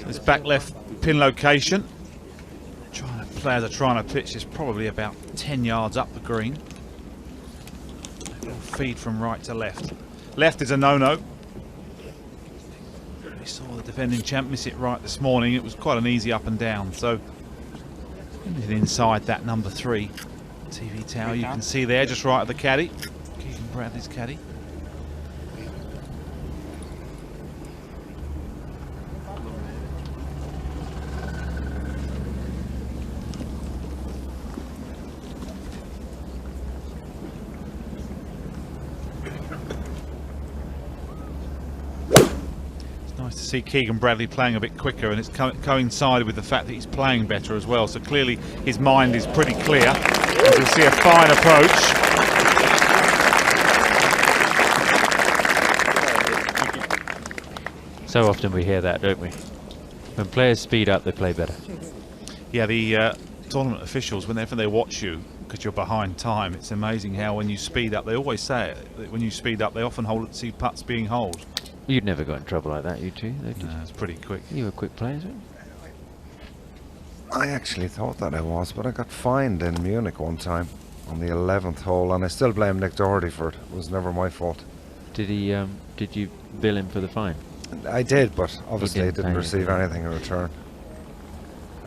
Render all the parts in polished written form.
This back left pin location. Players are trying to pitch this probably about 10 yards up the green. They'll feed from right to left. Left is a no-no. We saw the defending champ miss it right this morning. It was quite an easy up and down. So anything inside that number 3 TV tower, you can see there just right of the caddy. Keegan Bradley's caddy. Nice to see Keegan Bradley playing a bit quicker, and it's coincided with the fact that he's playing better as well. So clearly his mind is pretty clear. As you'll see a fine approach. So often we hear that, don't we? When players speed up, they play better. Yeah, the tournament officials, whenever they watch you, because you're behind time, it's amazing how when you speed up, they always say it, that when you speed up, they often see putts being holed. You'd never got in trouble like that, you two. No, it's pretty quick. You were quick players, weren't you? I actually thought that I was, but I got fined in Munich one time on the 11th hole, and I still blame Nick Doherty for it. It was never my fault. Did he? Did you bill him for the fine? I did, but obviously I didn't pay receive anything in return.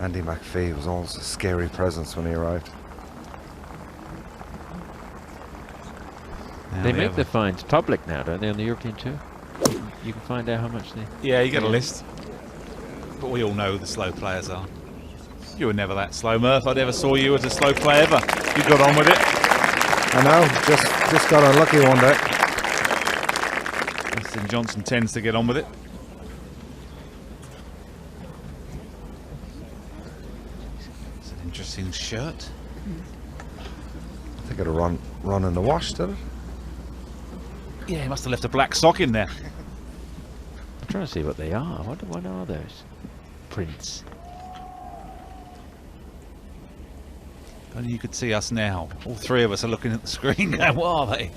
Andy McPhee was always a scary presence when he arrived. They make the fines public now, don't they, on the European Tour? You can find out how much they... Yeah, you get a list. But we all know who the slow players are. You were never that slow, Murph. I never saw you as a slow player ever. You got on with it. I know, just got unlucky one day. Dustin Johnson tends to get on with it. It's an interesting shirt. I think it had run in the wash, did it? Yeah, he must have left a black sock in there. I'm trying to see what they are. What are those prints? Only you could see us now. All three of us are looking at the screen going, what are they?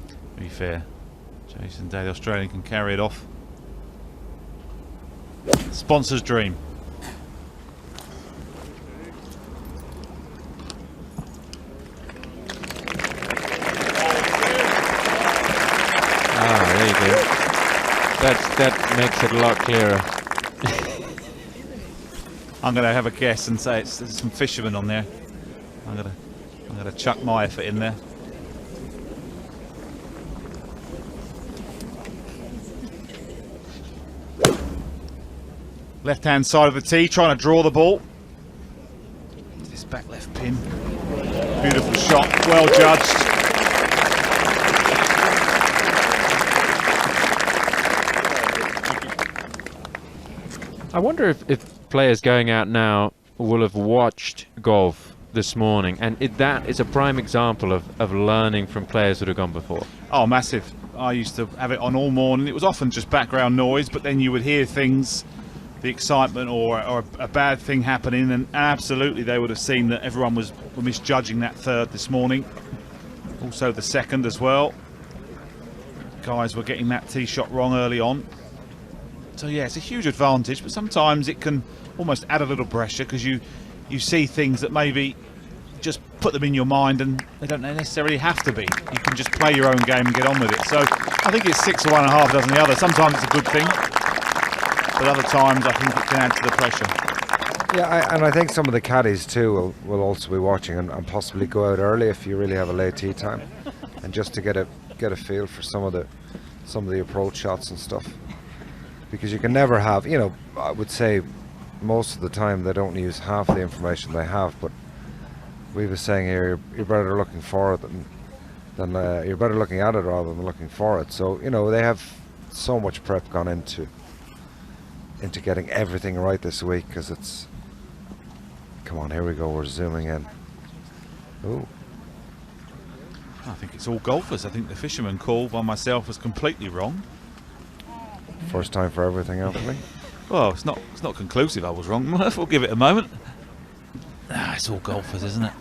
To be fair, Jason Day, the Australian, can carry it off. Sponsor's dream. Ah, there you go. That makes it a lot clearer. I'm going to have a guess and say there's some fishermen on there. I'm going to chuck my effort in there. Left-hand side of the tee, trying to draw the ball. This back left pin. Beautiful shot, well judged. I wonder if players going out now will have watched golf this morning, and that is a prime example of learning from players that have gone before. Oh, massive. I used to have it on all morning. It was often just background noise, but then you would hear things, the excitement or a bad thing happening, and absolutely they would have seen that everyone was misjudging that third this morning. Also the second as well. Guys were getting that tee shot wrong early on. So yeah, it's a huge advantage, but sometimes it can almost add a little pressure because you see things that maybe just put them in your mind and they don't necessarily have to be. You can just play your own game and get on with it. So I think it's 6 of one and a half dozen the other. Sometimes it's a good thing, but other times I think it can add to the pressure. Yeah, and I think some of the caddies too will also be watching and possibly go out early if you really have a late tee time, and just to get a feel for some of the approach shots and stuff. Because you can never have, you know, I would say most of the time they don't use half the information they have, but we were saying here you're better looking for it than you're better looking at it rather than looking for it. So, you know, they have so much prep gone into getting everything right this week, because it's, come on, here we go, we're zooming in. Ooh. I think it's all golfers. I think the fisherman call by myself was completely wrong. First time for everything, Anthony. Well, it's not conclusive. I was wrong, Murph. We'll give it a moment. It's all golfers, isn't it?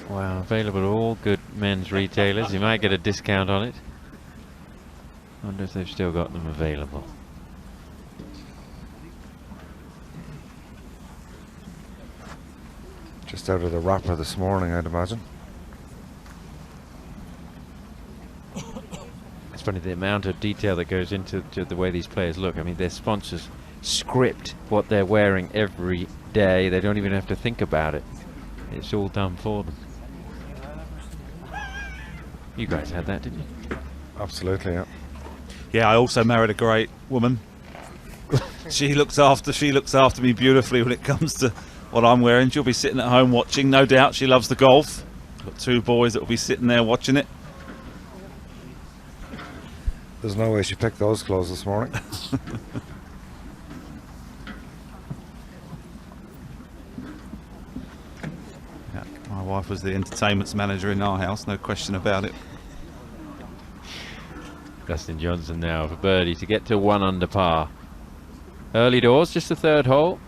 Wow, available at all good men's retailers. You might get a discount on it. Wonder if they've still got them available. Just out of the wrapper this morning, I'd imagine. It's funny the amount of detail that goes into the way these players look. I mean, their sponsors script what they're wearing every day. They don't even have to think about it. It's all done for them. You guys had that, didn't you? Absolutely, yeah. Yeah, I also married a great woman. She looks after me beautifully when it comes to what I'm wearing. She'll be sitting at home watching, no doubt. She loves the golf. Got 2 boys that will be sitting there watching it. There's no way she picked those clothes this morning. Yeah, my wife was the entertainments manager in our house, no question about it. Dustin Johnson now for birdie to get to 1 under par. Early doors, just the 3rd hole.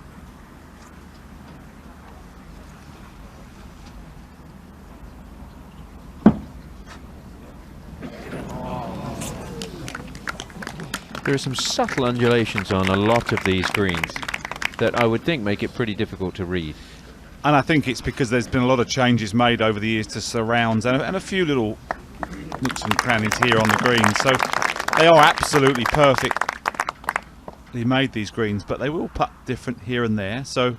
There are some subtle undulations on a lot of these greens that I would think make it pretty difficult to read. And I think it's because there's been a lot of changes made over the years to surrounds and a few little nooks and crannies here on the green. So they are absolutely perfectly made, these greens, but they will putt different here and there. So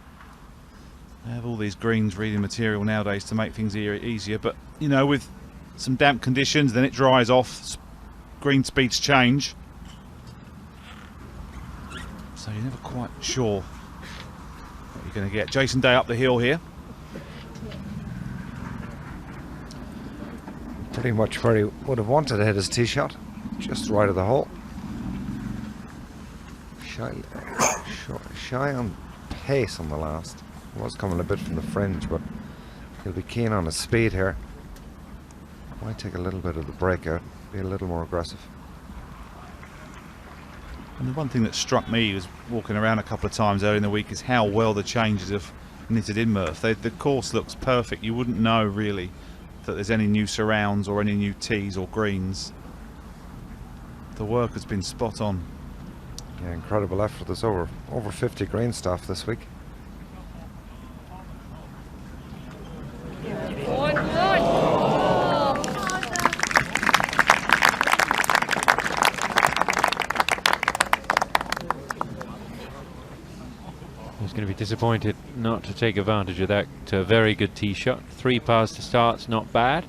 they have all these greens reading material nowadays to make things easier. But, you know, with some damp conditions, then it dries off, green speeds change. So you're never quite sure what you're going to get. Jason Day up the hill here. Pretty much where he would have wanted to hit his tee shot, just right of the hole. Shy on pace on the last. Was coming a bit from the fringe, but he'll be keen on his speed here. Might take a little bit of the breakout, be a little more aggressive. And the one thing that struck me was walking around a couple of times early in the week is how well the changes have knitted in, Murph. The course looks perfect. You wouldn't know really that there's any new surrounds or any new tees or greens. The work has been spot on. Yeah, incredible effort. There's over 50 green staff this week. He's going to be disappointed not to take advantage of that very good tee shot. 3 pars to start's not bad.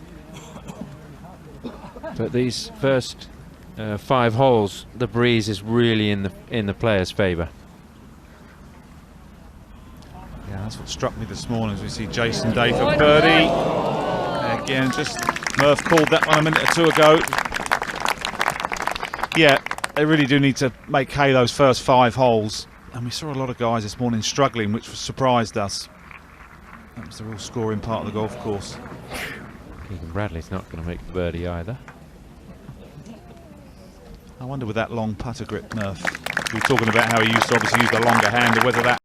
But these first 5 holes, the breeze is really in the player's favour. Yeah, that's what struck me this morning as we see Jason Day for birdie. Again, just Murph called that one a minute or 2 ago. Yeah, they really do need to make hay those first 5 holes. And we saw a lot of guys this morning struggling, which surprised us. That was the real scoring part of the golf course. Keegan Bradley's not going to make the birdie either. I wonder with that long putter grip, Murph. We were talking about how he used to obviously use the longer handle, whether that...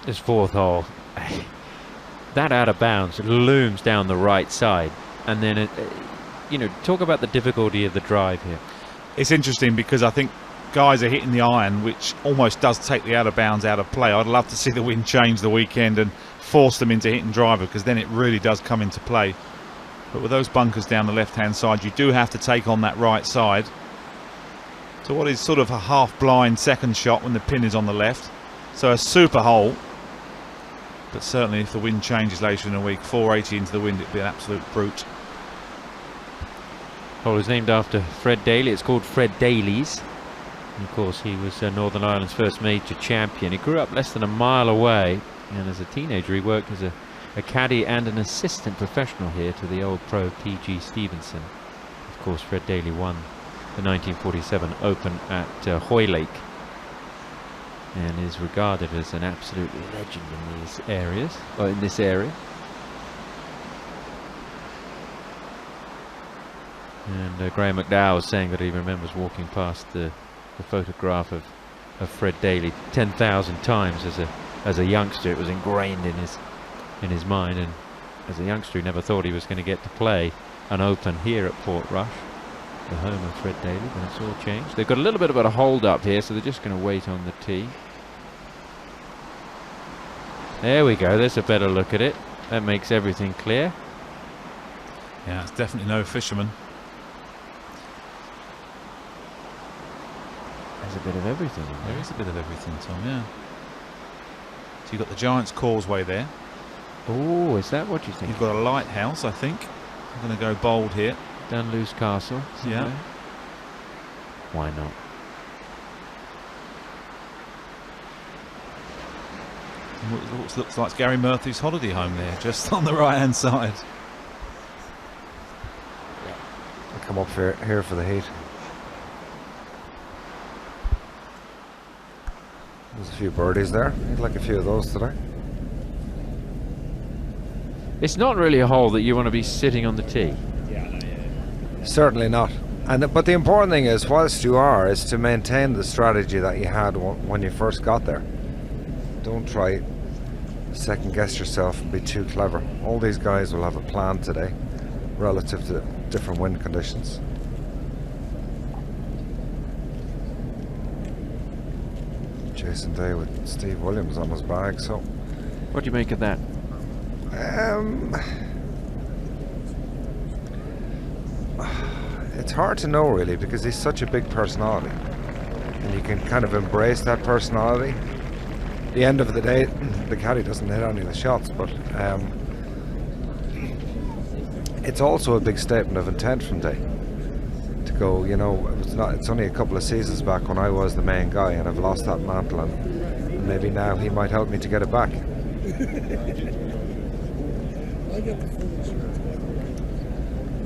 This 4th hole, that out of bounds looms down the right side, and then you know, talk about the difficulty of the drive here. It's interesting because I think guys are hitting the iron, which almost does take the out of bounds out of play. I'd love to see the wind change the weekend and force them into hitting driver, because then it really does come into play. But with those bunkers down the left hand side, you do have to take on that right side. So what is sort of a half blind second shot when the pin is on the left. So a super hole. But certainly if the wind changes later in the week, 480 into the wind, it'd be an absolute brute. Hole is named after Fred Daly. It's called Fred Daly's. And of course, he was Northern Ireland's first major champion. He grew up less than a mile away, and as a teenager he worked as a caddy and an assistant professional here to the old pro P.G. Stevenson. Of course, Fred Daly won the 1947 Open at Hoylake. and is regarded as an absolute legend in these areas, or in this area. And Graham McDowell was saying that he remembers walking past the photograph of Fred Daly 10,000 times as a youngster. It was ingrained in his mind, and as a youngster he never thought he was going to get to play an Open here at Portrush, the home of Fred Daly, but it's all changed. They've got a little bit of a hold up here, so they're just going to wait on the tee. There we go, there's a better look at it. That makes everything clear. Yeah, it's definitely no fisherman. There's a bit of everything in there. There is a bit of everything, Tom, yeah. So you've got the Giant's Causeway there. Oh, is that what you think? You've got a lighthouse, I think. I'm going to go bold here. Dunluce Castle. Yeah. Okay. Why not? It looks like Gary Murphy's holiday home there, just on the right-hand side. I come up here for the heat. There's a few birdies there. I'd like a few of those today. It's not really a hole that you want to be sitting on the tee. Certainly not. But the important thing is, whilst you are, is to maintain the strategy that you had when you first got there. Don't try second guess yourself and be too clever. All these guys will have a plan today relative to different wind conditions. Jason Day with Steve Williams on his bag. So What do you make of that? It's hard to know really, because he's such a big personality and you can kind of embrace that personality. At the end of the day, the caddy doesn't hit any of the shots, but it's also a big statement of intent from Day to go, you know, it's only a couple of seasons back when I was the main guy and I've lost that mantle, and maybe now he might help me to get it back.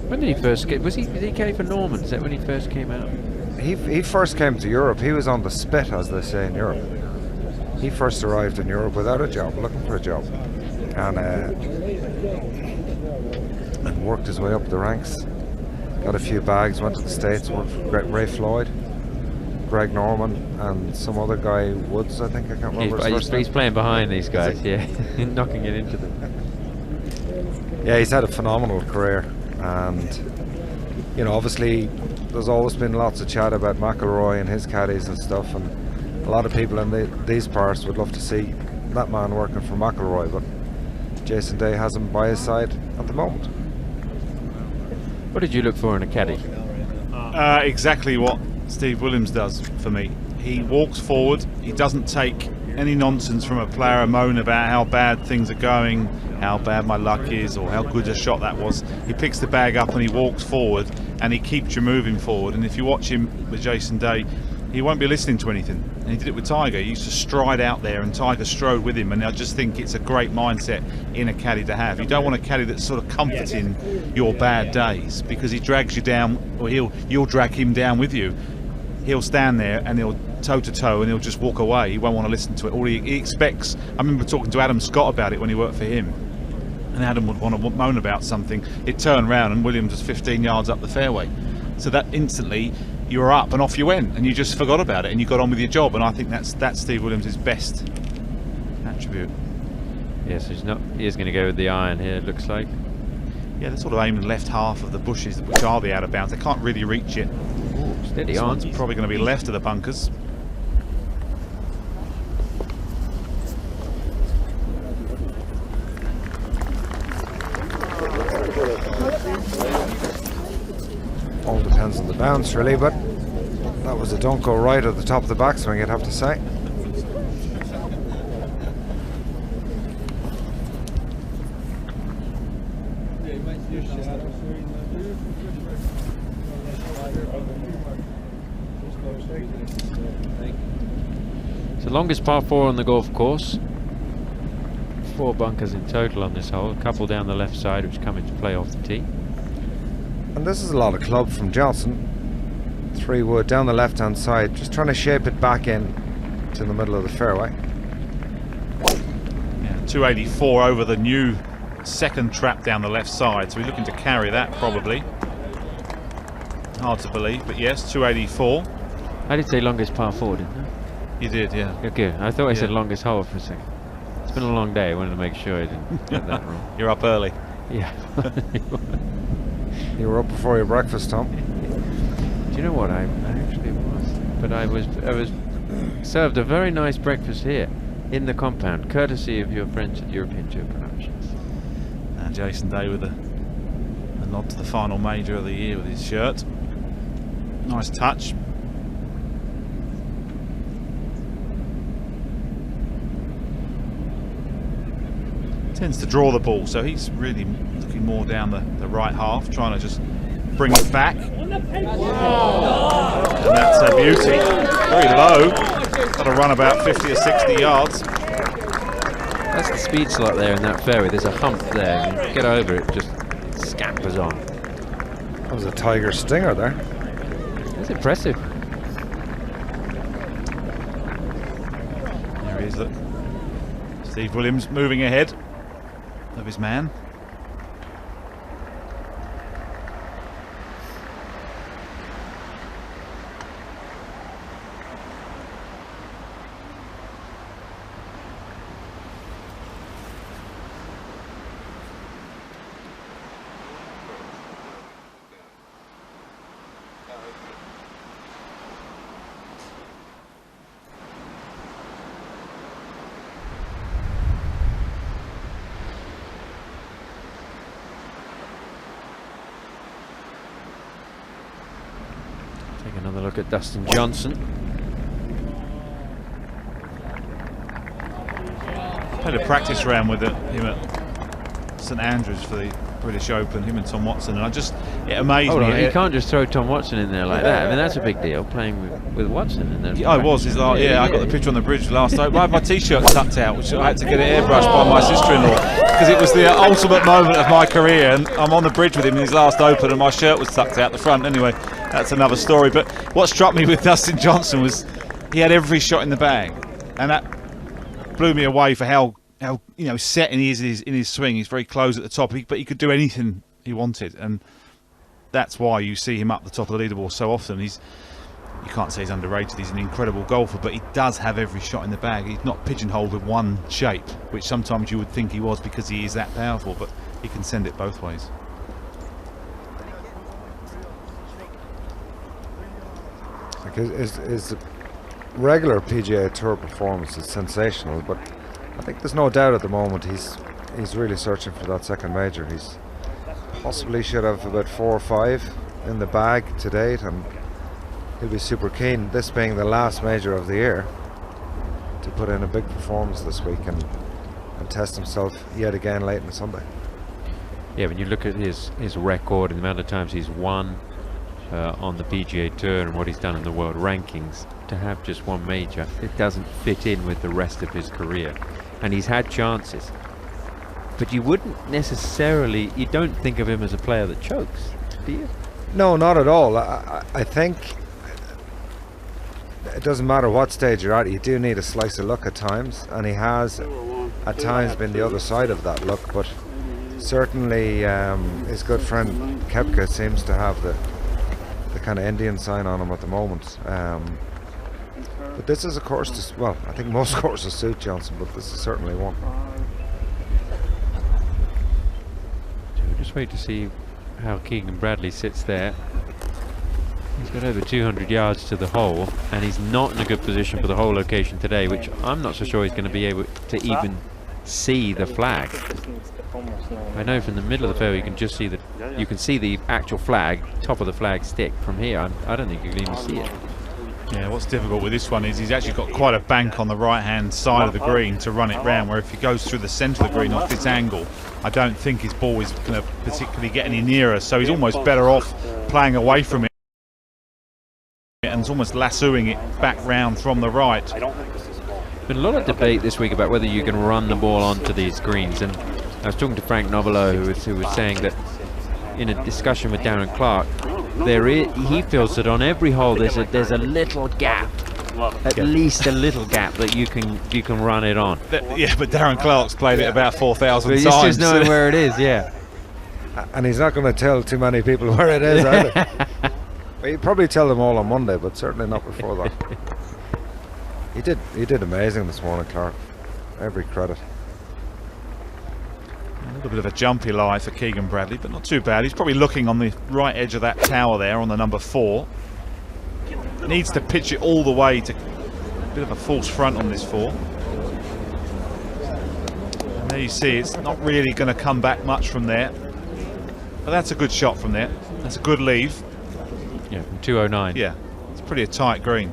When did he first get? Did he caddy for Norman? Is that when he first came out? He first came to Europe. He was on the spit, as they say in Europe. He first arrived in Europe without a job, looking for a job, and worked his way up the ranks. Got a few bags, went to the States, worked for Ray Floyd, Greg Norman, and some other guy, Woods, I think. I can't remember his first name. He's playing behind these guys, yeah, knocking it into them. Yeah, he's had a phenomenal career, and you know, obviously there's always been lots of chat about McIlroy and his caddies and stuff, and a lot of people in these parts would love to see that man working for McIlroy, but Jason Day has him by his side at the moment. What did you look for in a caddy? Exactly what Steve Williams does for me. He walks forward, he doesn't take any nonsense from a player, moan about how bad things are going, how bad my luck is, or how good a shot that was. He picks the bag up and he walks forward, and he keeps you moving forward. And if you watch him with Jason Day, he won't be listening to anything. And he did it with Tiger. He used to stride out there and Tiger strode with him, and I just think it's a great mindset in a caddy to have. You don't want a caddy that's sort of comforting your bad days, because he drags you down, or you'll drag him down with you. He'll stand there and he'll toe-to-toe and he'll just walk away. He won't want to listen to it. All he expects, I remember talking to Adam Scott about it when he worked for him, and Adam would want to moan about something. He'd turn around and Williams was 15 yards up the fairway. So that instantly you were up and off you went, and you just forgot about it and you got on with your job. And I think that's Steve Williams' best attribute. Yes, he is going to go with the iron here, it looks like. Yeah, they're sort of aiming left half of the bushes, which are the out of bounds. They can't really reach it. Ooh, steady This on. one's probably going to be left of the bunkers. All depends on the bounce really, but that was a don't go right at the top of the backswing, you'd have to say. It's the longest par 4 on the golf course. 4 bunkers in total on this hole, a couple down the left side which come into play off the tee. And this is a lot of club from Johnson. 3 wood down the left hand side, just trying to shape it back in to the middle of the fairway. Yeah, 284 over the new second trap down the left side, so we're looking to carry that probably. Hard to believe, but yes, 284. I did say longest par 4, didn't I? You did, yeah. Okay, I thought I said longest hole for a second. It's been a long day. I wanted to make sure I didn't get that wrong. You're up early. Yeah. You were up before your breakfast, Tom. Do you know what? I actually was, but I was served a very nice breakfast here in the compound, courtesy of your friends at European Tour Productions. And Jason Day with a nod to the final major of the year with his shirt. Nice touch. Tends to draw the ball, so he's really looking more down the right half, trying to just bring it back. And that's a beauty. Very low. Got to run about 50 or 60 yards. That's the speed slot there in that fairway. There's a hump there. And you get over it, just scampers on. That was a tiger stinger there. That's impressive. There he is, look. Steve Williams moving ahead of his man. Take another look at Dustin Johnson. Played a practice round with him at St Andrews for the British Open, him and Tom Watson, and it amazed Hold me. on, you can't just throw Tom Watson in there like that. I mean, that's a big deal, playing with Watson in there. Yeah, I was. I got the picture on the bridge last night. I had my t-shirt tucked out, which I had to get it airbrushed by my sister-in-law because it was the ultimate moment of my career, and I'm on the bridge with him in his last Open, and my shirt was tucked out the front. Anyway, that's another story. But what struck me with Dustin Johnson was he had every shot in the bag, and that blew me away for how set he is in his swing. He's very close at the top, but he could do anything he wanted, and that's why you see him up the top of the leaderboard so often. You can't say he's underrated. He's an incredible golfer, but he does have every shot in the bag. He's not pigeonholed with one shape, which sometimes you would think he was because he is that powerful, but he can send it both ways. Like his regular PGA Tour performance is sensational, but I think there's no doubt at the moment he's really searching for that second major. He's possibly should have about 4 or 5 in the bag to date, and he'll be super keen, this being the last major of the year, to put in a big performance this week and test himself yet again late in the Sunday. Yeah, when you look at his record and the amount of times he's won on the PGA Tour and what he's done in the world rankings, to have just one major, it doesn't fit in with the rest of his career. And he's had chances, but you don't think of him as a player that chokes, do you? No, not at all. I think it doesn't matter what stage you're at, you do need a slice of luck at times, and he has at times been the other side of that luck, but certainly his good friend Koepka seems to have the kind of Indian sign on him at the moment. But this is a course I think most courses suit Johnson, but this is certainly one. So we'll just wait to see how Keegan Bradley sits there. He's got over 200 yards to the hole, and he's not in a good position for the hole location today, which I'm not so sure he's going to be able to even see the flag. I know from the middle of the fairway you can just see the actual flag, top of the flag stick from here. I don't think you can even see it. Yeah, what's difficult with this one is he's actually got quite a bank on the right-hand side of the green to run it round, where if he goes through the centre of the green off this angle, I don't think his ball is going to particularly get any nearer, so he's almost better off playing away from it and it's almost lassoing it back round from the right. There's been a lot of debate this week about whether you can run the ball onto these greens, and I was talking to Frank Novelo, who was saying that in a discussion with Darren Clark, he feels that on every hole there's a little gap at least a little gap that you can run it on. Yeah, but Darren Clark's played it about 4,000 But times. it's just knowing where it is, yeah. And he's not going to tell too many people where it is either. He'd probably tell them all on Monday, but certainly not before that. He did amazing this morning, Clark. Every credit. A little bit of a jumpy lie for Keegan Bradley, but not too bad. He's probably looking on the right edge of that tower there on the number 4. Needs to pitch it all the way to a bit of a false front on this 4. And there you see it's not really going to come back much from there. But that's a good shot from there. That's a good leave. Yeah, from 209. Yeah, it's pretty a tight green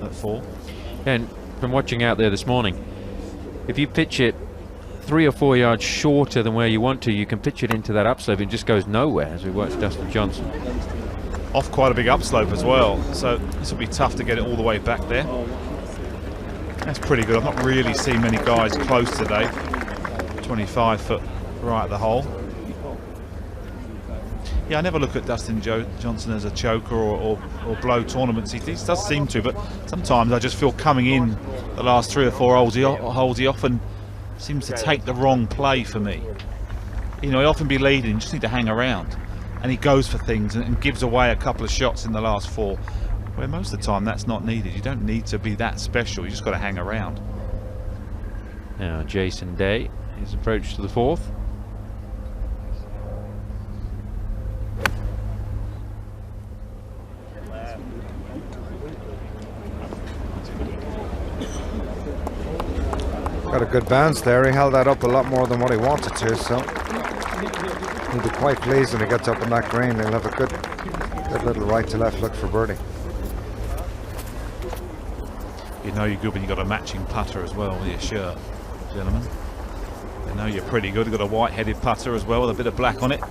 at 4. And from watching out there this morning, if you pitch it 3 or 4 yards shorter than where you want to, you can pitch it into that upslope. It just goes nowhere, as we watched Dustin Johnson. Off quite a big upslope as well, so this will be tough to get it all the way back there. That's pretty good. I've not really seen many guys close today. 25 foot right at the hole. Yeah, I never look at Dustin Johnson as a choker or blow tournaments. He does seem to, but sometimes I just feel coming in the last 3 or 4 holes, he often seems to take the wrong play for me. You know, he'll often be leading, you just need to hang around. And he goes for things and gives away a couple of shots in the last 4, where most of the time that's not needed. You don't need to be that special, you just got to hang around. Now Jason Day, his approach to the 4th. Got a good bounce there. He held that up a lot more than what he wanted to, so he'll be quite pleased when he gets up on that green. He'll have a good little right to left look for birdie. You know you're good when you've got a matching putter as well with your shirt, gentlemen. You know you're pretty good. You've got a white-headed putter as well with a bit of black on it.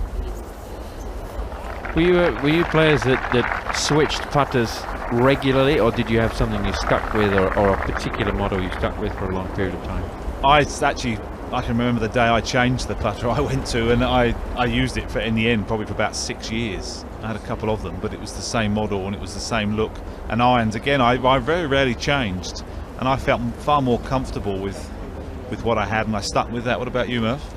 Were you players that switched putters regularly, or did you have something you stuck with, or a particular model you stuck with for a long period of time? I can remember the day I changed the putter I went to, and I used it in the end probably for about 6 years. I had a couple of them, but it was the same model and it was the same look. And irons, again, I very rarely changed, and I felt far more comfortable with what I had, and I stuck with that. What about you, Murph?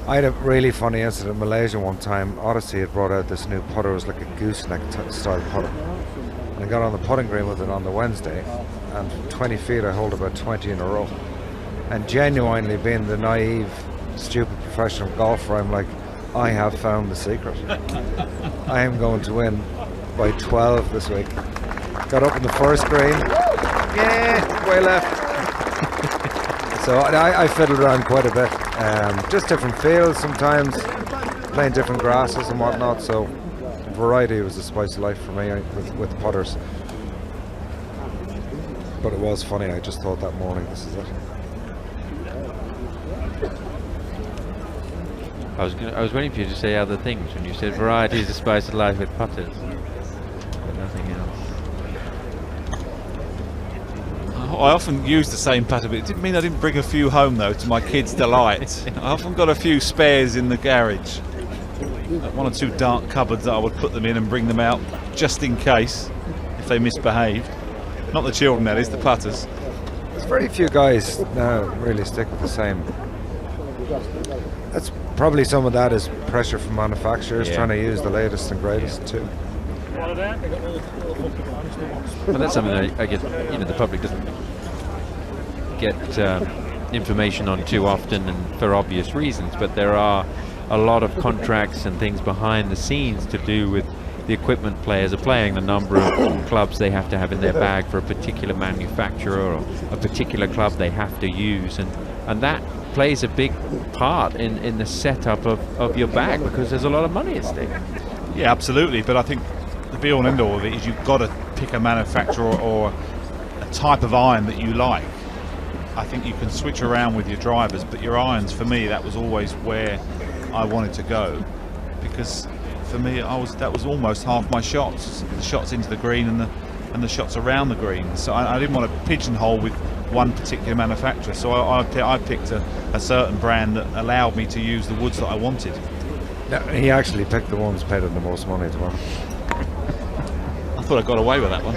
I had a really funny incident in Malaysia one time. Odyssey had brought out this new putter. It was like a gooseneck style putter. I got on the putting green with it on the Wednesday, and from 20 feet I hold about 20 in a row. And genuinely, being the naive, stupid professional golfer, I'm like, I have found the secret. I am going to win by 12 this week. Got up in the first green. Yeah, way left. So I fiddled around quite a bit. Just different fields sometimes, playing different grasses and whatnot. So variety was the spice of life for me with putters. But it was funny. I just thought that morning, this is it. I was waiting for you to say other things when you said variety is the spice of life with putters, but nothing else. I often use the same putter, but it didn't mean I didn't bring a few home, though, to my kids' delight. I often got a few spares in the garage. 1 or 2 dark cupboards that I would put them in and bring them out just in case if they misbehaved. Not the children, that is, the putters. There's very few guys now really stick with the same. That's probably some of that is pressure from manufacturers trying to use the latest and greatest too. But that's something that I guess the public doesn't get information on too often, and for obvious reasons. But there are a lot of contracts and things behind the scenes to do with the equipment players are playing, the number of clubs they have to have in their bag for a particular manufacturer, or a particular club they have to use, and that plays a big part in the setup of your bag, because there's a lot of money at stake. Yeah, absolutely. But I think the be all and end all of it is you've got to pick a manufacturer or a type of iron that you like. I think you can switch around with your drivers, but your irons, for me, that was always where I wanted to go, because for me that was almost half my shots, the shots into the green and the shots around the green. So I didn't want to pigeonhole with one particular manufacturer, so I picked a certain brand that allowed me to use the woods that I wanted. Yeah, he actually picked the ones paid him the most money as well. I thought I got away with that one.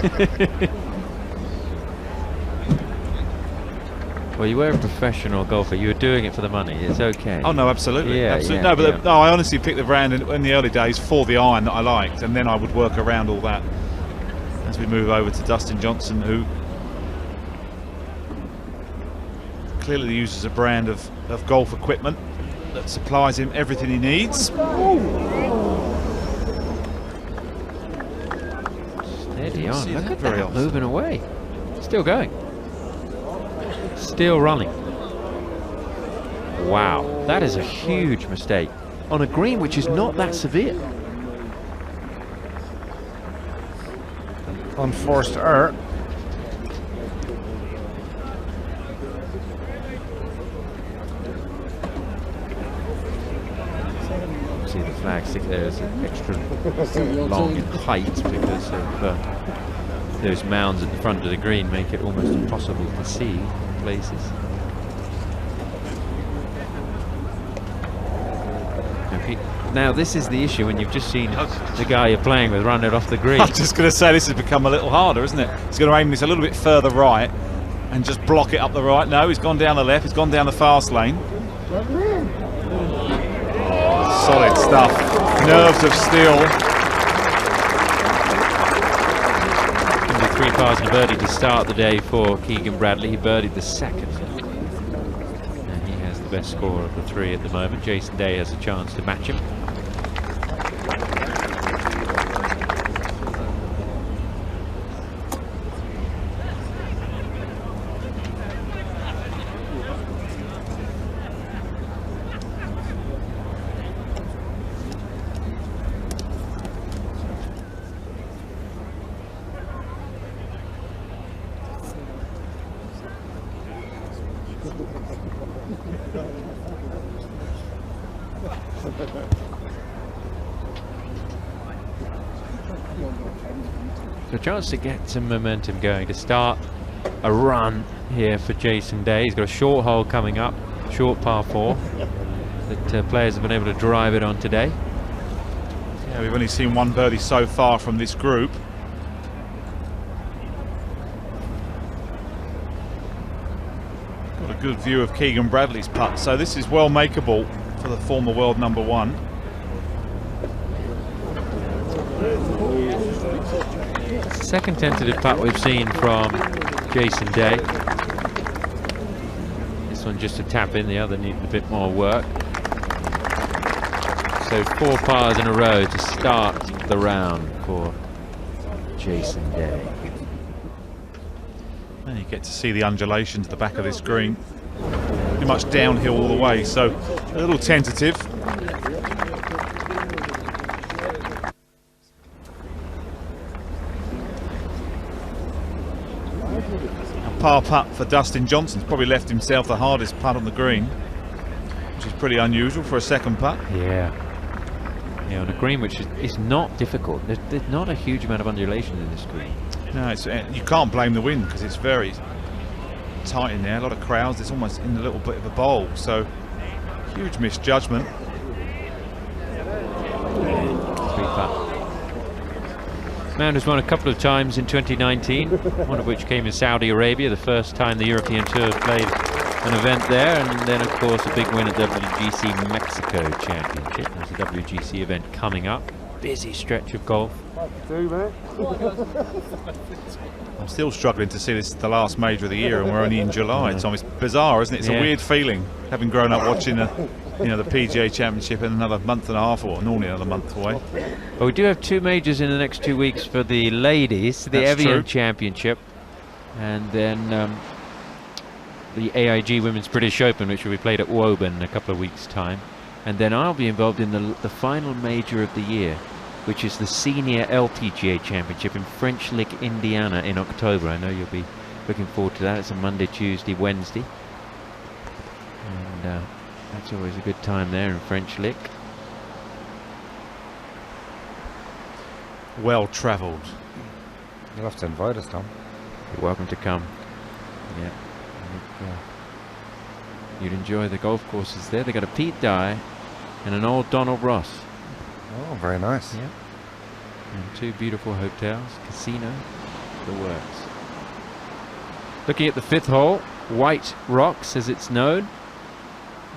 Well, you were a professional golfer. You were doing it for the money. It's okay. Oh no, absolutely, Yeah, absolutely. yeah, No, but yeah. no, I honestly picked the brand in the early days for the iron that I liked, and then I would work around all that. As we move over to Dustin Johnson, who clearly uses a brand of golf equipment that supplies him everything he needs. Steady on. Look at very that, often. moving away. Still going. Still running. Wow, that is a huge mistake on a green which is not that severe. Unforced error. See the flag stick there is extra long in height because of those mounds at the front of the green make it almost impossible to see places. Now this is the issue when you've just seen the guy you're playing with run it off the green. I'm just going to say this has become a little harder, isn't it? He's going to aim this a little bit further right and just block it up the right. No, he's gone down the left. He's gone down the fast lane. Solid stuff. Nerves of steel. 3 pars and a birdie to start the day for Keegan Bradley. He birdied the second. And he has the best score of the 3 at the moment. Jason Day has a chance to match him. So a chance to get some momentum going, to start a run here for Jason Day. He's got a short hole coming up, short par 4, that players have been able to drive it on today. Yeah, we've only seen one birdie so far from this group. Got a good view of Keegan Bradley's putt, so this is well makeable for the former world #1. It's the second tentative putt we've seen from Jason Day. This one just a tap in, the other needed a bit more work. So 4 pars in a row to start the round for Jason Day. And you get to see the undulations at the back of this green. Pretty much downhill all the way, so a little tentative. A par putt for Dustin Johnson. He's probably left himself the hardest putt on the green, which is pretty unusual for a second putt. Yeah. Yeah, on a green which is not difficult. There's not a huge amount of undulation in this green. No, it's, you can't blame the wind because it's very tight in there. A lot of crowds. It's almost in a little bit of a bowl. So huge misjudgment. 3 putt. Man has won a couple of times in 2019, one of which came in Saudi Arabia, the first time the European Tour played an event there, and then of course a big win at WGC Mexico Championship. There's a WGC event coming up. Busy stretch of golf. I'm still struggling to see this is the last major of the year and we're only in July. It's almost bizarre, isn't it? It's Yeah. a weird feeling, having grown up watching the PGA Championship in another month and a half, or normally another month away. Well, we do have 2 majors in the next 2 weeks for the ladies, the That's Evian true. Championship, and then the AIG Women's British Open, which will be played at Woburn in a couple of weeks' time. And then I'll be involved in the final major of the year, which is the Senior LPGA Championship in French Lick, Indiana in October. I know you'll be looking forward to that. It's a Monday, Tuesday, Wednesday. And that's always a good time there in French Lick. Well travelled. You'll have to invite us, Tom. You're welcome to come. Yeah. You'd enjoy the golf courses there. They got a Pete Dye and an old Donald Ross. Oh, very nice. Yeah. And 2 beautiful hotels, casino, the works. Looking at the 5th hole, white rocks, as it's known.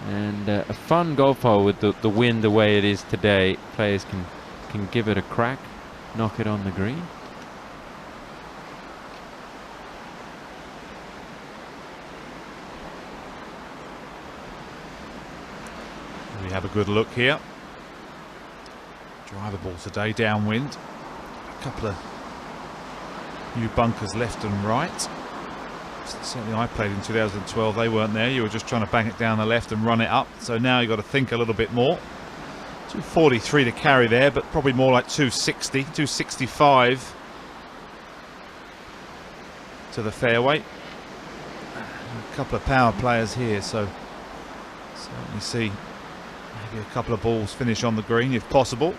And a fun golf hole with the wind the way it is today. Players can give it a crack, knock it on the green. We have a good look here. Driver ball today, downwind. A couple of new bunkers left and right. Certainly I played in 2012, they weren't there. You were just trying to bang it down the left and run it up. So now you've got to think a little bit more. 243 to carry there, but probably more like 260, 265 to the fairway. A couple of power players here, so certainly see maybe a couple of balls finish on the green if possible.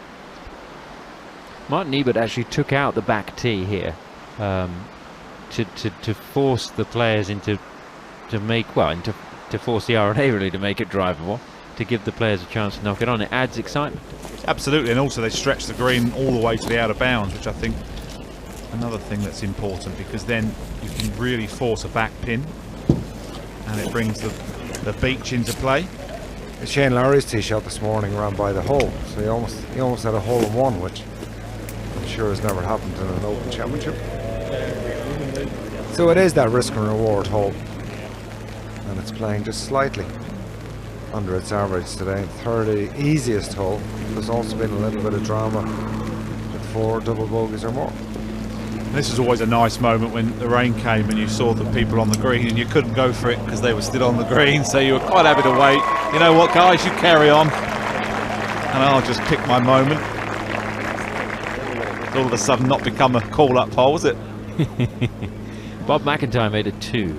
Martin Ebert actually took out the back tee here to force the players to force the R&A really to make it drivable, to give the players a chance to knock it on. It adds excitement. Absolutely, and also they stretch the green all the way to the out of bounds, which I think another thing that's important, because then you can really force a back pin and it brings the beach into play. Shane Lowry's tee shot this morning ran by the hole, so he almost had a hole in one, which I'm sure has never happened in an Open Championship. So it is that risk and reward hole, and it's playing just slightly under its average today. Third easiest hole. There's also been a little bit of drama with 4 double bogeys or more. This is always a nice moment when the rain came and you saw the people on the green and you couldn't go for it because they were still on the green, so you were quite happy to wait. You know what, guys, you carry on and I'll just pick my moment. It's all of a sudden not become a call-up hole, is it? Bob McIntyre made a 2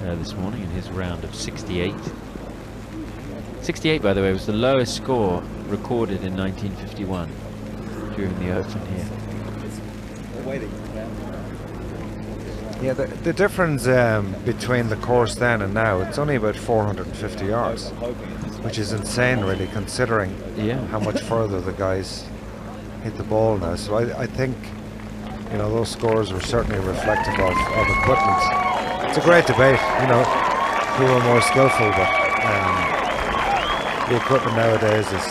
this morning in his round of 68. 68, by the way, was the lowest score recorded in 1951 during the Open here. Yeah, the difference between the course then and now, it's only about 450 yards, which is insane really, considering how much further the guys hit the ball now. So I think, you know, those scores were certainly reflective of equipment. It's a great debate, you know, who are more skillful, but the equipment nowadays is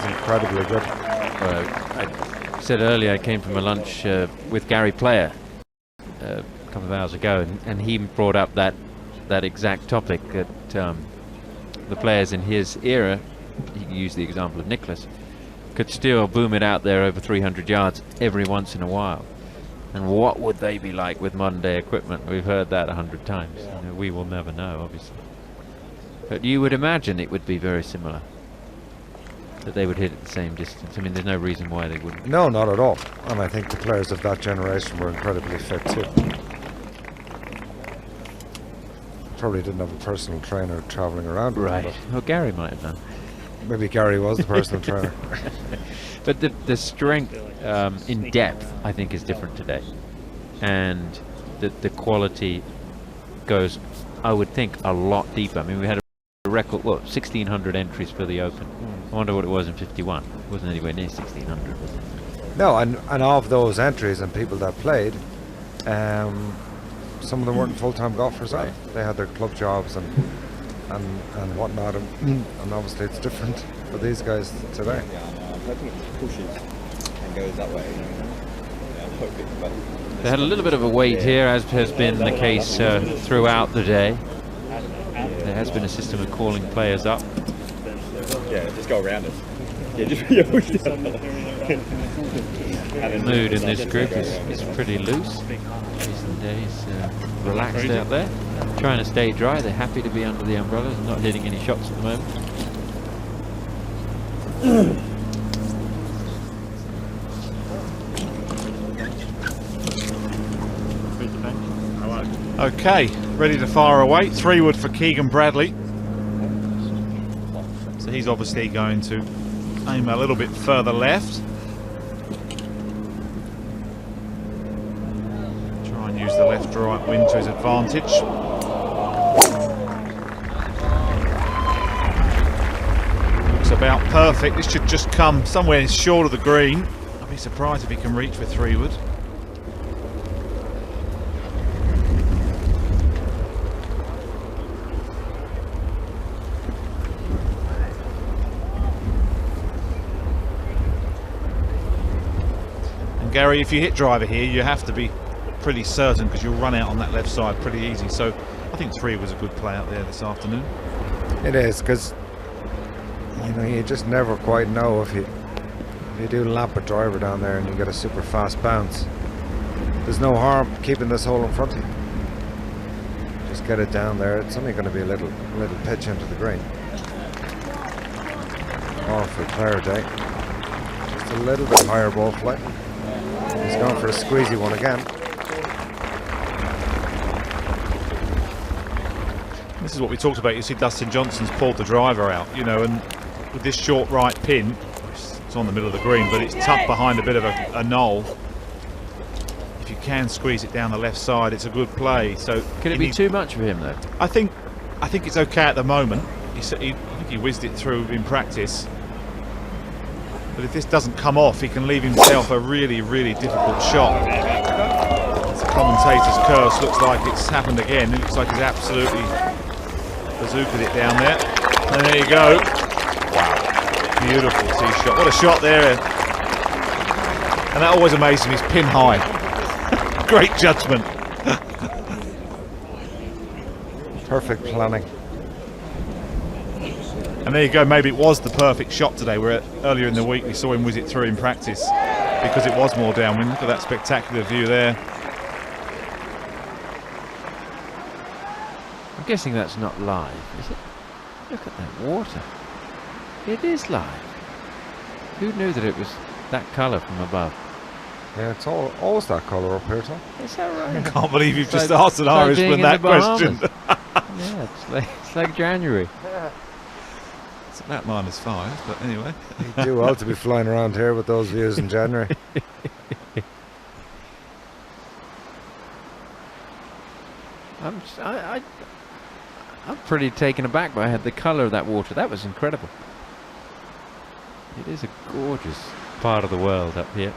incredibly good. I said earlier I came from a lunch with Gary Player a couple of hours ago, and he brought up that exact topic, that the players in his era, he used the example of Nicklaus, could still boom it out there over 300 yards every once in a while. And what would they be like with modern day equipment? We've heard that 100 times. You know, we will never know, obviously. But you would imagine it would be very similar, that they would hit at the same distance. I mean, there's no reason why they wouldn't. No, not at all. And I think the players of that generation were incredibly fit too. Probably didn't have a personal trainer traveling around. Right. Well, Gary might have done. Maybe Gary was the personal trainer. But the strength in depth, I think, is different today. And the quality goes, I would think, a lot deeper. I mean, we had a record, 1,600 entries for the Open. I wonder what it was in 51. It wasn't anywhere near 1,600, was it? No, and of those entries and people that played, some of them weren't full-time golfers either. They had their club jobs and whatnot, and obviously it's different for these guys today. Yeah, I'm hoping it pushes and goes that way. Yeah, I'm hoping, but they had a little bit of a wait here, as has been the case throughout the day. There has been a system of calling players up. yeah, just go around it. Yeah, just push it. The mood in this group is pretty loose. Recent days, relaxed out there, trying to stay dry. They're happy to be under the umbrellas, not hitting any shots at the moment. Okay, ready to fire away. 3-wood for Keegan Bradley. So he's obviously going to aim a little bit further left. Try and use the left to right wind to his advantage. Looks about perfect. This should just come somewhere short of the green. I'd be surprised if he can reach with 3-wood. Gary, if you hit driver here, you have to be pretty certain because you'll run out on that left side pretty easy. So I think 3 was a good play out there this afternoon. It is, because you just never quite know if you do lap a driver down there and you get a super fast bounce. There's no harm keeping this hole in front of you. Just get it down there. It's only going to be a little pitch into the green. Oh, for Claire Day. Just a little bit higher ball flight. He's gone for a squeezy one again. This is what we talked about. You see Dustin Johnson's pulled the driver out, you know, and with this short right pin, it's on the middle of the green, but it's tucked behind a bit of a knoll. If you can squeeze it down the left side, it's a good play. So could it be too much for him though? I think it's okay at the moment. I think he whizzed it through in practice. But if this doesn't come off, he can leave himself a really, really difficult shot. As the commentator's curse looks like it's happened again. It looks like he's absolutely bazookaed it down there. And there you go. Wow. Beautiful tee shot. What a shot there. And that always amazes me. It's pin high. Great judgment. Perfect planning. And there you go, maybe it was the perfect shot today, where earlier in the week we saw him whiz it through in practice because it was more downwind. Look at that spectacular view there. I'm guessing that's not live, is it? Look at that water. It is live. Who knew that it was that colour from above? Yeah, it's always that colour up here, Tom. Is that right? I can't believe you've just like- asked an it's like Irishman being in that the question. Yeah, it's like January. It's about -5, but anyway. You do well to be flying around here with those views in January. I'm pretty taken aback by the colour of that water. That was incredible. It is a gorgeous part of the world up here.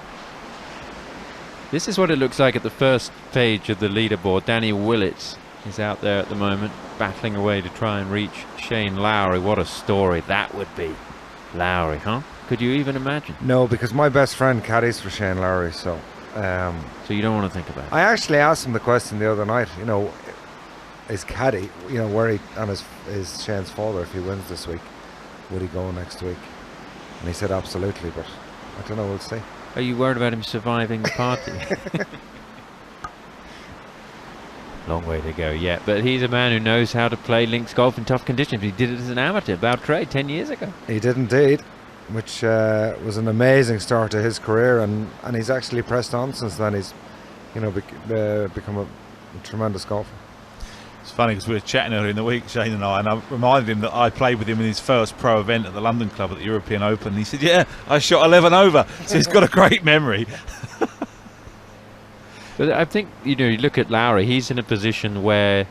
This is what it looks like at the first page of the leaderboard. Danny Willits is out there at the moment, battling away to try and reach Shane Lowry. What a story that would be. Lowry, huh? Could you even imagine? No, because my best friend caddies for Shane Lowry, so... So you don't want to think about it? I actually asked him the question the other night, you know, is caddy, you know, where he, and is Shane's father, if he wins this week, would he go next week? And he said absolutely, but I don't know, we'll see. Are you worried about him surviving the party? Long way to go yet, but he's a man who knows how to play links golf in tough conditions. He did it as an amateur about trade 10 years ago. He did indeed, which was an amazing start to his career, and he's actually pressed on since then. He's, you know, become a tremendous golfer. It's funny because we were chatting earlier in the week, Shane and I reminded him that I played with him in his first pro event at the London Club at the European Open. And he said, yeah, I shot 11 over. So he's got a great memory. But I think, you know, you look at Lowry, he's in a position where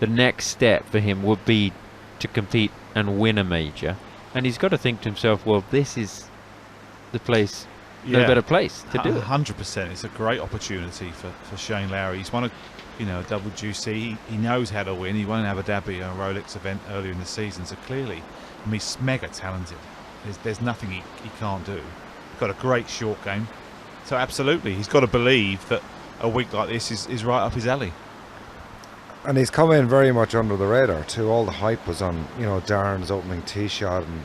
the next step for him would be to compete and win a major. And he's got to think to himself, well, this is the place, no better place to do it. 100%. It's a great opportunity for Shane Lowry. He's won a double GC. He knows how to win. He won an Abu Dhabi and a Rolex event earlier in the season. So clearly, I mean, he's mega talented. There's nothing he can't do. He's got a great short game. So absolutely, he's got to believe that a week like this is right up his alley. And he's come in very much under the radar too. All the hype was on, you know, Darren's opening tee shot and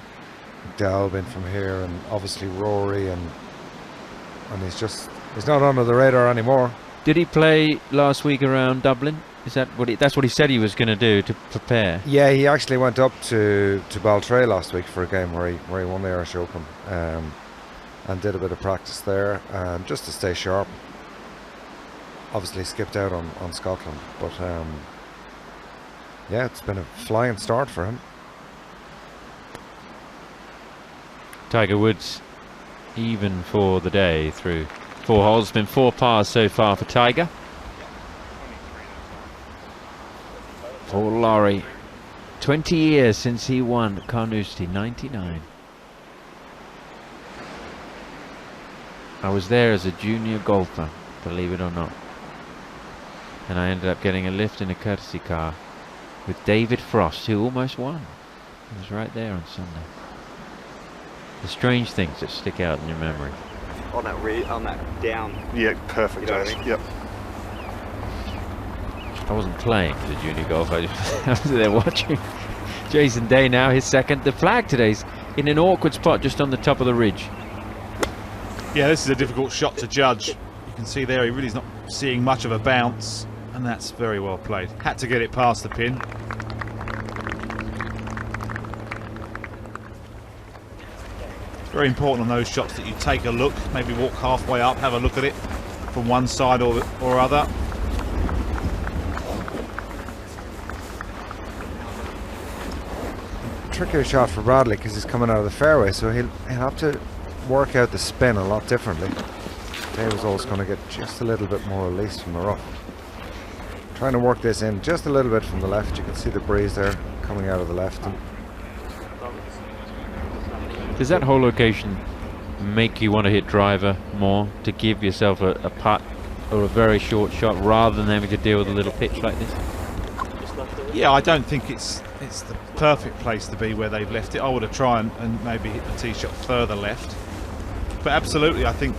Delbin from here, and obviously Rory, and he's not under the radar anymore. Did he play last week around Dublin? Is that that's what he said he was going to do to prepare? Yeah, he actually went up to Baltray last week for a game where he won the Irish Open, and did a bit of practice there, just to stay sharp. Obviously skipped out on Scotland, but yeah, it's been a flying start for him. Tiger Woods even for the day through 4 holes. It's been 4 pars so far for Tiger. For Lowry, 20 years since he won Carnoustie, 99. I was there as a junior golfer, believe it or not. And I ended up getting a lift in a courtesy car with David Frost, who almost won. He was right there on Sunday. The strange things that stick out in your memory. On that down. Yeah, perfect. You know what I mean? Yep. I wasn't playing the junior golf, I was there watching. Jason Day now, his second. The flag today's in an awkward spot just on the top of the ridge. Yeah, this is a difficult shot to judge. You can see there he really is not seeing much of a bounce, and that's very well played. Had to get it past the pin. It's very important on those shots that you take a look, maybe walk halfway up, have a look at it from one side or other. Trickier shot for Bradley because he's coming out of the fairway, so he'll have to work out the spin a lot differently. David's always going to get just a little bit more release from the rough. Trying to work this in just a little bit from the left. You can see the breeze there coming out of the left. Does that whole location make you want to hit driver more to give yourself a putt or a very short shot rather than having to deal with a little pitch like this? Yeah, I don't think it's the perfect place to be where they've left it. I would have tried and maybe hit the tee shot further left. But absolutely, I think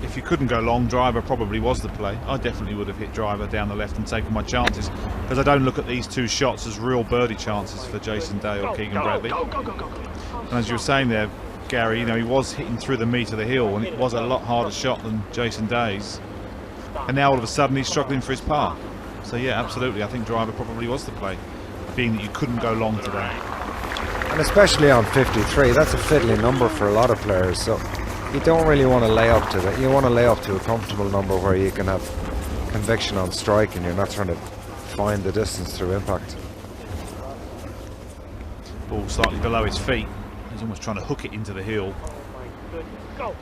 if you couldn't go long, driver probably was the play. I definitely would have hit driver down the left and taken my chances, because I don't look at these two shots as real birdie chances for Jason Day or Keegan Bradley. And as you were saying there, Gary, you know, he was hitting through the meat of the hill, and it was a lot harder shot than Jason Day's. And now all of a sudden he's struggling for his par. So yeah, absolutely, I think driver probably was the play, being that you couldn't go long today. And especially on 53, that's a fiddly number for a lot of players, so you don't really want to lay up to that. You want to lay up to a comfortable number where you can have conviction on strike and you're not trying to find the distance through impact. Ball slightly below his feet. He's almost trying to hook it into the hill.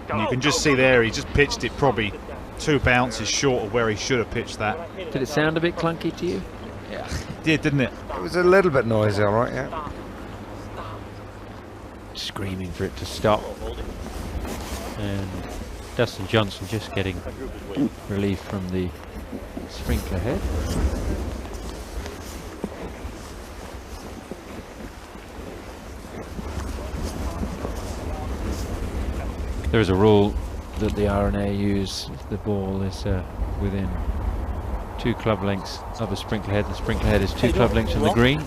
And you can just see there, he just pitched it probably 2 bounces short of where he should have pitched that. Did it sound a bit clunky to you? Yeah, it did, didn't it? It was a little bit noisy, all right, yeah. Screaming for it to stop. And Dustin Johnson just getting relief from the sprinkler head. There is a rule that the RNA use if the ball is within 2 club lengths of a sprinkler head. The sprinkler head is 2 club lengths from the green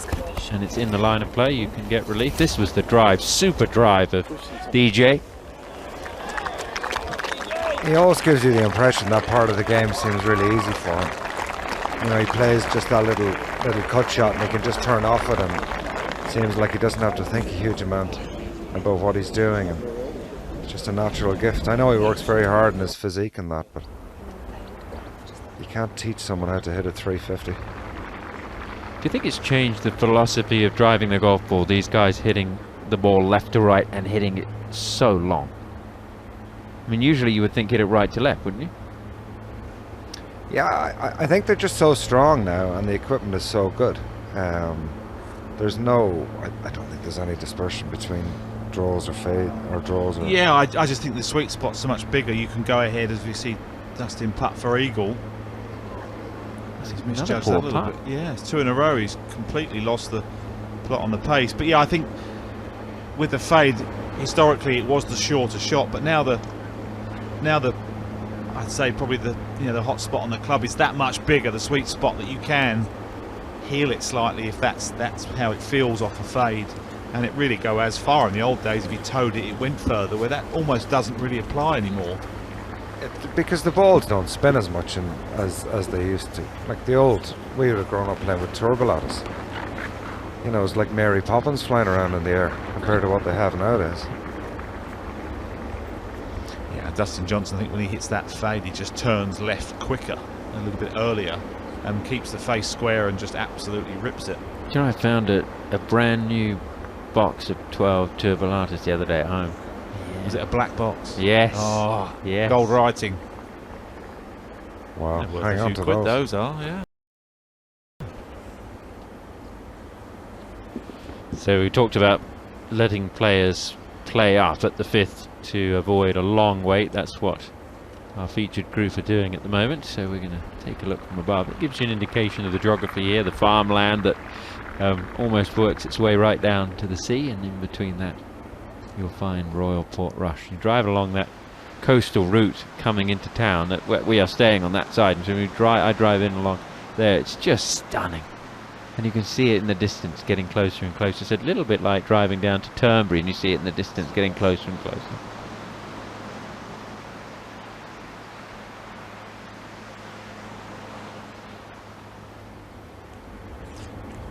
and it's in the line of play. You can get relief. This was the drive, super drive of DJ. He always gives you the impression that part of the game seems really easy for him. You know, he plays just that little cut shot and he can just turn off it, and it seems like he doesn't have to think a huge amount about what he's doing, and it's just a natural gift. I know he works very hard in his physique and that, but you can't teach someone how to hit a 350. Do you think it's changed the philosophy of driving the golf ball? These guys hitting the ball left to right and hitting it so long. I mean, usually you would think hit it right to left, wouldn't you? Yeah, I think they're just so strong now, and the equipment is so good. There's no, I don't think there's any dispersion between draws or fade or draws. Or Yeah, I just think the sweet spot's so much bigger. You can go ahead, as we see Dustin putt for eagle. He's misjudged that a little bit. Yeah, it's 2 in a row. He's completely lost the plot on the pace. But yeah, I think with the fade, historically it was the shorter shot, but now the I'd say probably the hot spot on the club is that much bigger, the sweet spot, that you can heel it slightly if that's how it feels off a fade. And it really go as far. In the old days, if you towed it, it went further, where that almost doesn't really apply anymore. Because the balls don't spin as much as they used to. Like we would have grown up playing with turbolatas. You know, it was like Mary Poppins flying around in the air compared to what they have nowadays. Yeah, Dustin Johnson, I think when he hits that fade, he just turns left quicker, a little bit earlier, and keeps the face square and just absolutely rips it. Do you know, I found a brand new box of 12 turbolatas the other day at home. Was it a black box? Yes. Oh, yes. Gold writing. Wow, Worth hang a on few to quid, those. those are, yeah. So we talked about letting players play up at the 5th to avoid a long wait. That's what our featured group are doing at the moment. So we're going to take a look from above. It gives you an indication of the geography here, the farmland that almost works its way right down to the sea, and in between that you'll find Royal Portrush. You drive along that coastal route coming into town. That we are staying on that side, and so I drive in along there. It's just stunning, and you can see it in the distance getting closer and closer. It's a little bit like driving down to Turnberry, and you see it in the distance getting closer and closer.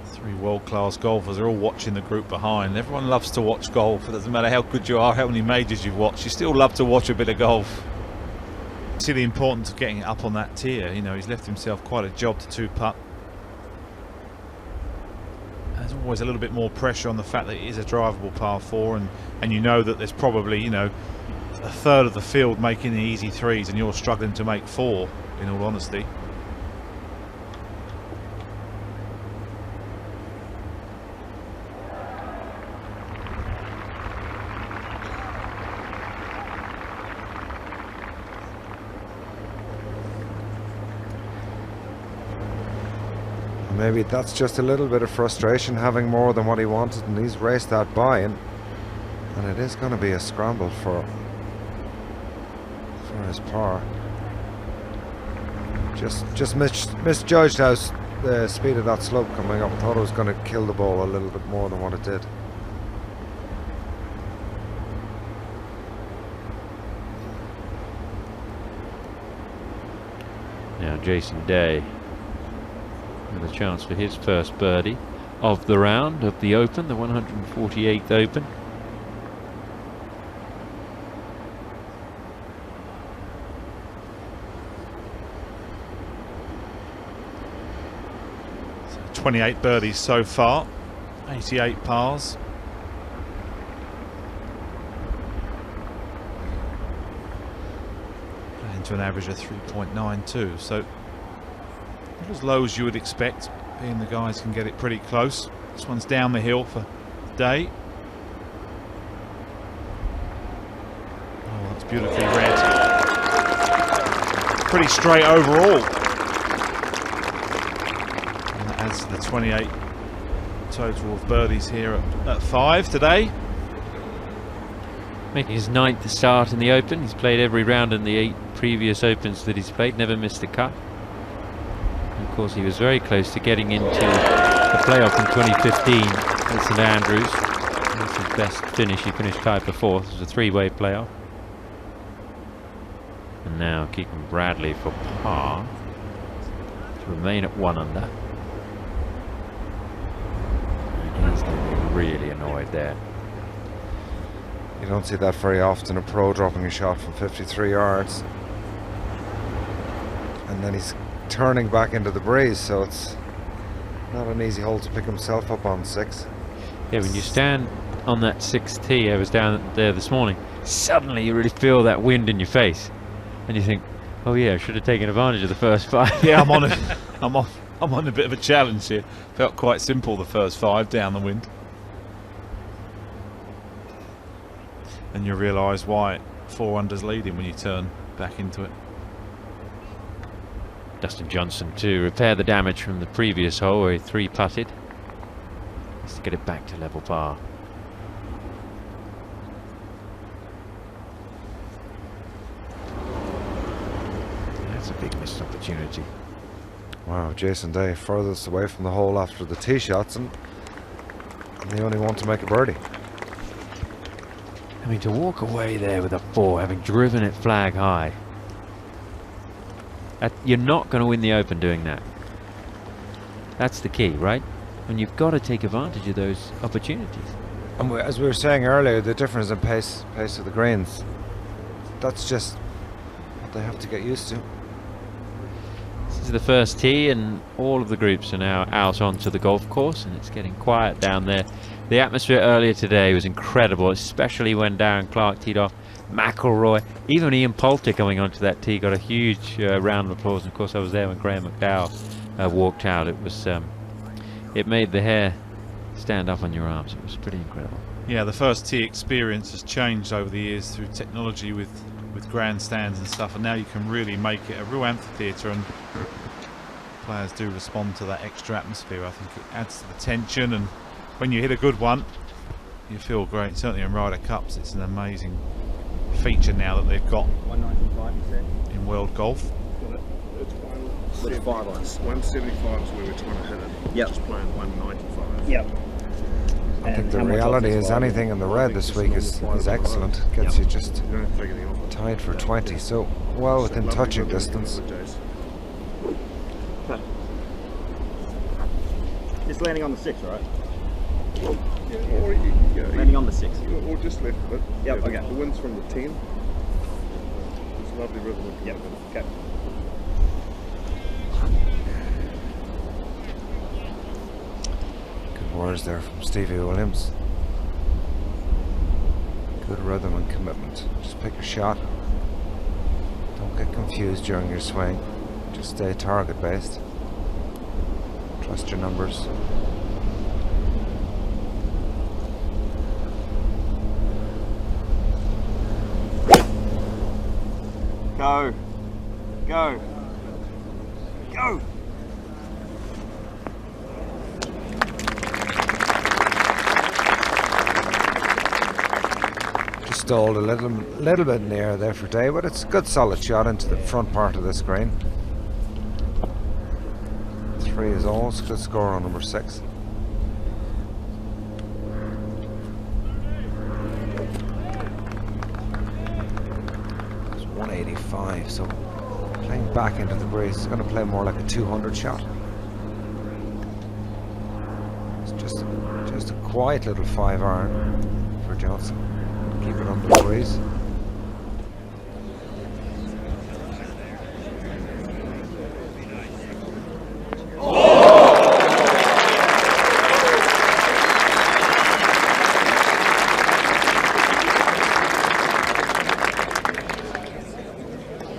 Three world-class golfers are all watching the group behind. Everyone loves to watch golf. It doesn't matter how good you are, how many majors you've watched, you still love to watch a bit of golf. See the importance of getting it up on that tier. You know, he's left himself quite a job to two-putt. There's always a little bit more pressure on the fact that it is a drivable par 4, and you know that there's probably, you know, a third of the field making the easy threes, and you're struggling to make 4, in all honesty. Maybe that's just a little bit of frustration, having more than what he wanted, and he's raced that by, and it is going to be a scramble for his par. Just misjudged how the speed of that slope coming up. Thought it was going to kill the ball a little bit more than what it did. Now Jason Day with a chance for his first birdie of the round, of the Open, the 148th Open. So 28 birdies so far, 88 pars. Into an average of 3.92, so not as low as you would expect, being the guys can get it pretty close. This one's down the hill for Day. Oh, that's beautifully read. Pretty straight overall. And that adds to the 28 total of birdies here at 5 today. Making his 9th start in the Open. He's played every round in the 8 previous Opens that he's played, never missed a cut. Of course, he was very close to getting into the playoff in 2015 at St Andrews. That's his best finish. He finished tied for 4th. It was a 3-way playoff. And now Keegan Bradley for par to remain at 1 under. And he's going to be really annoyed there. You don't see that very often, a pro dropping a shot from 53 yards. And then he's turning back into the breeze, so it's not an easy hole to pick himself up on 6. Yeah, when you stand on that 6th tee, I was down there this morning, suddenly you really feel that wind in your face, and you think, oh yeah, I should have taken advantage of the first 5. Yeah, I'm on a bit of a challenge here. Felt quite simple the first 5 down the wind, and you realise why 4 under's leading when you turn back into it. Dustin Johnson to repair the damage from the previous hole where he 3-putted. Just to get it back to level par. That's a big missed opportunity. Wow, Jason Day furthest away from the hole after the tee shots, and the only one to make a birdie. I mean, to walk away there with a 4, having driven it flag high. You're not going to win the Open doing that. That's the key, right? And you've got to take advantage of those opportunities. And as we were saying earlier, the difference in pace of the greens, that's just what they have to get used to. This is the first tee, and all of the groups are now out onto the golf course, and it's getting quiet down there. The atmosphere earlier today was incredible, especially when Darren Clark teed off. McIlroy, even Ian Poulter coming onto that tee got a huge round of applause. And of course, I was there when Graham McDowell walked out. It was, it made the hair stand up on your arms. It was pretty incredible. Yeah, the first tee experience has changed over the years through technology with grandstands and stuff, and now you can really make it a real amphitheatre, and players do respond to that extra atmosphere. I think it adds to the tension, and when you hit a good one, you feel great. Certainly in Ryder Cups, it's an amazing feature now that they've got 195, you said? in world golf. With 5 irons. 175 is where we're trying to hit it. Yep. Just playing 195. Yep. I think the reality is anything in the red this week is excellent. Gets you just You don't have to take anything off it. tied for 20, so well within Lovely touching rhythm distance. with Jace. Just landing on the 6, right? Yeah, or Landing on the 6. or just left a bit. Yep, Yeah, okay. The wind's from the 10. It's a lovely rhythm with Yep. Okay. Good words there from Stevie Williams. Good rhythm and commitment. Just pick your shot. Don't get confused during your swing. Just stay target based. Trust your numbers. Go. Go. Go. Just stalled a little bit in the air there for Day, but it's a good solid shot into the front part of the screen. 3 is always a good score on number 6. It's 185, so playing back into the breeze is going to play more like a 200 shot. It's just a quiet little 5 iron for Johnson. Keep it under the breeze.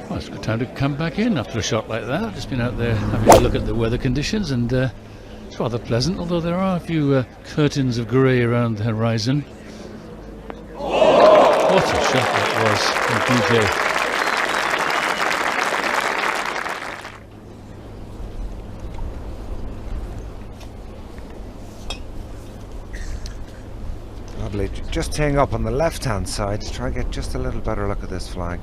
Well, it's a good time to come back in after a shot like that. I've just been out there having a look at the weather conditions, and it's rather pleasant, although there are a few curtains of grey around the horizon. What a shot that was from DJ. Lovely. Just teeing up on the left hand side to try and get just a little better look at this flag.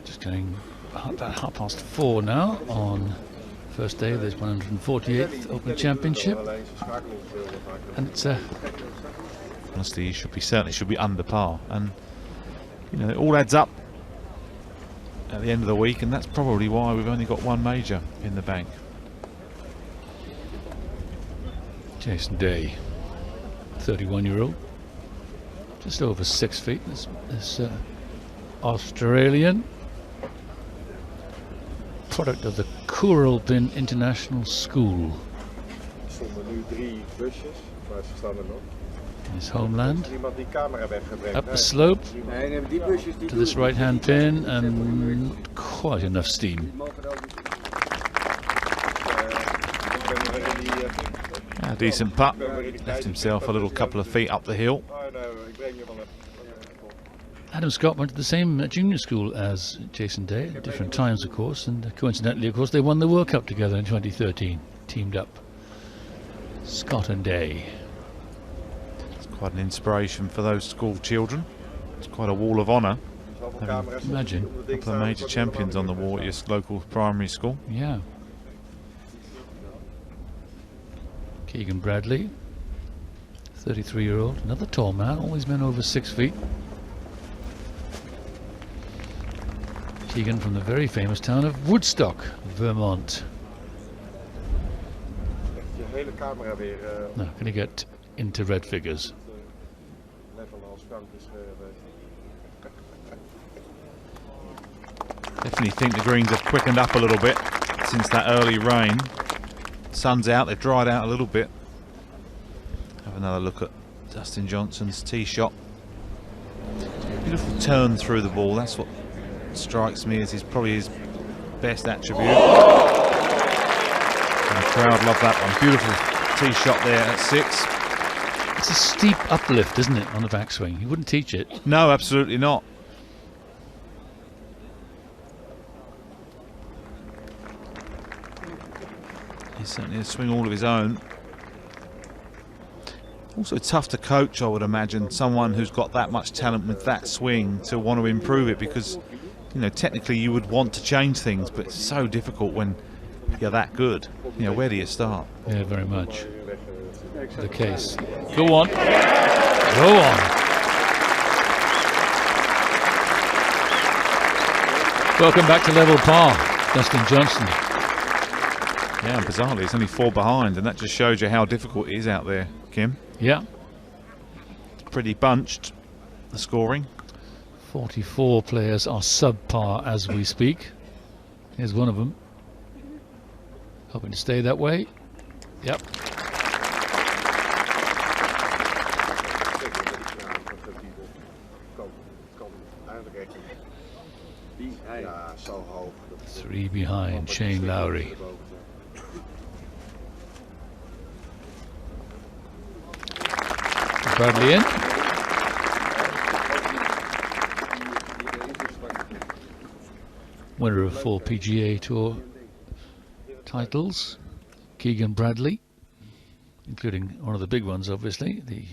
Just going about 4:30 now on first day of this 148th Open Championship, and it's Honestly, certainly should be under par, and you know it all adds up at the end of the week, and that's probably why we've only got one major in the bank. Jason Day, 31-year-old, just over 6 feet. This Australian, product of the Kooralpin International School. stonden nu 3 busjes, maar ze staan er nog. In his homeland, Iemand die camera weggebrengt. up the slope Nee, nee, die busjes die to this right-hand pin, and quite enough steam. Ik ben weer in die... A decent putt, left himself a little couple of feet up the hill. Oh no, ik breng je wel even. Adam Scott went to the same junior school as Jason Day at different times, of course, and coincidentally, of course, they won the World Cup together in 2013, teamed up. Scott and Day. It's quite an inspiration for those school children. It's quite a wall of honour. Imagine. A couple of major champions on the wall at your local primary school. Yeah. Keegan Bradley, 33-year-old, another tall man, always been over 6 feet. Keegan from the very famous town of Woodstock, Vermont. Je hele camera weer Now, can he get into red figures? level als Frank is geweest. Definitely think the greens have quickened up a little bit since that early rain. Sun's out, they've dried out a little bit. Have another look at Dustin Johnson's tee shot. You've got Beautiful turn through the ball. That's what strikes me as probably his best attribute. And the crowd love that one. Beautiful tee shot there at 6. It's a steep uplift, isn't it, on the backswing? You wouldn't teach it. No, absolutely not. He's certainly a swing all of his own. Also tough to coach, I would imagine, someone who's got that much talent with that swing to want to improve it, because, you know, technically you would want to change things, but it's so difficult when you're that good. You know, where do you start? Yeah, very much the case. Go on. Go on. Welcome back to level par, Dustin Johnson. Yeah, and bizarrely, it's only 4 behind, and that just shows you how difficult it is out there, Kim. Yeah. Pretty bunched, the scoring. 44 players are subpar as we speak. Here's one of them. Hoping to stay that way. Yep. Three behind Shane Lowry. Bradley in. Winner of 4 PGA Tour titles, Keegan Bradley, including one of the big ones, obviously, the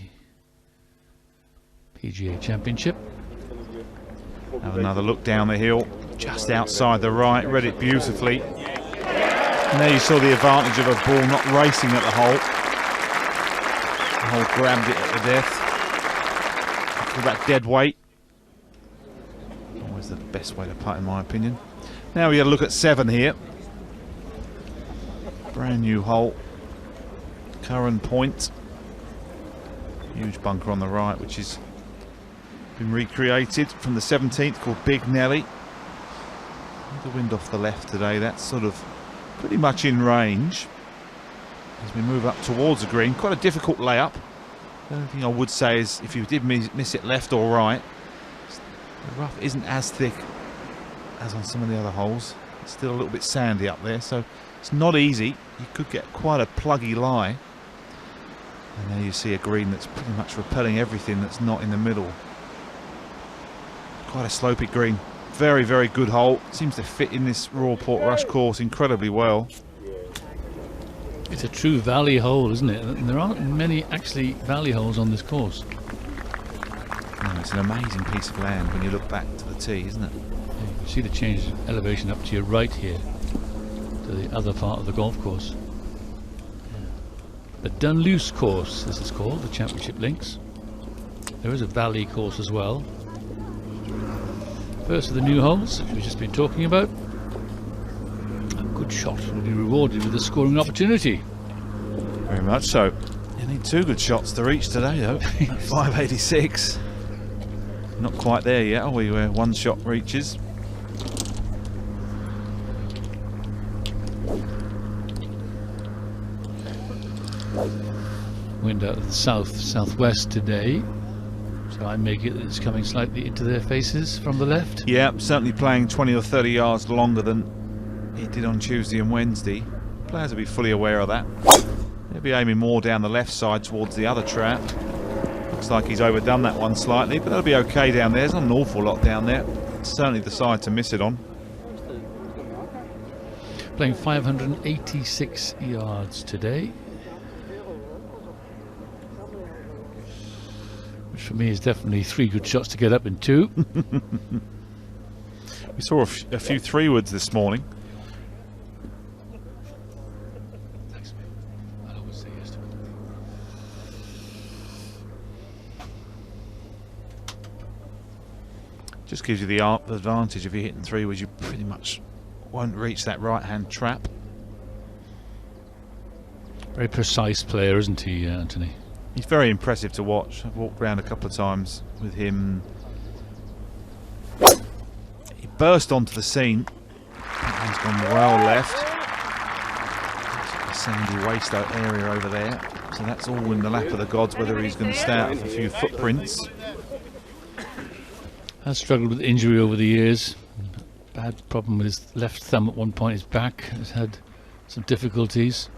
PGA Championship. Have another look down the hill, just outside the right, read it beautifully. And there you saw the advantage of a ball not racing at the hole. The hole grabbed it at the death. For that dead weight. Always the best way to putt, in my opinion. Now we got to look at 7 here. Brand new hole. Curran Point. Huge bunker on the right, which has been recreated from the 17th, called Big Nelly. The wind off the left today. That's sort of pretty much in range as we move up towards the green. Quite a difficult layup. The only thing I would say is if you did miss it left or right, the rough isn't as thick as on some of the other holes. It's still a little bit sandy up there, so it's not easy. You could get quite a pluggy lie. And there you see a green that's pretty much repelling everything that's not in the middle. Quite a slopey green. Very, very good hole. Seems to fit in this Royal Portrush course incredibly well. It's a true valley hole, isn't it? And there aren't many actually valley holes on this course. No, it's an amazing piece of land when you look back to the tee, isn't it? Yeah, you can see the change in elevation up to your right here, to the other part of the golf course. Yeah. The Dunluce course, this is called, the Championship Links. There is a valley course as well. First of the new holes, which we've just been talking about. A good shot will be rewarded with a scoring opportunity. Very much so. You need 2 good shots to reach today, though. 586. Not quite there yet, are we? Where 1 shot reaches. Wind out of the southwest today. So I make it that it's coming slightly into their faces from the left. Yeah, certainly playing 20 or 30 yards longer than he did on Tuesday and Wednesday. Players will be fully aware of that. They'll be aiming more down the left side towards the other trap. Looks like he's overdone that one slightly, but that'll be okay down there. There's not an awful lot down there. Certainly the side to miss it on. Playing 586 yards today. Which for me is definitely 3 good shots to get up in 2. We saw a few 3-woods this morning. Thanks, mate. I'll always say yes to it. Just gives you the advantage if you're hitting 3-woods. You pretty much won't reach that right-hand trap. Very precise player, isn't he, Anthony? He's very impressive to watch. I've walked around a couple of times with him. He burst onto the scene. He's gone well left. A sandy waste area over there. So that's all in the lap of the gods, whether he's going to stay out of a few footprints. Has struggled with injury over the years. Bad problem with his left thumb at one point. His back has had some difficulties.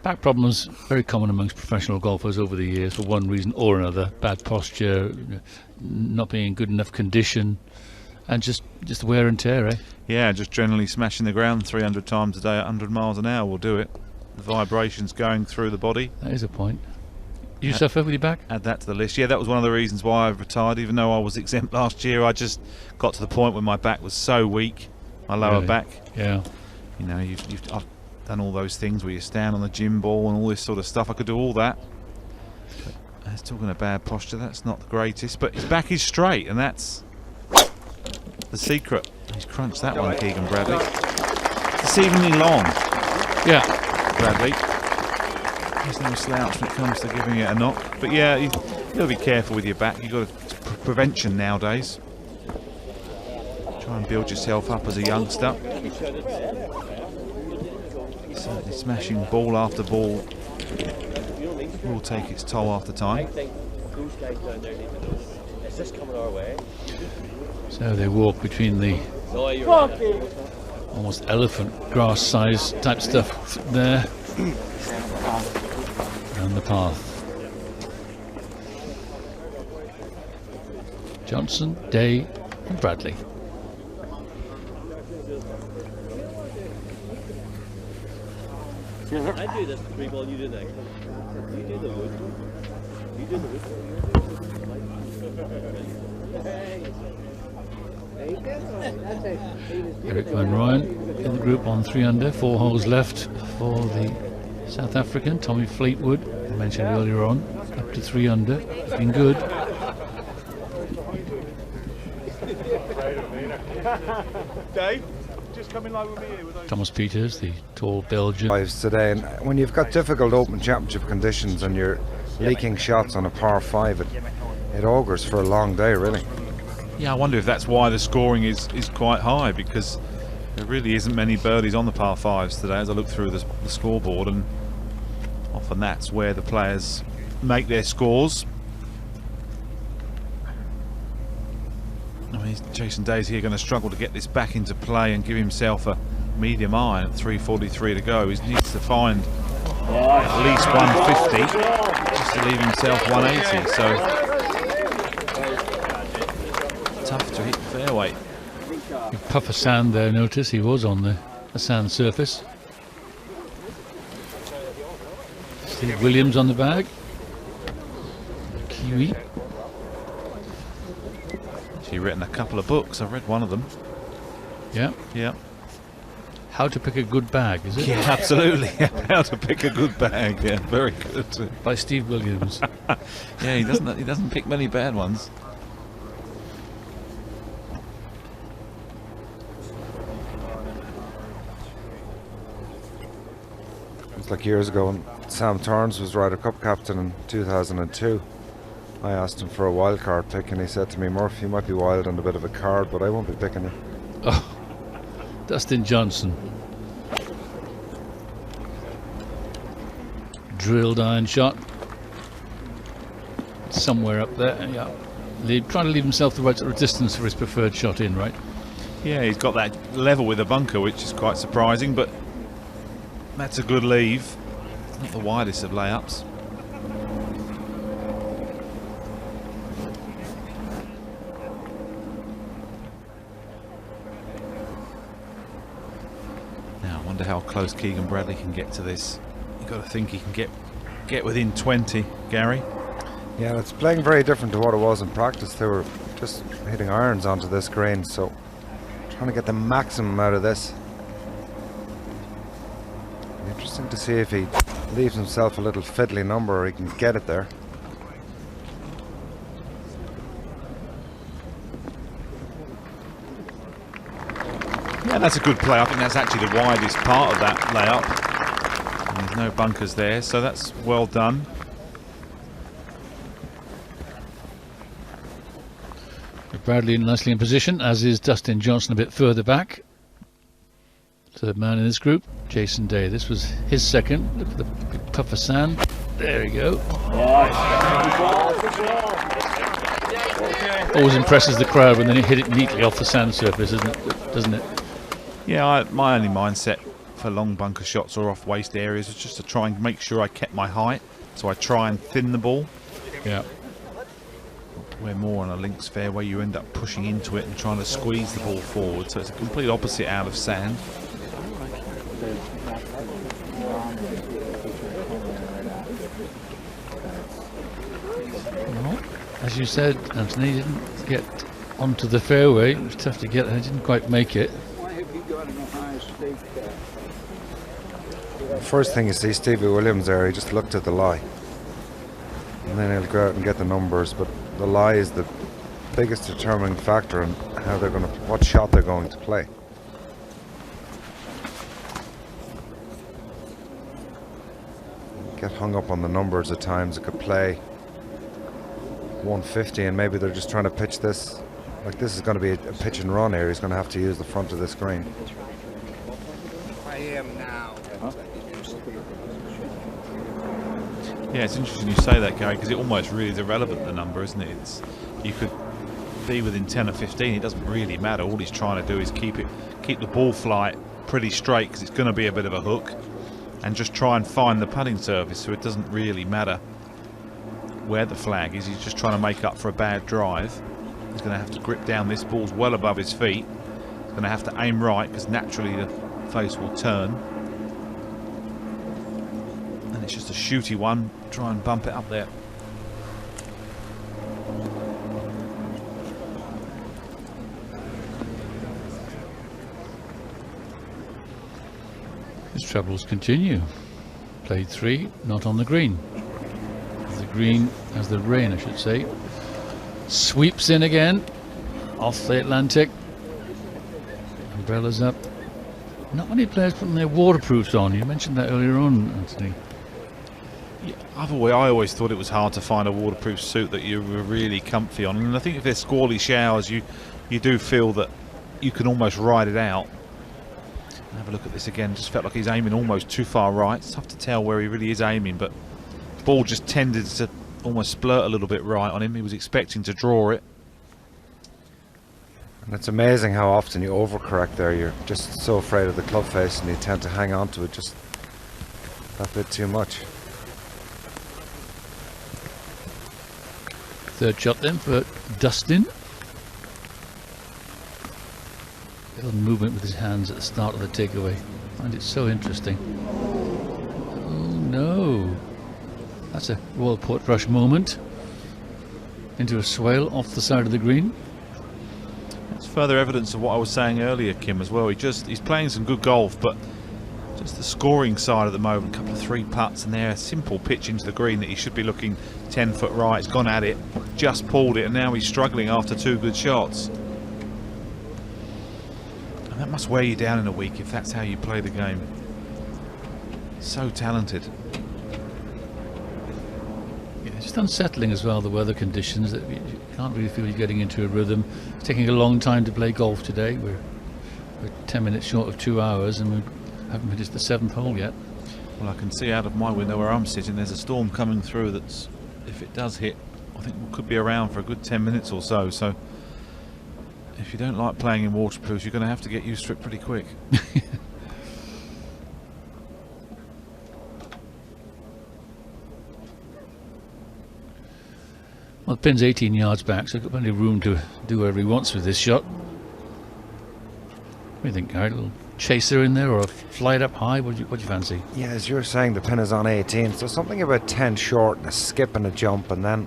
Back problems very common amongst professional golfers over the years for one reason or another. Bad posture, not being in good enough condition, and just wear and tear, eh? Yeah, just generally smashing the ground 300 times a day at 100 miles an hour will do it. The vibrations going through the body. That is a point. You suffer with your back? Add that to the list. Yeah, that was one of the reasons why I retired. Even though I was exempt last year, I just got to the point where my back was so weak, my lower Really? back. Yeah. You know, I've done all those things where you stand on the gym ball and all this sort of stuff. I could do all that. But talking of bad posture, that's not the greatest. But his back is straight, and that's the secret. He's crunched that one, Keegan Bradley. Deceivingly long. Yeah. Bradley. There's no slouch when it comes to giving it a knock. But yeah, you've got to be careful with your back. You've got to prevention nowadays. Try and build yourself up as a youngster. Certainly smashing ball after ball will take its toll after time. So they walk between the almost elephant grass size type stuff there and the path. Johnson, Day and Bradley. I do this free ball, you do next. You do the wood. You do the wood. Eric Van Rooyen in the group on 3 under, 4 holes left for the South African. Tommy Fleetwood, I mentioned earlier on, up to 3 under, looking good. Dave, just come in line with me here with those. Thomas Peters, the tall Belgian. Lives today, and when you've got difficult Open Championship conditions and you're leaking shots on a par 5, it augurs for a long day, really. Yeah, I wonder if that's why the scoring is quite high, because there really isn't many birdies on the par 5s today as I look through the scoreboard, and often that's where the players make their scores. I mean, Jason Day's here going to struggle to get this back into play and give himself a medium iron at 3:43 to go. He needs to find at least 150 just to leave himself 180, so tough to hit the fairway. Big puff of sand there, notice he was on the sand surface. Steve Williams on the bag. Kiwi. She's written a couple of books. I've read one of them. Yeah. Yeah. How to pick a good bag, is it? Yeah, absolutely. How to pick a good bag. Yeah, very good. By Steve Williams. Yeah, he doesn't pick many bad ones. It's like years ago when Sam Torrance was Ryder Cup captain in 2002. I asked him for a wild card pick and he said to me, Murph, you might be wild on a bit of a card, but I won't be picking it. Oh, Dustin Johnson. Drilled iron shot. Somewhere up there, yeah. Trying to leave himself the right sort of distance for his preferred shot in, right? Yeah, he's got that level with a bunker, which is quite surprising, but that's a good leave. Not the widest of layups. Now, I wonder how close Keegan Bradley can get to this. You've got to think he can get within 20, Gary. Yeah, it's playing very different to what it was in practice. They were just hitting irons onto this green, so trying to get the maximum out of this. Interesting to see if he leaves himself a little fiddly number or he can get it there. Yeah, that's a good play. I think that's actually the widest part of that layup. And there's no bunkers there, so that's well done. Bradley nicely in position, as is Dustin Johnson a bit further back. Third man in this group, Jason Day. This was his second. Look at the big puff of sand. There we go. Always impresses the crowd when they hit it neatly off the sand surface, doesn't it? Yeah, my only mindset for long bunker shots or off waste areas was just to try and make sure I kept my height. So I try and thin the ball. Yeah. Where more on a links fairway, you end up pushing into it and trying to squeeze the ball forward. So it's a complete opposite out of sand. Well, as you said, Anthony didn't get onto the fairway. It was tough to get, and he didn't quite make it. First thing you see Stevie Williams there, he just looked at the lie. And then he'll go out and get the numbers, but the lie is the biggest determining factor in how they're going to, what shot they're going to play. Get hung up on the numbers at times. It could play 150 and maybe they're just trying to pitch this. Like this is going to be a pitch and run here. He's going to have to use the front of this green. I am now. Yeah, it's interesting you say that, Gary, because it almost really is irrelevant, the number, isn't it? You could be within 10 or 15, it doesn't really matter. All he's trying to do is keep the ball flight pretty straight, because it's going to be a bit of a hook, and just try and find the putting surface, so it doesn't really matter where the flag is. He's just trying to make up for a bad drive. He's going to have to grip down. This ball's well above his feet. He's going to have to aim right, because naturally the face will turn. And it's just a shooty one. Try and bump it up there. His troubles continue. Played 3, not on the green. The green, as the rain I should say, sweeps in again off the Atlantic. Umbrellas up. Not many players putting their waterproofs on. You mentioned that earlier on, Anthony. Yeah, I always thought it was hard to find a waterproof suit that you were really comfy on, and I think if there's squally showers, you do feel that you can almost ride it out. Have a look at this again. Just felt like he's aiming almost too far right. It's tough to tell where he really is aiming, but the ball just tended to almost splurt a little bit right on him. He was expecting to draw it. And it's amazing how often you overcorrect there. You're just so afraid of the club face and you tend to hang on to it just that bit too much. Third shot then for Dustin. Little movement with his hands at the start of the takeaway. I find it so interesting. Oh no. That's a Royal Portrush moment. Into a swale off the side of the green. That's further evidence of what I was saying earlier, Kim, as well. He's playing some good golf, but just the scoring side at the moment. A couple of 3 putts and there, a simple pitch into the green that he should be looking 10 foot right. He's gone at it, just pulled it, and now he's struggling after 2 good shots. And that must wear you down in a week if that's how you play the game. So talented. Yeah, it's just unsettling as well, the weather conditions, that you can't really feel you're getting into a rhythm. It's taking a long time to play golf today. We're 10 minutes short of 2 hours and we haven't finished the 7th hole yet. Well, I can see out of my window where I'm sitting, there's a storm coming through that's, if it does hit, I think we could be around for a good 10 minutes or so. So if you don't like playing in waterproofs, you're going to have to get used to it pretty quick. Well, the pin's 18 yards back, so he's got plenty of room to do whatever he wants with this shot. What do you think, Gary? A little chaser in there or a fly it up high? What do you fancy? Yeah, as you're saying, the pin is on 18, so something about 10 short and a skip and a jump, and then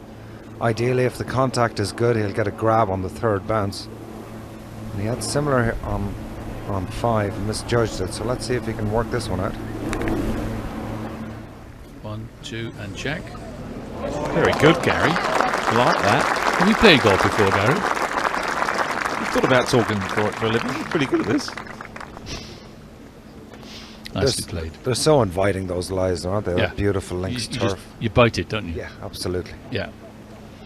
ideally if the contact is good, he'll get a grab on the 3rd bounce. And he had similar on 5 and misjudged it, so let's see if he can work this one out. 1, 2 and check. Very good, Gary. I like that. Have you played golf before, Gary? I thought about talking for a living. You're pretty good at this. Nicely played. They're so inviting, those lies, aren't they? Yeah. That beautiful links turf. You bite it, don't you? Yeah, absolutely. Yeah.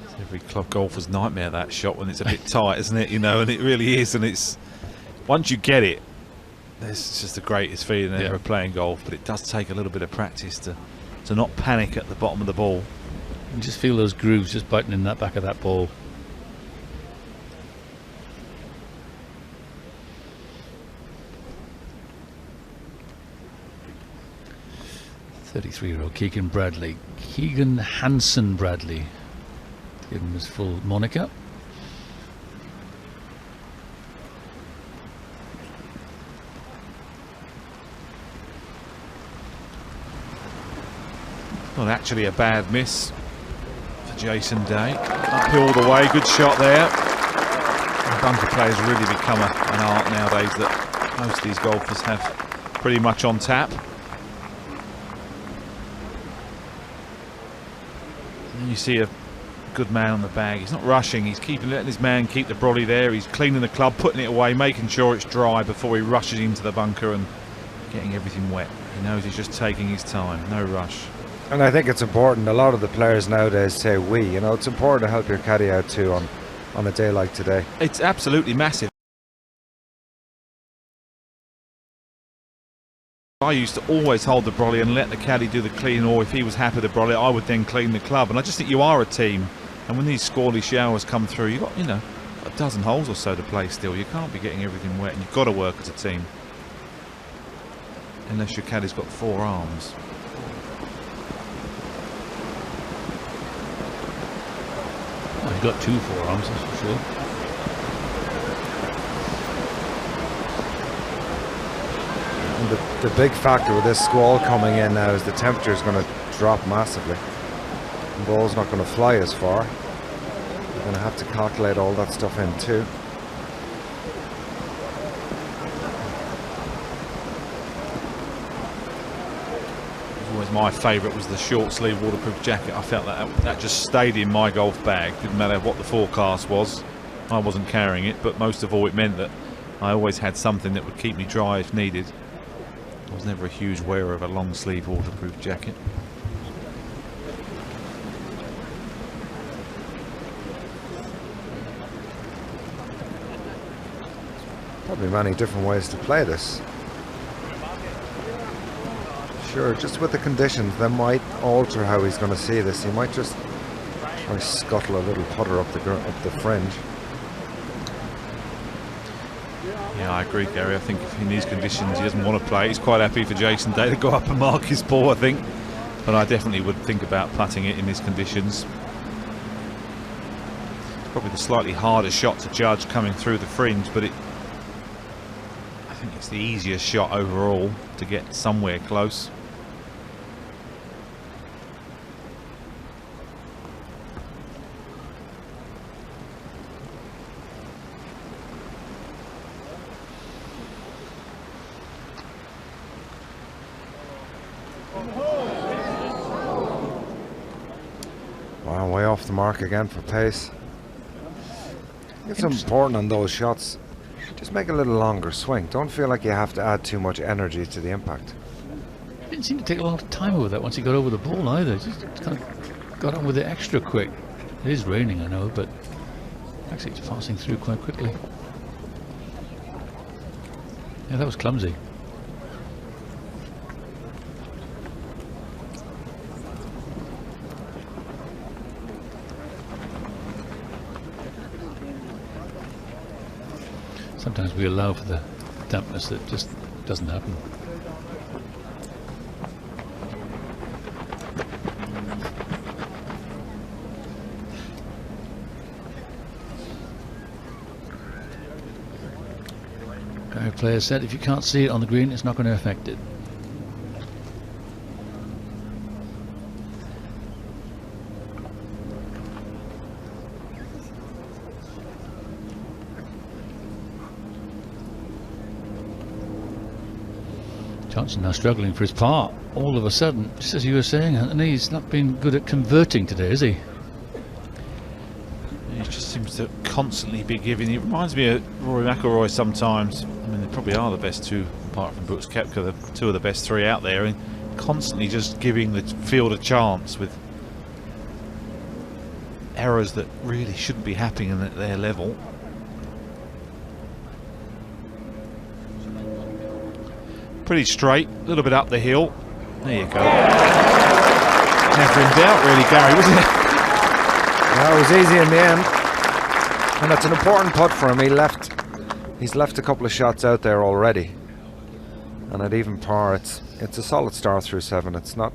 It's every club golfer's nightmare, that shot, when it's a bit tight, isn't it? You know, and it really is. And it's, once you get it, it's just the greatest feeling ever playing golf. But it does take a little bit of practice to not panic at the bottom of the ball. You just feel those grooves just biting in that back of that ball. 33-year-old Keegan Bradley. Keegan Hansen Bradley. Give him his full moniker. Not actually a bad miss for Jason Day. Uphill all the way, good shot there. And bunker play has really become an art nowadays that most of these golfers have pretty much on tap. And then you see a good man on the bag. He's not rushing, he's letting his man keep the brolly there. He's cleaning the club, putting it away, making sure it's dry before he rushes into the bunker and getting everything wet. He knows he's just taking his time, no rush. And I think it's important. A lot of the players nowadays say we. You know, it's important to help your caddy out too on a day like today. It's absolutely massive. I used to always hold the brolly and let the caddy do the clean, or if he was happy to brolly, I would then clean the club. And I just think you are a team. And when these squally showers come through, you've got, you know, a dozen holes or so to play still. You can't be getting everything wet, and you've got to work as a team. Unless your caddy's got 4 arms. Oh, he's got 2 forearms, that's for sure. And the big factor with this squall coming in now is the temperature is going to drop massively. The ball's not going to fly as far. You're going to have to calculate all that stuff in too. Always my favourite was the short sleeve waterproof jacket. I felt that just stayed in my golf bag. Didn't matter what the forecast was. I wasn't carrying it, but most of all it meant that I always had something that would keep me dry if needed. I was never a huge wearer of a long sleeve waterproof jacket. Probably many different ways to play this. Sure, just with the conditions, that might alter how he's going to see this. He might just try scuttle a little putter up the fringe. Yeah, I agree, Gary. I think if in these conditions he doesn't want to play. He's quite happy for Jason Day to go up and mark his ball, I think. But I definitely would think about putting it in these conditions. It's probably the slightly harder shot to judge coming through the fringe, but I think it's the easiest shot overall to get somewhere close. Wow, way off the mark again for pace. It's important on those shots. Just make a little longer swing. Don't feel like you have to add too much energy to the impact. Didn't seem to take a lot of time with that once he got over the ball either. Just kind of got on with it extra quick. It is raining, I know, but actually it's passing through quite quickly. Yeah, that was clumsy. Sometimes we allow for the dampness that just doesn't happen. Our player said if you can't see it on the green, it's not going to affect it. Johnson now struggling for his par. All of a sudden, just as you were saying, Anthony, he's not been good at converting today, is he? He just seems to constantly be giving. He reminds me of Rory McIlroy sometimes. I mean, they probably are the best two, apart from Brooks Koepka, the two of the best 3 out there, and constantly just giving the field a chance with errors that really shouldn't be happening at their level. Pretty straight, a little bit up the hill. There you go. Never in doubt, really, Gary, wasn't it? Yeah, it was easy in the end, and it's an important putt for him. He's left a couple of shots out there already, and at even par, it's a solid start through 7. It's not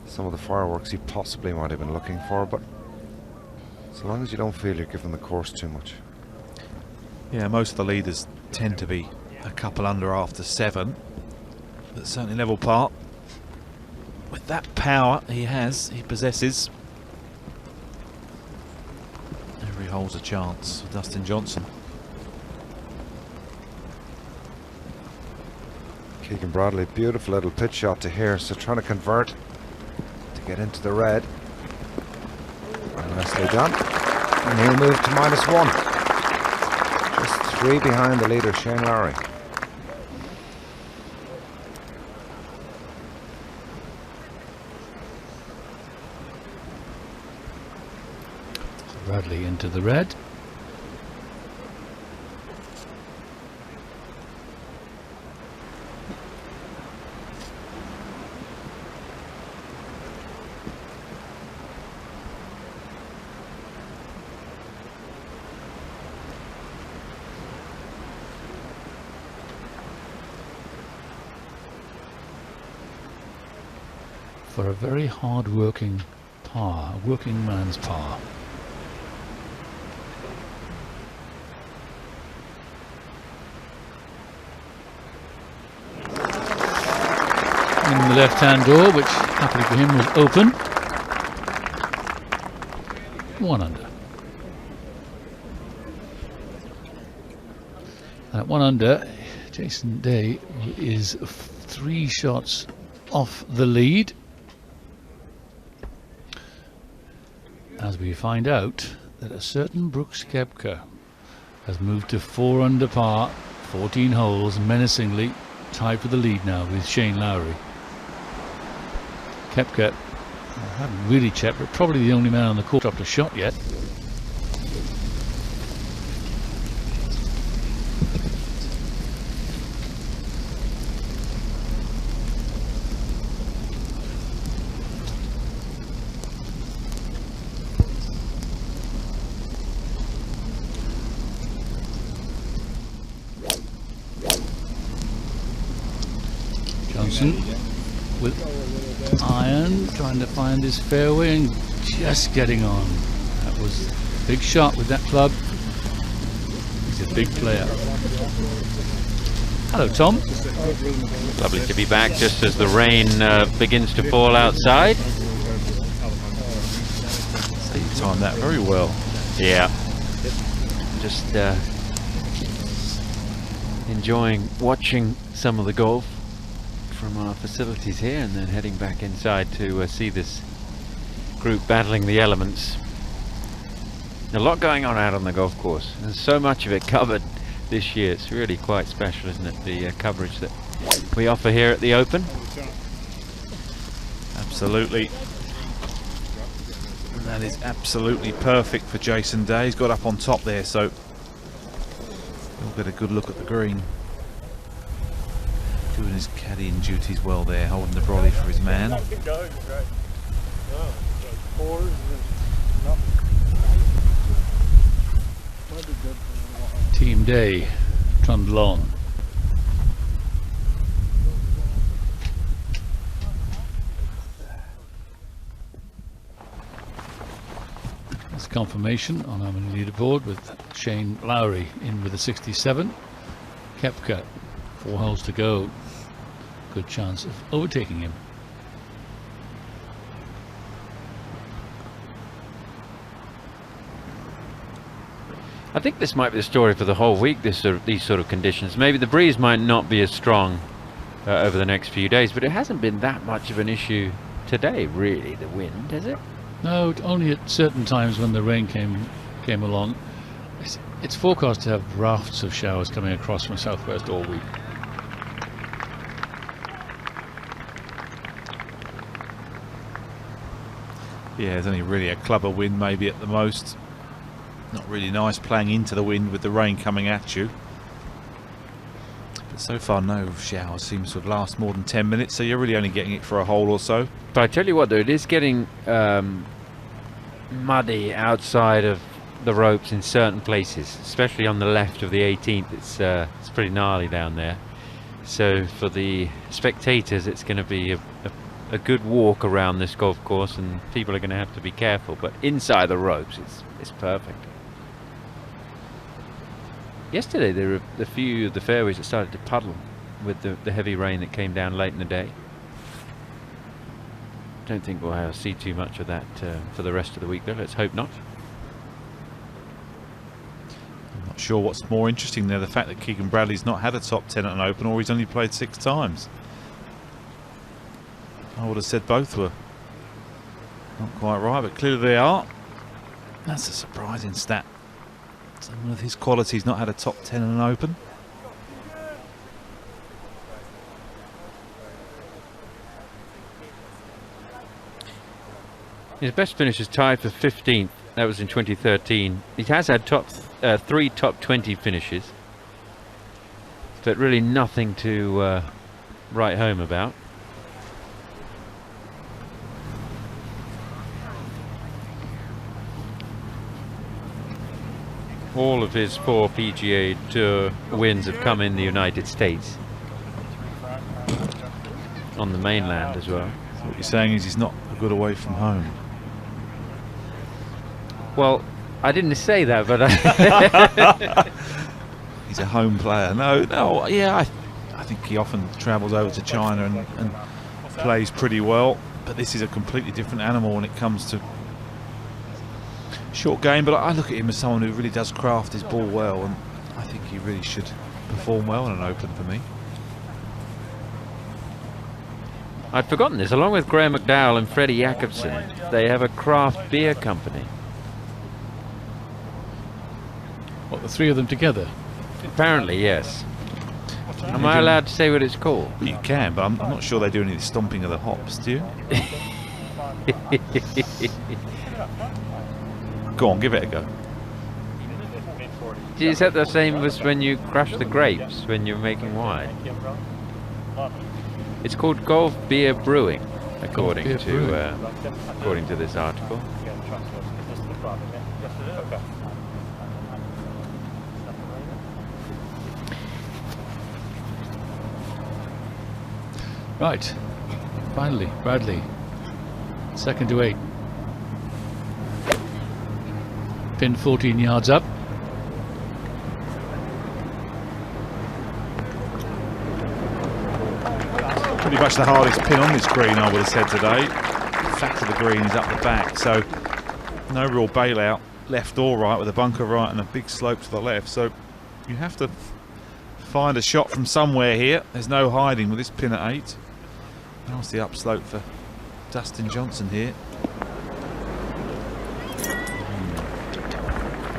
some of the fireworks he possibly might have been looking for, but so long as you don't feel you're giving the course too much. Yeah, most of the leaders tend to be a couple under after 7, but certainly level part. With that power he possesses, every hole's a chance for Dustin Johnson. Keegan Bradley, beautiful little pitch shot to here, so trying to convert to get into the red. And nicely done. And he'll move to -1. Just 3 behind the leader, Shane Lowry. Bradley into the red. For a very hard-working par, a working man's par. In the left-hand door, which happily for him was open. 1 under. And at 1 under, Jason Day is 3 shots off the lead. As we find out that a certain Brooks Koepka has moved to 4 under par, 14 holes, menacingly tied for the lead now with Shane Lowry. Koepka, I haven't really checked, but probably the only man on the course dropped a shot yet. Johnson with iron, trying to find his fairway and just getting on. That was a big shot with that club. He's a big player. Hello, Tom. Lovely to be back just as the rain begins to fall outside. So you timed that very well. Yeah. Just enjoying watching some of the golf from our facilities here, and then heading back inside to see this group battling the elements. A lot going on out on the golf course. There's so much of it covered this year. It's really quite special, isn't it? The coverage that we offer here at the Open. Absolutely. And that is absolutely perfect for Jason Day. He's got up on top there, so he'll get a good look at the green. Doing his caddying duties well there, holding the brolly for his man. Team Day trundle on. That's confirmation on our leaderboard with Shane Lowry in with a 67. Koepka, 4 holes to go. Good chance of overtaking him. I think this might be the story for the whole week, these sort of conditions. Maybe the breeze might not be as strong over the next few days, but it hasn't been that much of an issue today, really, the wind, has it? No, only at certain times when the rain came along. It's forecast to have rafts of showers coming across from southwest all week. Yeah, there's only really a club of wind maybe at the most. Not really nice playing into the wind with the rain coming at you. But so far no showers seems to last more than 10 minutes, so you're really only getting it for a hole or so. But I tell you what though, it is getting muddy outside of the ropes in certain places, especially on the left of the 18th. It's pretty gnarly down there. So for the spectators it's going to be a a good walk around this golf course, and people are going to have to be careful. But inside the ropes, it's perfect. Yesterday there were a few of the fairways that started to puddle with the heavy rain that came down late in the day. Don't think we'll see too much of that for the rest of the week, though. Let's hope not. I'm not sure what's more interesting there, the fact that Keegan Bradley's not had a top 10 at an Open, or he's only played 6 times. I would have said both were not quite right, but clearly they are. That's a surprising stat. Someone of his quality's not had a top 10 in an Open. His best finish is tied for 15th. That was in 2013. He has had 3 top 20 finishes, but really nothing to write home about. All of his 4 PGA Tour wins have come in the United States, on the mainland as well. So what you're saying is he's not good away from home. Well, I didn't say that, but he's a home player. No, yeah, I think he often travels over to China and plays pretty well. But this is a completely different animal when it comes to short game. But I look at him as someone who really does craft his ball well, and I think he really should perform well in an Open for me. I'd forgotten this. Along with Graham McDowell and Freddie Jacobson, they have a craft beer company. What, the 3 of them together? Apparently, yes. Am I allowed to say what it's called? Well, you can, but I'm not sure they do any of the stomping of the hops, do you? Go on, give it a go. Is that the same as when you crush the grapes when you're making wine? It's called golf beer brewing, according to this article. Right, finally, Bradley, 2nd to 8. Pin 14 yards up. Pretty much the hardest pin on this green, I would have said today. The fact of the green is up the back, so no real bailout, left or right, with a bunker right and a big slope to the left. So you have to find a shot from somewhere here. There's no hiding with this pin at 8. How's the upslope for Dustin Johnson here?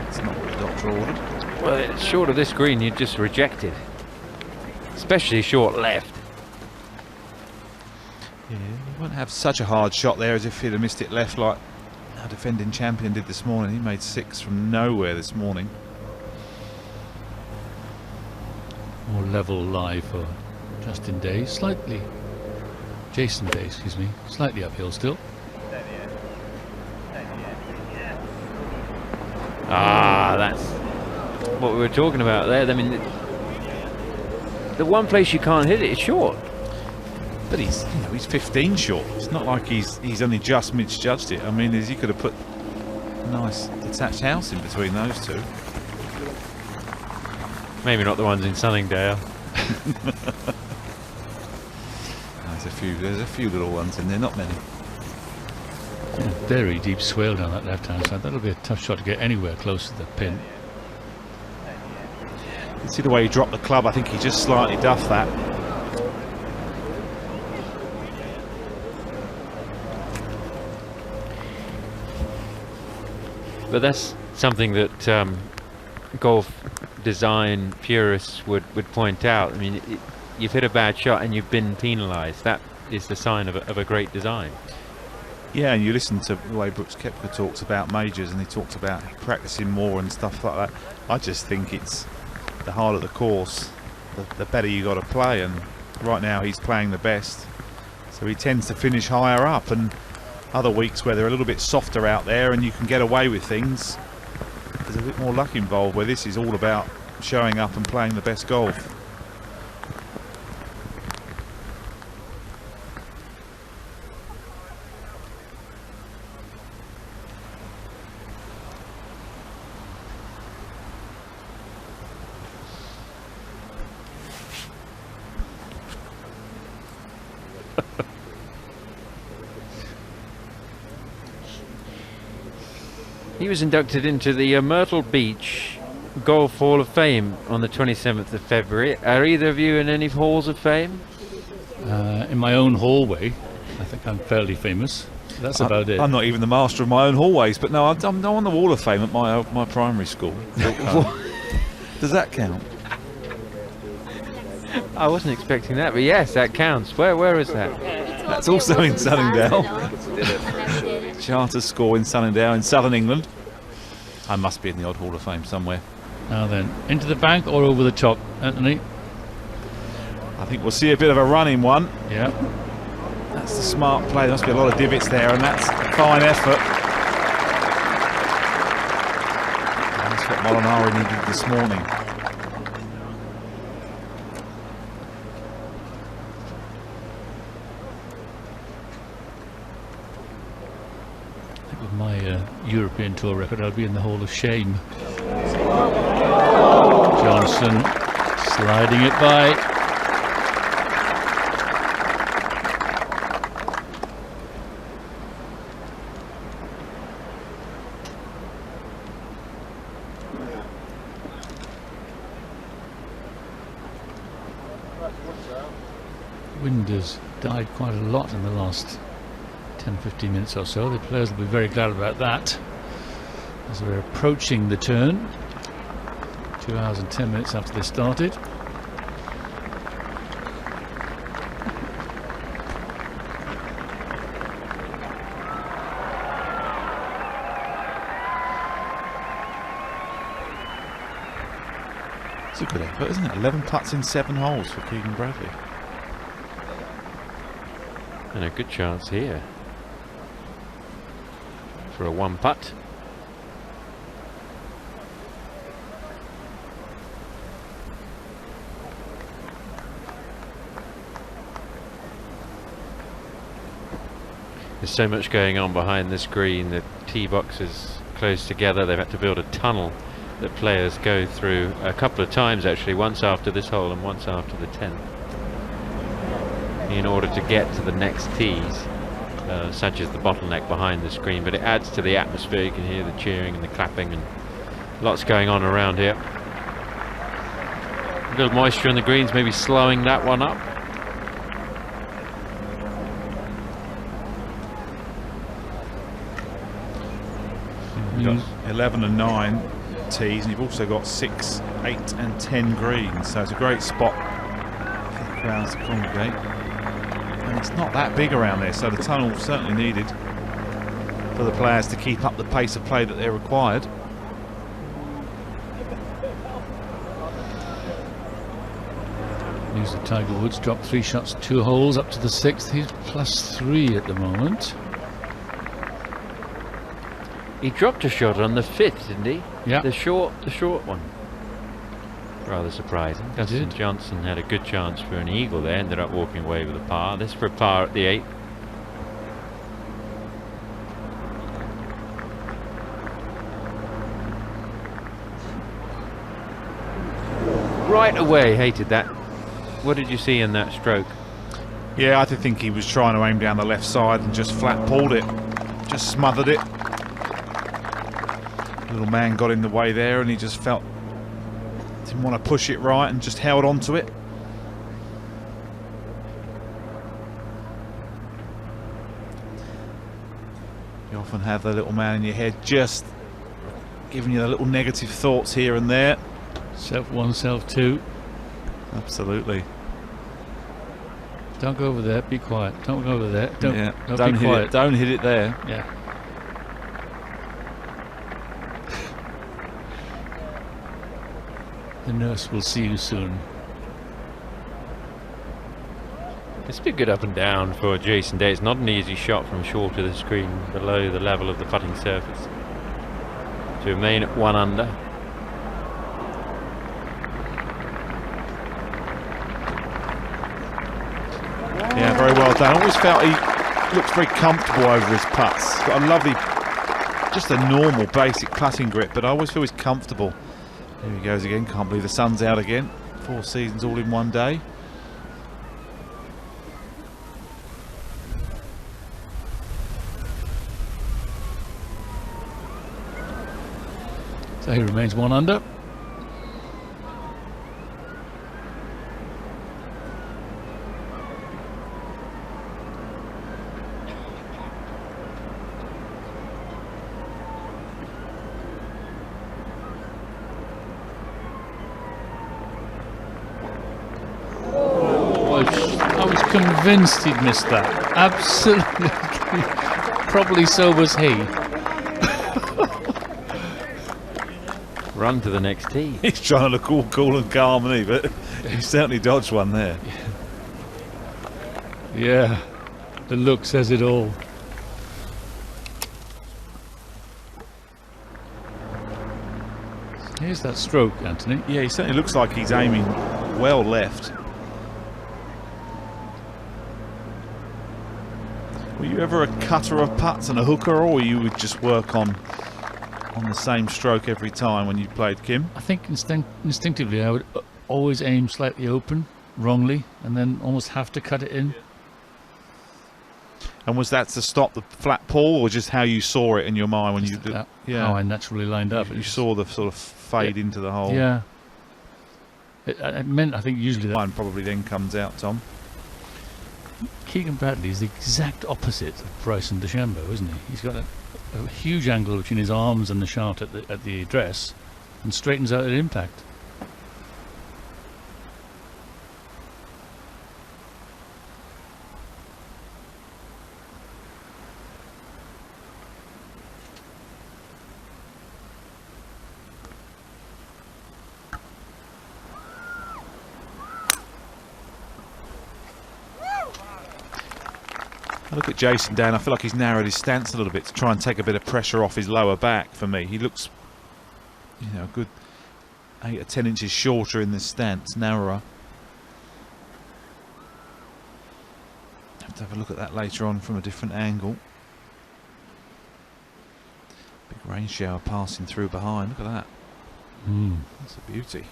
It's not what the doctor ordered. Well, short of this green, you'd just reject it. Especially short left. Yeah, he won't have such a hard shot there as if he'd have missed it left like our defending champion did this morning. He made 6 from nowhere this morning. More level lie for Justin Day, Jason Day, excuse me, slightly uphill still. Ah, that's what we were talking about there. I mean, the one place you can't hit it is short. But he's 15 short. It's not like he's only just misjudged it. I mean, he could have put a nice detached house in between those 2. Maybe not the ones in Sunningdale. There's a few little ones in there, not many. Very deep swale down that left-hand side. That'll be a tough shot to get anywhere close to the pin. You see the way he dropped the club. I think he just slightly duffed that. But that's something that golf design purists would point out. I mean, you've hit a bad shot and you've been penalised. That is the sign of a great design. Yeah, and you listen to the way Brooks Koepka talks about majors, and he talks about practicing more and stuff like that. I just think it's the harder the course, the better you got to play, and right now he's playing the best, so he tends to finish higher up. And other weeks where they're a little bit softer out there and you can get away with things, there's a bit more luck involved, where this is all about showing up and playing the best golf. He was inducted into the Myrtle Beach Golf Hall of Fame on the 27th of February. Are either of you in any halls of fame? In my own hallway, I think I'm fairly famous. That's about it. I'm not even the master of my own hallways, but no, I'm on the Wall of Fame at my primary school. Does that count? I wasn't expecting that, but yes, that counts. Where is that? That's also in Sunningdale. Charter School in Sunningdale in southern England. I must be in the odd Hall of Fame somewhere. Now then, into the bank or over the top, Anthony? I think we'll see a bit of a running one. Yeah. That's the smart play. There must be a lot of divots there, and that's a fine effort. That's what Molinari needed this morning. I think with my European Tour record, I'll be in the Hall of Shame. Johnson sliding it by. Wind has died quite a lot in the last 10-15 minutes or so. The players will be very glad about that as we're approaching the turn 2 hours and 10 minutes after they started. It's a good effort, isn't it? 11 putts in 7 holes for Keegan Bradley. And a good chance here for a 1 putt. There's so much going on behind this green. The tee box is close together. They've had to build a tunnel that players go through a couple of times, actually, once after this hole and once after the 10th, in order to get to the next tees, such as the bottleneck behind the screen. But it adds to the atmosphere. You can hear the cheering and the clapping, and lots going on around here. A little moisture in the greens, maybe slowing that one up. You've got 11 and 9 tees, and you've also got 6, 8 and 10 greens, so it's a great spot for the crowds to congregate. And it's not that big around there, so the tunnel certainly needed for the players to keep up the pace of play that they're required. News of Tiger Woods dropped 3 shots, 2 holes up to the 6th. He's +3 at the moment. He dropped a shot on the 5th, didn't he? Yeah. The short one. Rather surprising. Dustin did. Johnson had a good chance for an eagle there, ended up walking away with a par. This for a par at the 8th. Right away, hated that. What did you see in that stroke? Yeah, I did think he was trying to aim down the left side and just flat pulled it, just smothered it. Little man got in the way there, and he just felt didn't want to push it right and just held on to it. You often have the little man in your head just giving you the little negative thoughts here and there. Self 1, self 2. Absolutely. Don't go over there, be quiet. Don't go over there. Don't Don't be hit quiet. it. Don't hit it there. Yeah. The nurse will see you soon. It's been good up and down for Jason Day. It's not an easy shot from short of the screen, below the level of the putting surface, to remain at 1 under. Yeah, very well done. I always felt he looks very comfortable over his putts. Got a lovely, just a normal basic putting grip, but I always feel he's comfortable. Here he goes again. Can't believe the sun's out again. 4 seasons all in one day. So he remains 1 under. I was convinced he'd missed that. Absolutely. Probably so was he. Run to the next tee. He's trying to look all cool and calm, isn't he? But he certainly dodged one there. Yeah, the look says it all. Here's that stroke, Anthony. Yeah, he certainly looks like he's aiming well left. Were you ever a cutter of putts and a hooker, or you would just work on the same stroke every time when you played, Kim? I think instinctively I would always aim slightly open, wrongly, and then almost have to cut it in. And was that to stop the flat pull, or just how you saw it in your mind when you did? How I naturally lined up. You saw the sort of fade into the hole. Yeah. It meant, I think, usually that One probably then comes out, Tom. Keegan Bradley is the exact opposite of Bryson DeChambeau, isn't he? He's got a huge angle between his arms and the shaft at the address, and straightens out at impact. I look at Jason Dan, I feel like he's narrowed his stance a little bit to try and take a bit of pressure off his lower back for me. He looks, you know, a good 8 or 10 inches shorter in this stance, narrower. Have to have a look at that later on from a different angle. Big rain shower passing through behind, look at that. That's a beauty.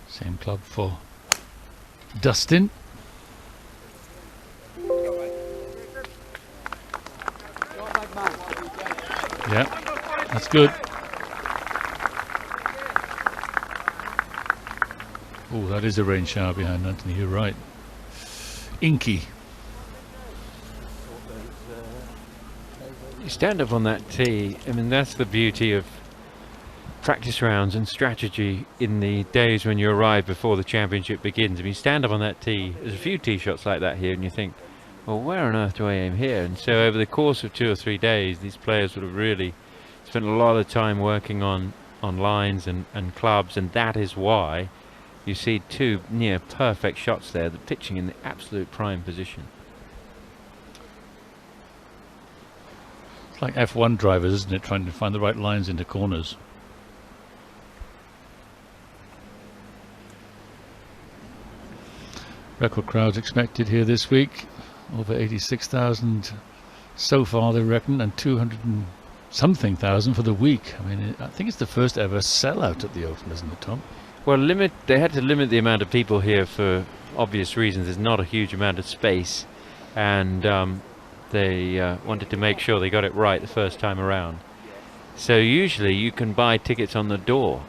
Same club for Dustin. Yeah, that's good. Oh, that is a rain shower behind Anthony, you're right. Inky. You stand up on that tee, I mean, that's the beauty of practice rounds and strategy in the days when you arrive before the championship begins. I mean, you stand up on that tee, there's a few tee shots like that here, and you think, well, where on earth do I aim here? And so over the course of 2 or 3 days, these players would have really spent a lot of time working on lines and clubs, and that is why you see 2 near perfect shots there, the pitching in the absolute prime position. It's like F1 drivers, isn't it, trying to find the right lines into corners. Record crowds expected here this week. Over 86,000 so far, they reckon, and 200 and something thousand for the week. I mean, I think it's the first ever sellout at the Open, isn't it, Tom? Well, they had to limit the amount of people here for obvious reasons. There's not a huge amount of space, and they wanted to make sure they got it right the first time around. So usually you can buy tickets on the door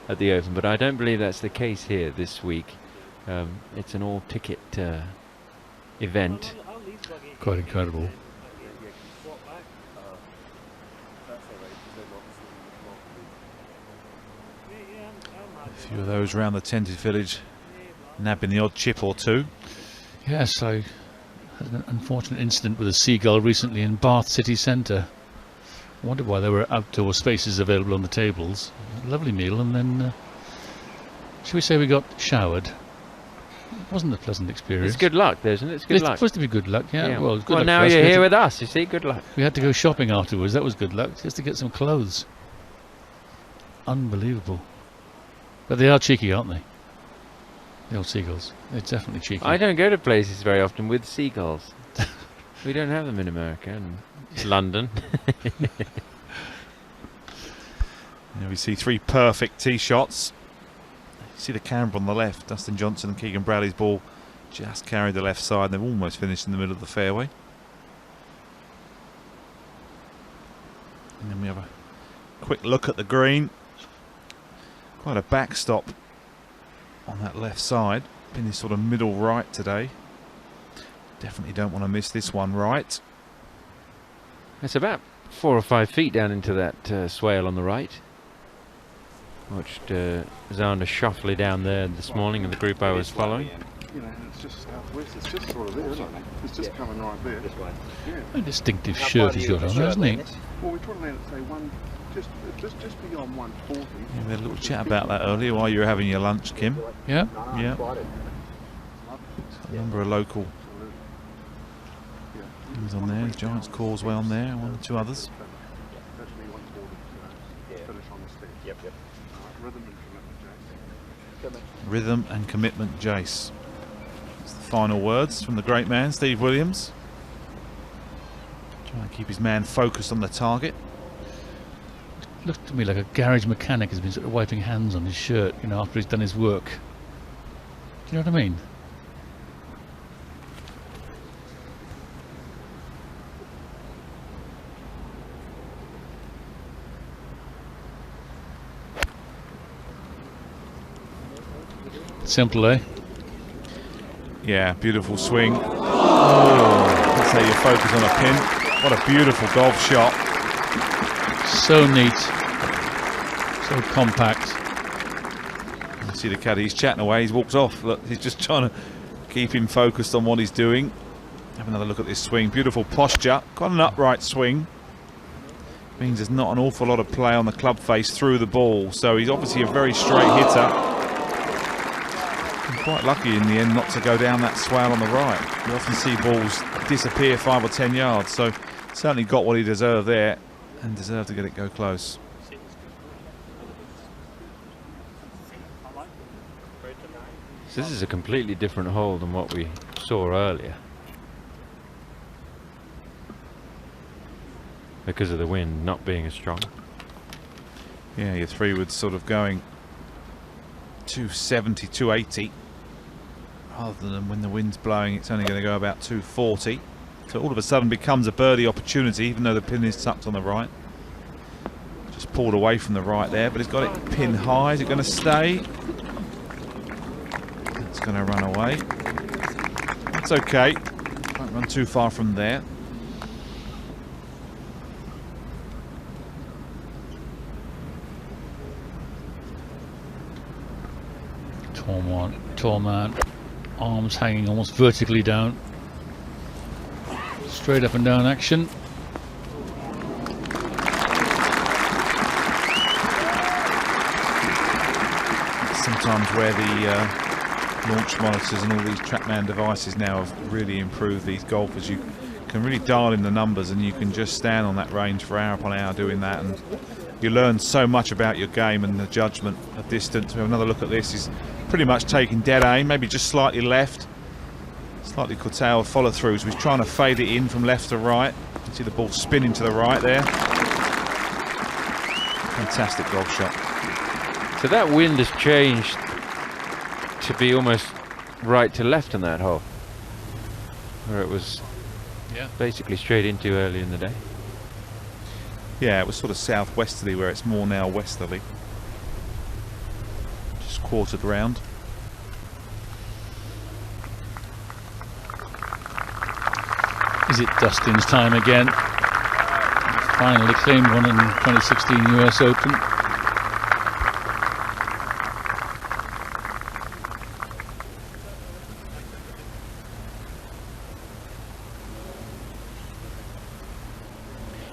at the Open, but I don't believe that's the case here this week. It's an all-ticket event. Quite incredible. A few of those around the tented village, nabbing the odd chip or two. Yes, I had an unfortunate incident with a seagull recently in Bath city centre. I wondered why there were outdoor spaces available on the tables. Lovely meal, and then, shall we say, we got showered. It wasn't a pleasant experience. It's good luck, isn't it? It's good luck. It's supposed to be good luck, yeah. Well, it's good luck now for us. you're here with us, you see, good luck. We had to go shopping afterwards, that was good luck, just to get some clothes. Unbelievable. But they are cheeky, aren't they? The old seagulls. They're definitely cheeky. I don't go to places very often with seagulls. We don't have them in America and London. Now we see 3 perfect tee shots. You see the camber on the left. Dustin Johnson and Keegan Bradley's ball just carried the left side. They've almost finished in the middle of the fairway. And then we have a Quick look at the green. Quite a backstop on that left side. Been this sort of middle right today. Definitely don't want to miss this one right. It's about 4 or 5 feet down into that swale on the right. Watched Zander shuffle down there this morning in the group I was following. You know, it's just southwest. It's just sort of there, isn't it? It's just coming right there. This way. A distinctive shirt he's got on, hasn't he? Well, we're trying to land it, say, just beyond 140. Yeah, we had a little chat about that earlier while you were having your lunch, Kim. Yeah. Yeah. A number of local things on there. Giants Causeway on there, 1 or 2 others. That's me 140. Finish on the step. Yep. Rhythm and commitment, Jace. Rhythm and commitment, Jace. That's the final words from the great man, Steve Williams. Trying to keep his man focused on the target. Looked to me like a garage mechanic has been sort of wiping hands on his shirt, you know, after he's done his work. Do you know what I mean? Simple, eh? Yeah, beautiful swing. Oh, that's how you focus on a pin. What a beautiful golf shot. So neat. So compact. You see the caddy, he's chatting away, he's walked off. Look, he's just trying to keep him focused on what he's doing. Have another look at this swing. Beautiful posture. Got an upright swing. Means there's not an awful lot of play on the club face through the ball. So he's obviously a very straight hitter. Quite lucky in the end not to go down that swale on the right. You often see balls disappear 5 or 10 yards, so certainly got what he deserved there and deserved to get it go close. So this is a completely different hole than what we saw earlier, because of the wind not being as strong. Yeah, your 3-wood's sort of going 270, 280. Rather than when the wind's blowing, it's only going to go about 240. So all of a sudden becomes a birdie opportunity, even though the pin is tucked on the right. Just pulled away from the right there, but he's got it pin high. Is it going to stay? It's going to run away. That's okay. Won't run too far from there. Tall man, arms hanging almost vertically down. Straight up and down action. Sometimes where the launch monitors and all these TrackMan devices now have really improved these golfers, you can really dial in the numbers and you can just stand on that range for hour upon hour doing that, and you learn so much about your game and the judgment of distance. We have another look at this. He's pretty much taking dead aim, maybe just slightly left, slightly curtailed follow through, so he's trying to fade it in from left to right. You can see the ball spinning to the right there. Fantastic golf shot. So that wind has changed to be almost right to left on that hole, where it was basically straight into early in the day. Yeah, it was sort of southwesterly, where it's more now westerly. Just quartered round. Is it Dustin's time again? Finally claimed one in 2016 US Open.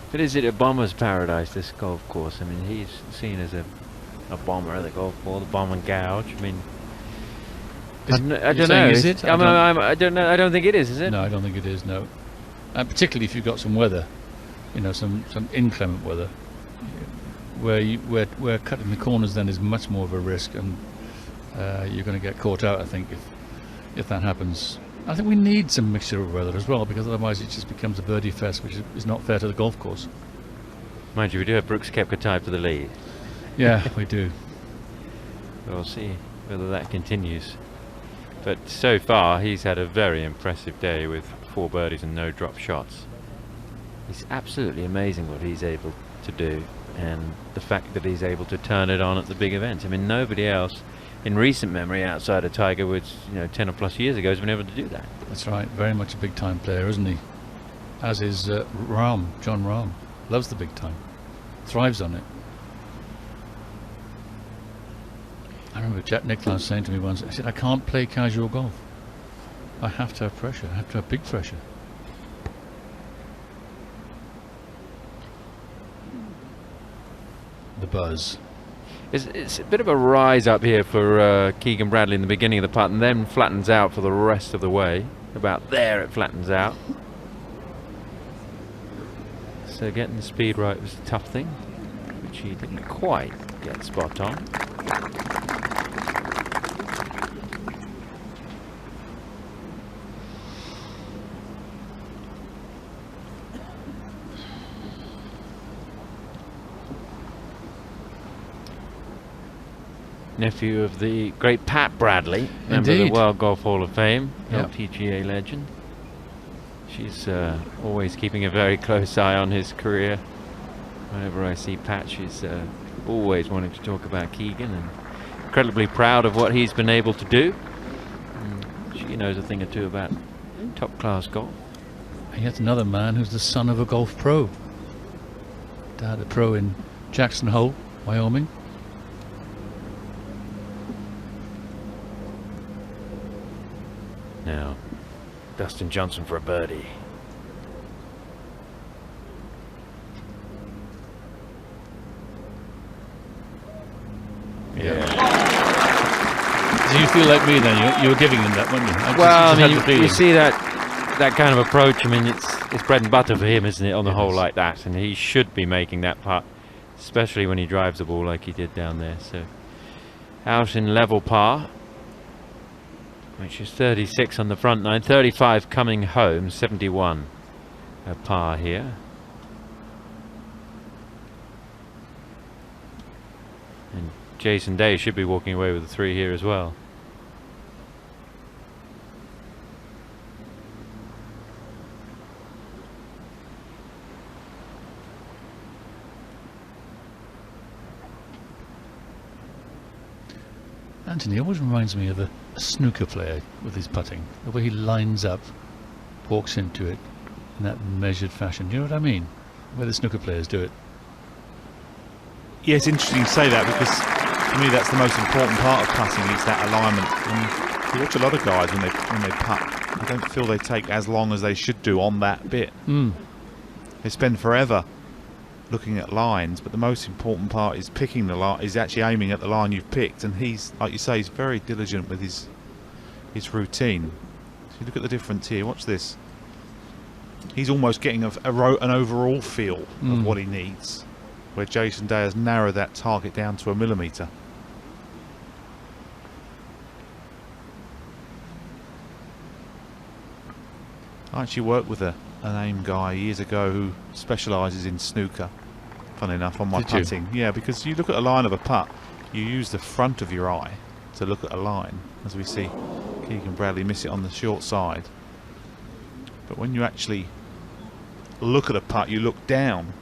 But is it a bomber's paradise, this golf course? I mean, he's seen as a bomber at the golf ball, the bomb and gouge. I mean, I don't know. Is it? I don't know. I don't think it is it? No, I don't think it is, no. And particularly if you've got some weather, you know, some inclement weather, where cutting the corners then is much more of a risk, and you're going to get caught out, I think, if that happens. I think we need some mixture of weather as well, because otherwise it just becomes a birdie fest, which is not fair to the golf course. Mind you, we do have Brooks Koepka tied for the lead. Yeah, we do. So we'll see whether that continues. But so far, he's had a very impressive day with 4 birdies and no drop shots. It's absolutely amazing what he's able to do. and the fact that he's able to turn it on at the big events. I mean, nobody else in recent memory outside of Tiger Woods, 10 or plus years ago, has been able to do that. That's right. Very much a big time player, isn't he? As is Rahm, John Rahm. Loves the big time. Thrives on it. I remember Jack Nicklaus saying to me once, I said, I can't play casual golf. I have to have pressure. I have to have big pressure. The buzz. It's a bit of a rise up here for Keegan Bradley in the beginning of the putt, and then flattens out for the rest of the way. About there it flattens out. So getting the speed right was a tough thing, which he didn't quite get spot on. Nephew of the great Pat Bradley, member of the World Golf Hall of Fame, LPGA legend. She's always keeping a very close eye on his career. Whenever I see Pat, she's always wanting to talk about Keegan, and incredibly proud of what he's been able to do. She knows a thing or two about top-class golf. And yet another man who's the son of a golf pro. Dad, a pro in Jackson Hole, Wyoming. Now, Dustin Johnson for a birdie. Yeah. So you feel like me then? You were giving them that, weren't you? Well, I mean, you see that kind of approach. I mean, it's bread and butter for him, isn't it? On the hole like that, and he should be making that putt, especially when he drives the ball like he did down there. So, out in level par, which is 36 on the front nine, 35 coming home, 71 a par here. And Jason Day should be walking away with a 3 here as well. Anthony always reminds me of a snooker player with his putting. The way he lines up, walks into it in that measured fashion. Do you know what I mean? The way the snooker players do it. Yeah, it's interesting you say that, because for me that's the most important part of putting, is that alignment. And you watch a lot of guys when they putt, I don't feel they take as long as they should do on that bit. They spend forever looking at lines, but the most important part is picking the line, is actually aiming at the line you've picked, and he's, like you say, he's very diligent with his routine. So you look at the difference here, watch this. He's almost getting an overall feel of what he needs, where Jason Day has narrowed that target down to a millimetre. I actually worked with an AIM guy years ago who specialises in snooker, funny enough, on my putting. Yeah, because you look at a line of a putt, you use the front of your eye to look at a line, as we see Keegan Bradley miss it on the short side. But when you actually look at a putt, you look down,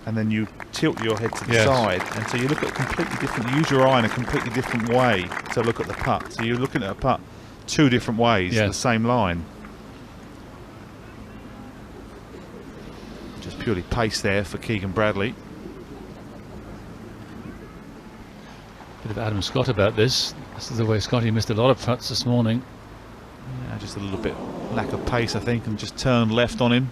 and then you tilt your head to the side, and so you look at a completely different, use your eye in a completely different way to look at the putt. So you're looking at a putt 2 different ways, the same line. Just purely pace there for Keegan Bradley. Bit of Adam Scott about this. This is the way Scotty missed a lot of putts this morning. Yeah, just a little bit lack of pace, I think, and just turned left on him.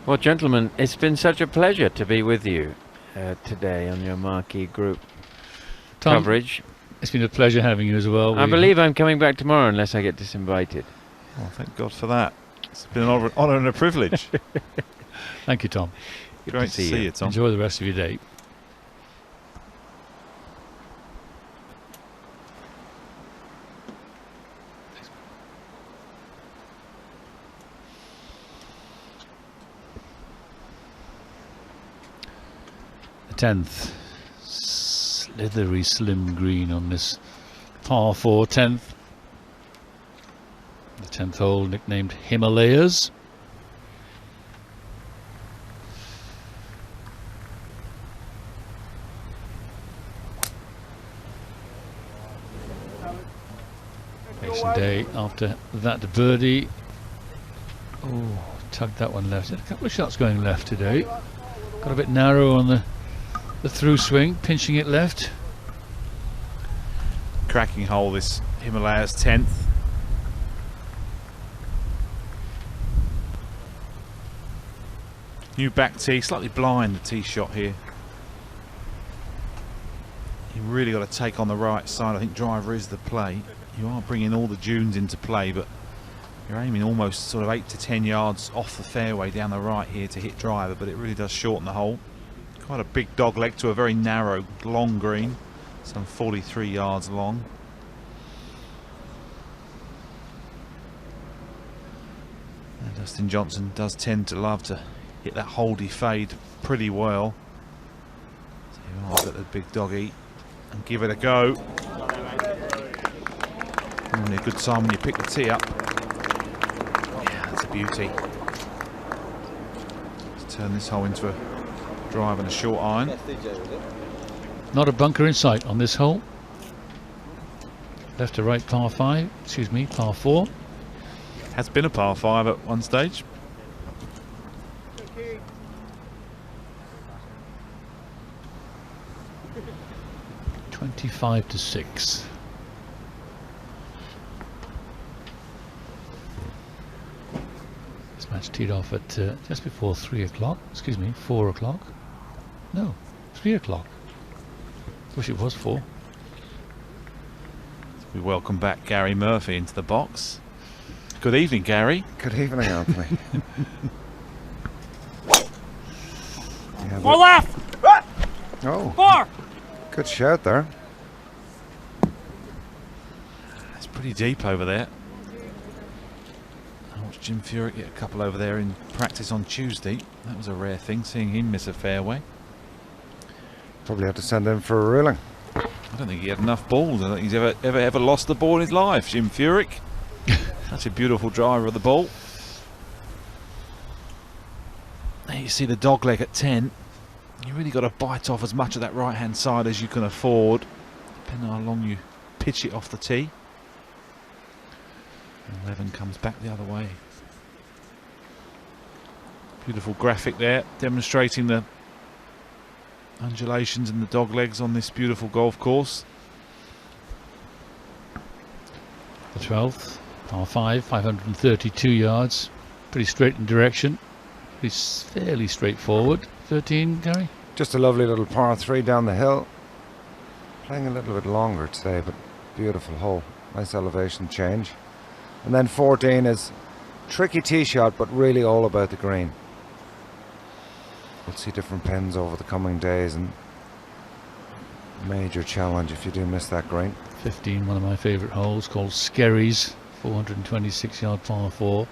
Well, gentlemen, it's been such a pleasure to be with you today on your Marquee Group Tom, coverage. It's been a pleasure having you as well. I believe I'm coming back tomorrow unless I get disinvited. Oh, thank God for that. It's been an honour and a privilege. Thank you, Tom. Great to see you, Tom. Enjoy the rest of your day. The 10th, slithery slim green on this par 4 10th. The 10th hole, nicknamed Himalayas. Day after that birdie. Oh, tugged that one left. A couple of shots going left today. Got a bit narrow on the through swing, pinching it left. Cracking hole, this Himalayas 10th. New back tee, slightly blind the tee shot here. You really got to take on the right side. I think driver is the play. You are bringing all the dunes into play, but you're aiming almost sort of 8 to 10 yards off the fairway down the right here to hit driver, but it really does shorten the hole. Quite a big dog leg to a very narrow, long green, some 43 yards long. And Dustin Johnson does tend to love to hit that holdy fade pretty well. So you want to let the big doggy and give it a go. Normally a good sign when you pick the tee up. Yeah, that's a beauty. Let's turn this hole into a drive and a short iron. Not a bunker in sight on this hole. Left to right par 5, excuse me, par 4. Has been a par 5 at one stage. $25 to 6. This match teed off at just before 3 o'clock. Excuse me, 4 o'clock. No, 3 o'clock. Wish it was 4. We welcome back Gary Murphy into the box. Good evening, Gary. Good evening, Anthony. Yeah, Four left! oh, 4! good shout there. It's pretty deep over there. I watched Jim Furyk get a couple over there in practice on Tuesday. That was a rare thing, seeing him miss a fairway. Probably had to send him for a ruling. I don't think he had enough balls. I don't think he's ever lost the ball in his life, Jim Furyk. Such a beautiful driver of the ball. There you see the dog leg at 10. You really got to bite off as much of that right hand side as you can afford, depending on how long you pitch it off the tee. 11 comes back the other way. Beautiful graphic there, demonstrating the undulations and the dog legs on this beautiful golf course. The 12th, par 5, 532 yards. Pretty straight in direction. Pretty fairly straightforward. 13, Gary? Just a lovely little par 3 down the hill. Playing a little bit longer today, but beautiful hole. Nice elevation change. And then 14 is tricky tee shot, but really all about the green. We'll see different pins over the coming days, and major challenge if you do miss that green. 15, one of my favourite holes, called Skerries, 426 yard par 4.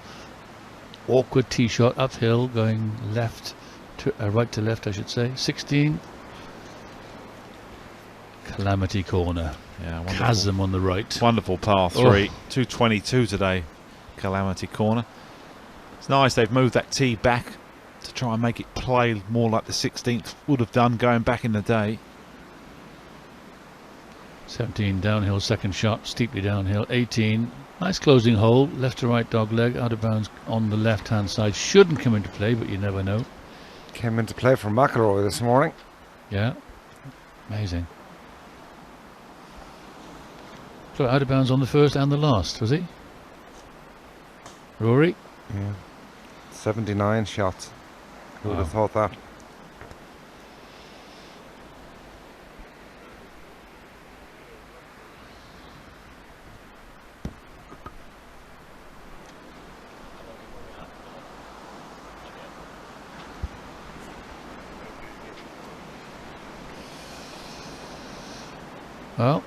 Awkward tee shot uphill, going left to right to left, I should say. 16, Calamity Corner. Yeah, wonderful. Chasm on the right. Wonderful par 3. 222 today, Calamity Corner. It's nice they've moved that tee back to try and make it play more like the 16th would have done going back in the day. 17, downhill second shot, steeply downhill. 18, nice closing hole, left to right dog leg, out of bounds on the left hand side. Shouldn't come into play, but you never know. Came into play for McIlroy this morning. Yeah, amazing. So out of bounds on the first and the last, was he? Rory? Yeah. 79 shots. Who would have thought that? Well,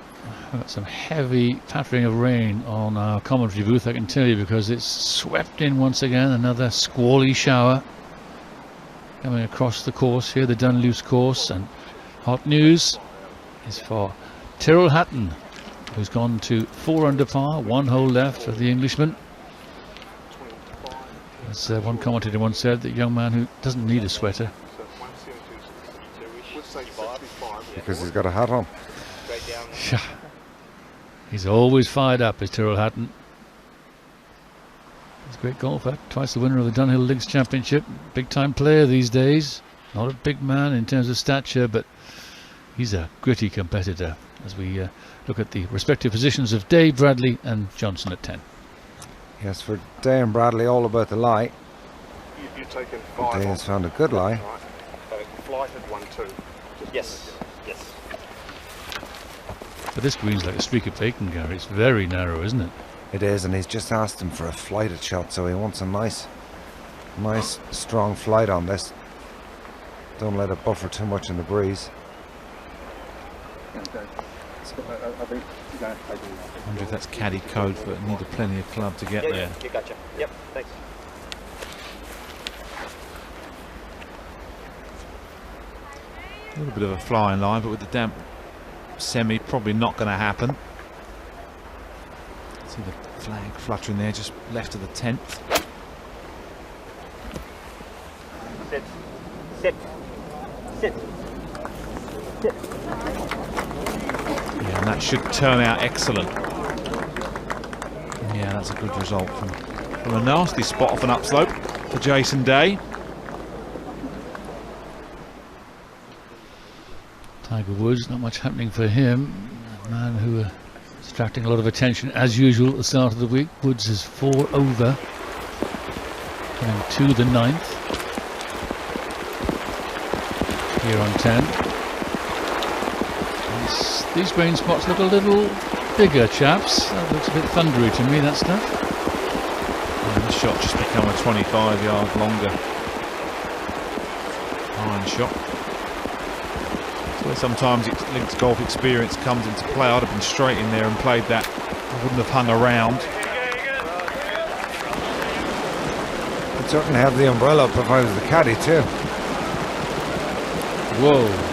we've got some heavy pattering of rain on our commentary booth, I can tell you, because it's swept in once again. Another squally shower coming across the course here, the Dunluce course. And hot news is for Tyrrell Hatton, who's gone to 4 under par, 1 hole left for the Englishman. As one commentator once said, that young man who doesn't need a sweater. Because he's got a hat on. He's always fired up, is Tyrrell Hatton. great golfer, twice the winner of the Dunhill Links Championship, big time player these days. Not a big man in terms of stature, but he's a gritty competitor as we look at the respective positions of Day, Bradley and Johnson at 10. Yes, for Day and Bradley, all about the lie. You're taking 5 Day has found a good lie. Right. So flighted 1-2. Yes. Yes. But this green's like a streak of bacon, Gary. It's very narrow, isn't it? It is, and he's just asked him for a flighted shot, so he wants a nice, strong flight on this. Don't let it buffer too much in the breeze. I wonder if that's caddy code, but needed plenty of club to get there. Yeah, you gotcha. Yep, thanks. A little bit of a flying line, but with the damp semi, probably not going to happen. See the flag fluttering there, just left of the 10th. Sit. Sit. Sit. Sit. Yeah, and that should turn out excellent. Yeah, that's a good result from a nasty spot off an upslope for Jason Day. Tiger Woods, not much happening for him. A man who is attracting a lot of attention as usual at the start of the week. Woods is 4 over, coming to the 9th here on 10. These green spots look a little bigger, chaps. That looks a bit thundery to me, that stuff. And the shot just become a 25-yard longer iron shot. Where sometimes Links golf experience comes into play. I'd have been straight in there and played that. I wouldn't have hung around. I'd certainly have the umbrella up if I was the caddy too. Whoa.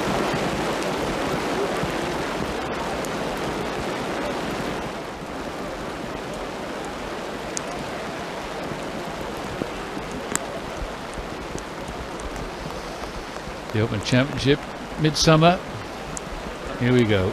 The Open Championship, midsummer. Here we go.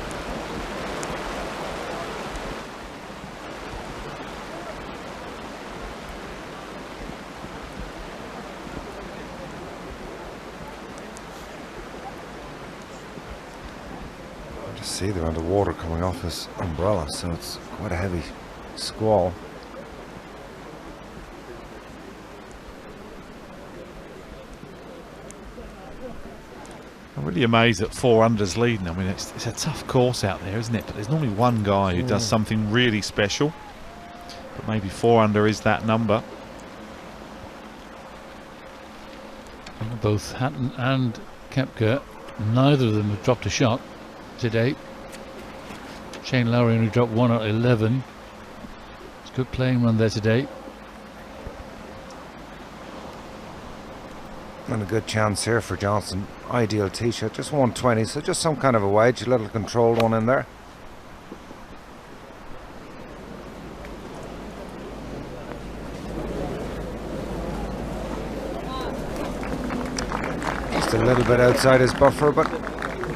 Just see the amount of water coming off his umbrella, so it's quite a heavy squall. I'm really amazed that 4 under's leading. I mean, it's a tough course out there, isn't it? But there's normally one guy who does something really special. But maybe 4 under is that number. Both Hatton and Koepka, neither of them have dropped a shot today. Shane Lowry only dropped 1 at 11. It's a good playing run there today. And a good chance here for Johnson. Ideal tee shot, just 120, so just some kind of a wedge, a little controlled one in there. Just a little bit outside his buffer, but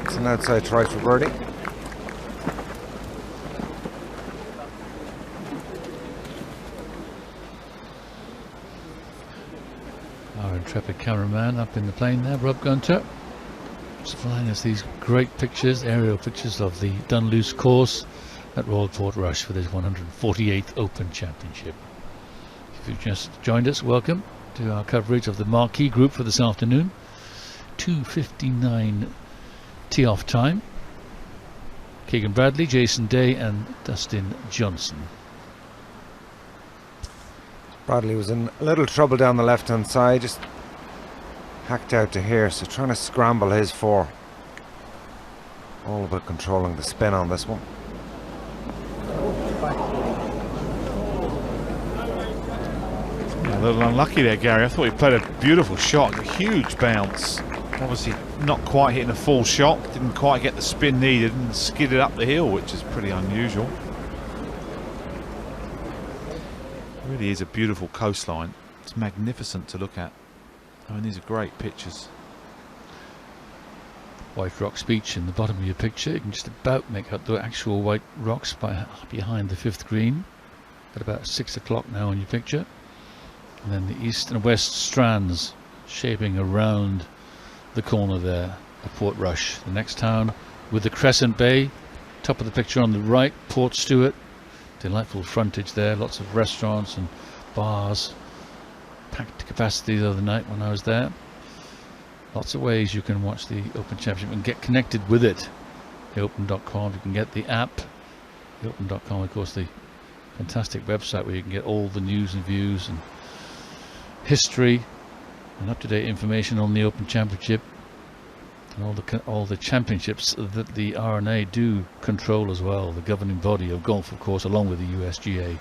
it's an outside try for birdie. Our intrepid cameraman up in the plane there, Rob Gunter, just flying us these great pictures, aerial pictures of the Dunluce course at Royal Portrush for this 148th Open Championship. If you've just joined us, welcome to our coverage of the marquee group for this afternoon. 2:59 tee-off time. Keegan Bradley, Jason Day and Dustin Johnson. Bradley was in a little trouble down the left hand side, just hacked out to here, so trying to scramble his 4. All about controlling the spin on this one. Yeah, a little unlucky there, Gary. I thought he played a beautiful shot, a huge bounce. Obviously not quite hitting a full shot, didn't quite get the spin needed and skidded up the hill, which is pretty unusual. It really is a beautiful coastline. It's magnificent to look at. I mean, these are great pictures. White Rocks Beach in the bottom of your picture. You can just about make out the actual white rocks behind the 5th green. At about 6 o'clock now on your picture. And then the east and west strands shaping around the corner there of Portrush. The next town with the Crescent Bay, top of the picture on the right, Port Stewart. Delightful frontage there, lots of restaurants and bars. Packed to capacity the other night when I was there. Lots of ways you can watch the Open Championship and get connected with it. TheOpen.com, you can get the app. TheOpen.com, of course, the fantastic website where you can get all the news and views and history and up-to-date information on the Open Championship and all the championships that the R&A do control as well, the governing body of golf, of course, along with the USGA,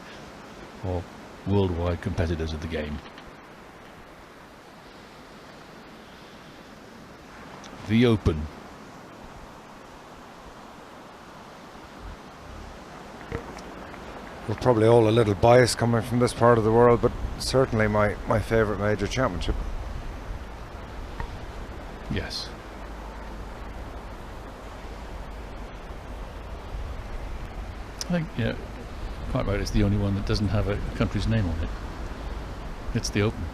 or worldwide competitors of the game. The Open. We're probably all a little biased coming from this part of the world, but certainly my favourite major championship. Yes. I think, yeah, quite right, it's the only one that doesn't have a country's name on it. It's the Open.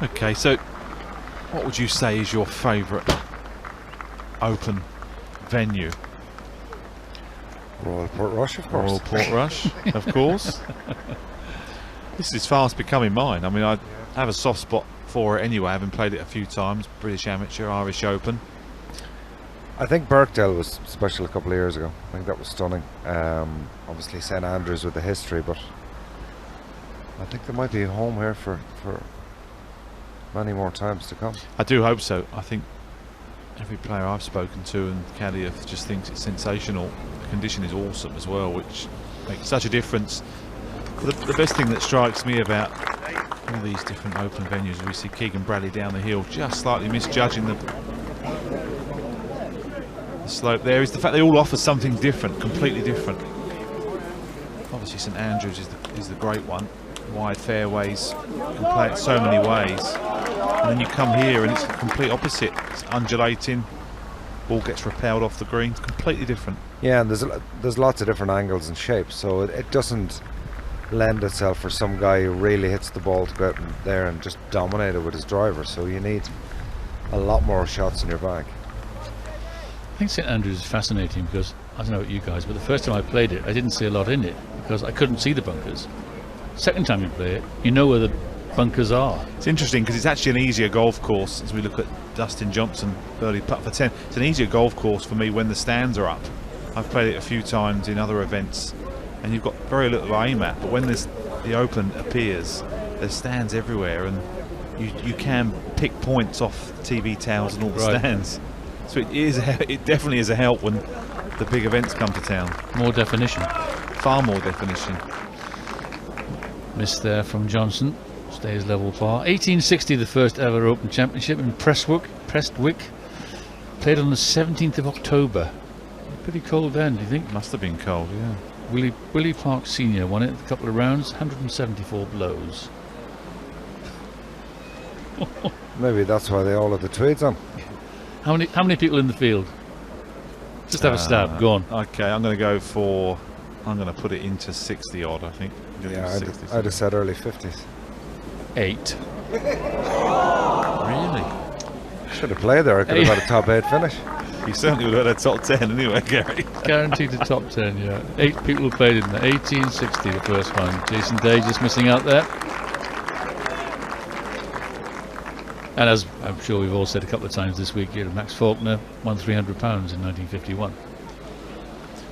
Okay, so what would you say is your favourite Open venue? Royal Portrush, of course. Royal Portrush, of course. This is fast becoming mine. I mean, I have a soft spot for it anyway, having played it a few times. British Amateur, Irish Open. I think Birkdale was special a couple of years ago. I think that was stunning. Obviously St Andrews with the history, but I think there might be a home here for many more times to come. I do hope so. I think every player I've spoken to and caddy just thinks it's sensational. The condition is awesome as well, which makes such a difference. The best thing that strikes me about all these different Open venues, we see Keegan Bradley down the hill just slightly misjudging the slope there, is the fact they all offer something different, completely different. Obviously St Andrews is the great one. Wide fairways, you can play it so many ways, and then you come here and it's the complete opposite. It's undulating, ball gets repelled off the green. It's completely different. Yeah, and there's lots of different angles and shapes, so it doesn't lend itself for some guy who really hits the ball to go out in there and just dominate it with his driver. So you need a lot more shots in your bag. I think St Andrews is fascinating because, I don't know about you guys, but the first time I played it I didn't see a lot in it because I couldn't see the bunkers. Second time you play it, you know where the bunkers are. It's interesting because it's actually an easier golf course. As we look at Dustin Johnson birdie putt for 10, it's an easier golf course for me when the stands are up. I've played it a few times in other events and you've got very little to aim at, but when the Open appears, there's stands everywhere and you can pick points off TV towers and all the stands. So it definitely is a help when the big events come to town. More definition. Far more definition. Missed there from Johnson. Stays level par. 1860, the first ever Open Championship in Prestwick. Played on the 17th of October. Pretty cold then, do you think? Must have been cold, yeah. Willie Park Sr. won it a couple of rounds, 174 blows. Maybe that's why they all have the tweeds on. How many people in the field? Just have a stab. Go on. Okay, I'm going to put it into 60 odd, I think. Yeah, I'd have said early 50s. 8. Really? Should have played there. I could have had a top 8 finish. You certainly would have had a top 10 anyway, Gary. Guaranteed the top 10, yeah. 8 people who played in there. 1860, the first one. Jason Day just missing out there. And as I'm sure we've all said a couple of times this week, Max Faulkner won £300 in 1951.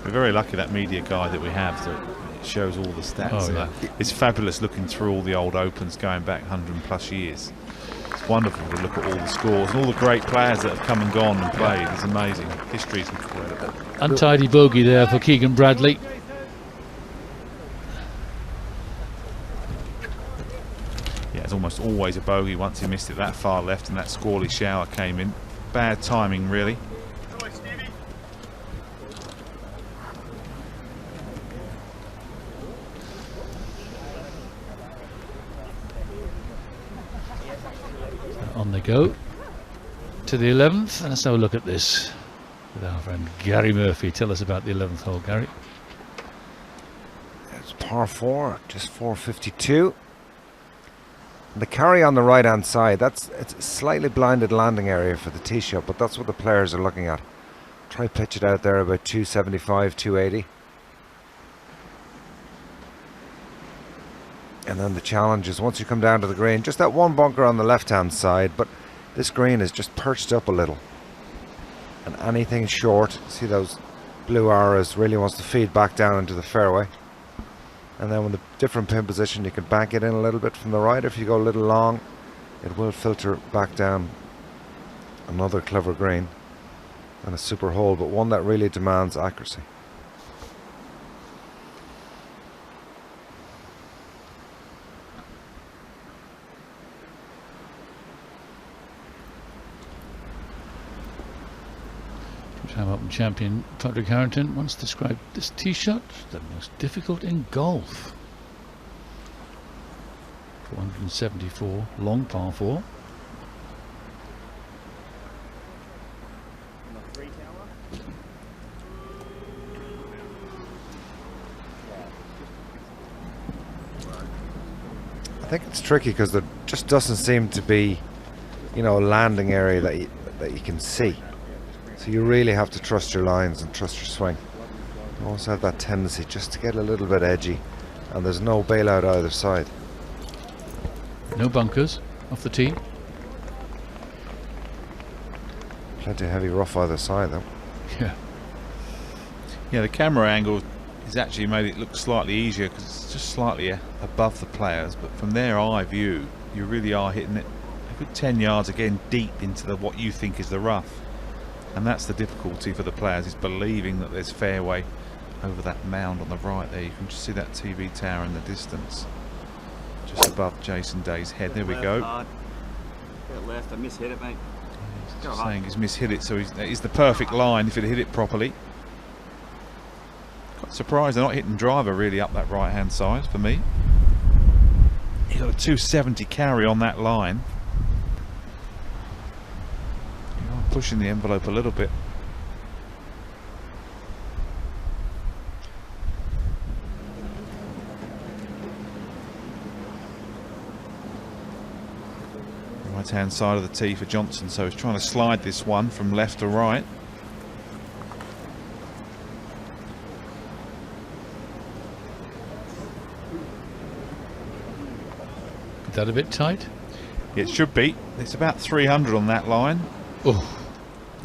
We're very lucky that media guide that we have that shows all the stats. Oh, yeah. It's fabulous looking through all the old Opens going back 100 plus years. It's wonderful to look at all the scores and all the great players that have come and gone and played. It's amazing. History is incredible. Untidy bogey there for Keegan Bradley. Yeah, it's almost always a bogey once he missed it that far left and that squally shower came in. Bad timing, really. On they go to the 11th, and let's have a look at this. with our friend Gary Murphy. Tell us about the 11th hole, Gary. It's par 4, just 452. The carry on the right hand side, it's a slightly blinded landing area for the tee shot, but that's what the players are looking at. Try pitch it out there about 275, 280. And then the challenge is once you come down to the green, just that one bunker on the left hand side, but this green is just perched up a little. And anything short, see those blue arrows, really wants to feed back down into the fairway. And then with the different pin position, you can bank it in a little bit from the right. If you go a little long, it will filter back down. Another clever green and a super hole, but one that really demands accuracy. Two-time Open champion Patrick Carrington once described this tee shot as the most difficult in golf. 474, long par 4. I think it's tricky because there just doesn't seem to be, you know, a landing area that you can see. So you really have to trust your lines and trust your swing. You also have that tendency just to get a little bit edgy, and there's no bailout either side. No bunkers off the tee. Plenty of heavy rough either side though. Yeah. Yeah, the camera angle has actually made it look slightly easier because it's just slightly above the players, but from their eye view you really are hitting it a good 10 yards again deep into the what you think is the rough, and that's the difficulty for the players, is believing that there's fairway over that mound on the right there. You can just see that TV tower in the distance just above Jason Day's head. There we go. Bit left, I mishit it, mate. Just saying he's mishit it, so it's the perfect line if it hit it properly. Quite surprised they're not hitting driver really up that right hand side for me. He got a 270 carry on that line. You are pushing the envelope a little bit. Right hand side of the tee for Johnson, so he's trying to slide this one from left to right. Is that a bit tight? It should be. It's about 300 on that line. Oh,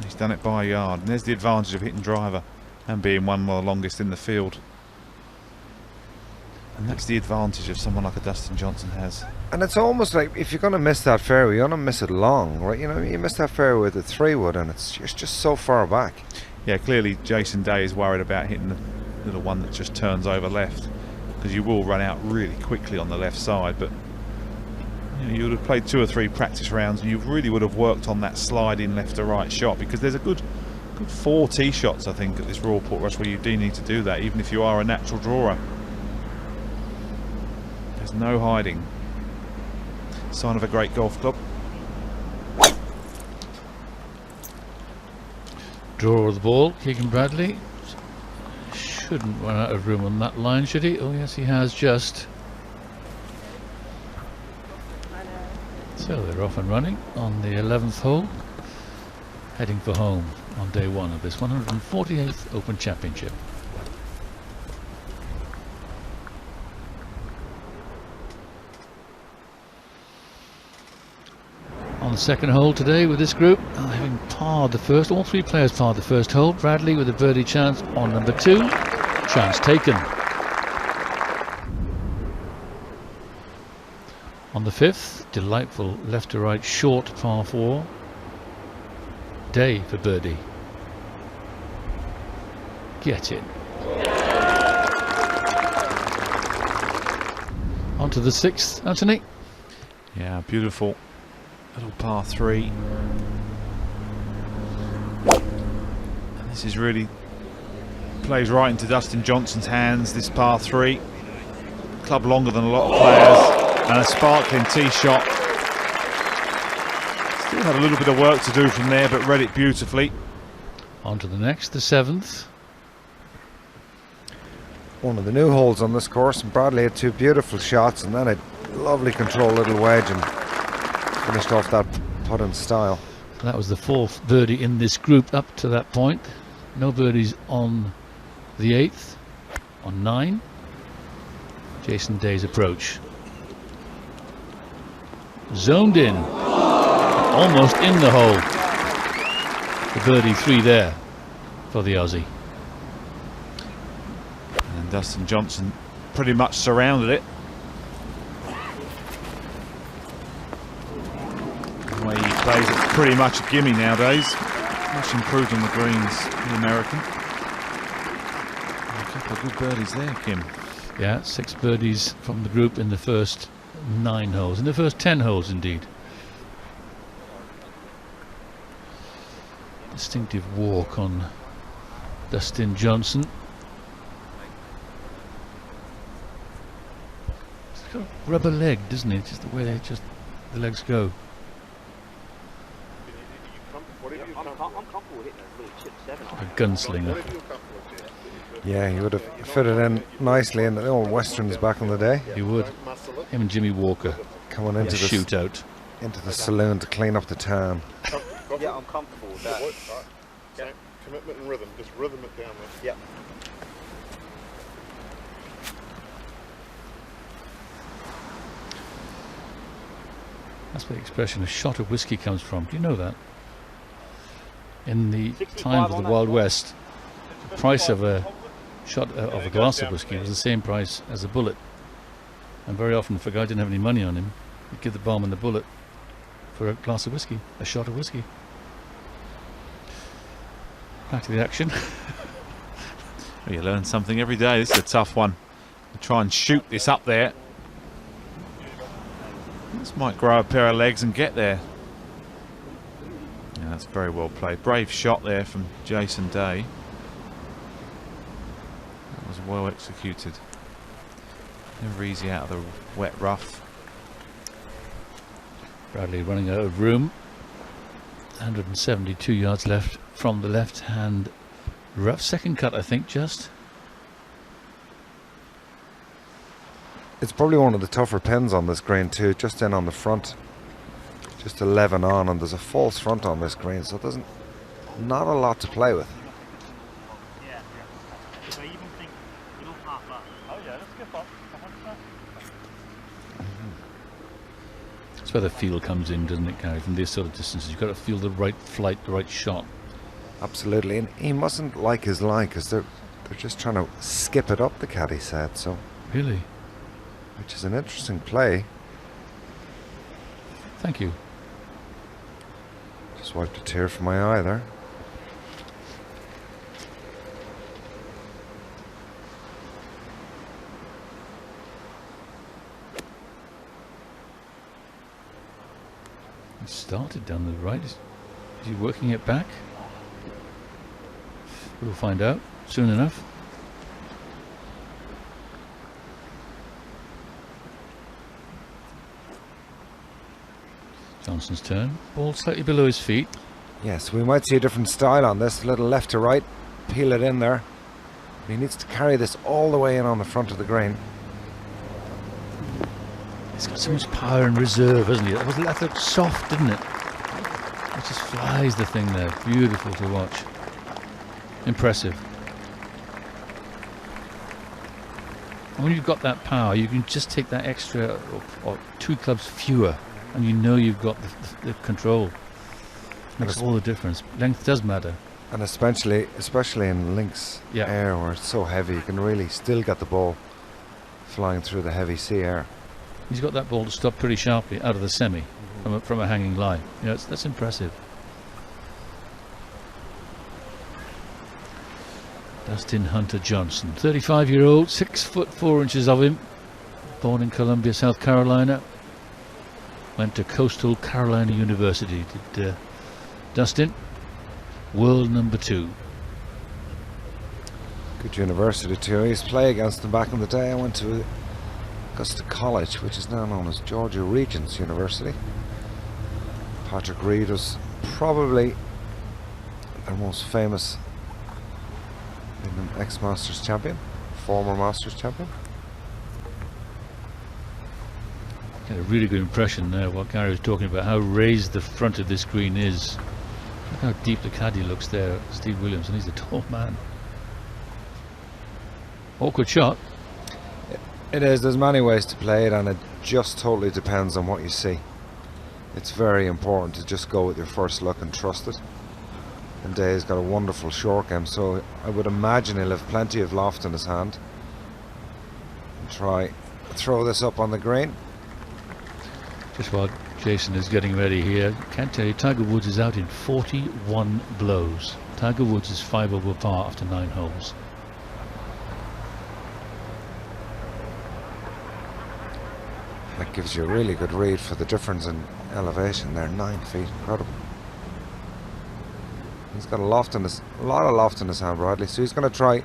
He's done it by a yard, and there's the advantage of hitting driver and being one of the longest in the field. And that's the advantage of someone like a Dustin Johnson has. And it's almost like if you're going to miss that fairway, you're going to miss it long, right? You know, you miss that fairway with a 3-wood and it's just so far back. Yeah, clearly Jason Day is worried about hitting the little one that just turns over left, because you will run out really quickly on the left side. But you know, you would have played 2 or 3 practice rounds and you really would have worked on that sliding left to right shot, because there's a good 4 tee shots I think at this Royal Portrush where you do need to do that, even if you are a natural drawer. There's no hiding. Sign of a great golf club. draw of the ball. Keegan Bradley shouldn't run out of room on that line, should he? Oh yes, he has just. So they're off and running on the 11th hole, heading for home on day 1 of this 148th Open Championship. On the second hole today with this group, having parred the first, all 3 players parred the first hole. Bradley with a birdie chance on number 2, chance taken. On the 5th, delightful left to right short par 4. Day for birdie. Get it. On to the 6th, Anthony. Yeah, beautiful little par 3. And this is really plays right into Dustin Johnson's hands, this par 3. Club longer than a lot of players, and a sparkling tee shot. Still had a little bit of work to do from there, but read it beautifully. On to the next, the 7th. One of the new holes on this course, and Bradley had 2 beautiful shots and then a lovely controlled little wedge and finished off that putt in style. That was the 4th birdie in this group up to that point. No birdies on the 8th. On 9, Jason Day's approach. Zoned in. Almost in the hole. The birdie 3 there for the Aussie. And Dustin Johnson pretty much surrounded it. The way he plays it, pretty much a gimme nowadays. Much improved on the greens, the American. A couple of good birdies there, Kim. Yeah, 6 birdies from the group in the first 9 holes. In the first 10 holes, indeed. Distinctive walk on Dustin Johnson. He's got a rubber leg, doesn't he? Just the way the legs go. I'm comfortable hitting a little chip 7. A gunslinger. Yeah, he would have fitted in nicely in the old Westerns back in the day. He would. Him and Jimmy Walker Coming into the shootout. into the saloon to clean up the town. Yeah, I'm comfortable with that. Yeah. Commitment and rhythm. Just rhythm it down there. Yep. That's where the expression "a shot of whiskey" comes from. Do you know that? In the times of the Wild West, the price of a shot of a glass of whiskey was the same price as a bullet. And very often, if a guy didn't have any money on him, he'd give the barman the bullet for a glass of whiskey, a shot of whiskey. Back to the action. Well, you learn something every day. This is a tough one. You try and shoot this up there. This might grow a pair of legs and get there. Yeah, that's very well played. Brave shot there from Jason Day. That was well executed. Never easy out of the wet rough. Bradley running out of room. 172 yards left from the left-hand rough. Second cut, I think, just. It's probably one of the tougher pins on this green too, just in on the front. Just 11 on, and there's a false front on this green, so there's not a lot to play with. That's where the feel comes in, doesn't it, Gary? From these sort of distances, you've got to feel the right flight, the right shot. Absolutely, and he mustn't like his line because they're just trying to skip it up, the caddy said, so. Really? Which is an interesting play. Thank you. Just wiped a tear from my eye there. It started down the right. Is he working it back? We'll find out soon enough. Johnson's turn. Ball slightly below his feet. Yes, we might see a different style on this. A little left to right. Peel it in there. He needs to carry this all the way in on the front of the green. It's got so much power and reserve, hasn't it? That looked soft, didn't it? It just flies the thing there. Beautiful to watch. Impressive. And when you've got that power, you can just take that extra or 2 clubs fewer, and you know you've got the control. Makes all the difference. Length does matter. And especially in links air where it's so heavy, you can really still get the ball flying through the heavy sea air. He's got that ball to stop pretty sharply out of the semi from a hanging line. You know, that's impressive. Dustin Hunter Johnson, 35-year-old, 6 foot 4 inches of him, born in Columbia, South Carolina. Went to Coastal Carolina University. Did Dustin? World number 2. Good university too. I used to play against them back in the day. I went to Augusta College, which is now known as Georgia Regents University. Patrick Reed was probably their most famous ex-Masters champion, former Masters champion. Get a really good impression there what Gary was talking about, how raised the front of this green is. Look how deep the caddy looks there, Steve Williams, and he's a tall man. Awkward shot. It is. There's many ways to play it, and it just totally depends on what you see. It's very important to just go with your first look and trust it. And Day's got a wonderful short game, so I would imagine he'll have plenty of loft in his hand. And try throw this up on the green. Just while Jason is getting ready here, can't tell you, Tiger Woods is out in 41 blows. Tiger Woods is 5 over par after 9 holes. That gives you a really good read for the difference in elevation there. 9 feet, incredible. He's got a lot of loft in his hand, Bradley. So he's going to try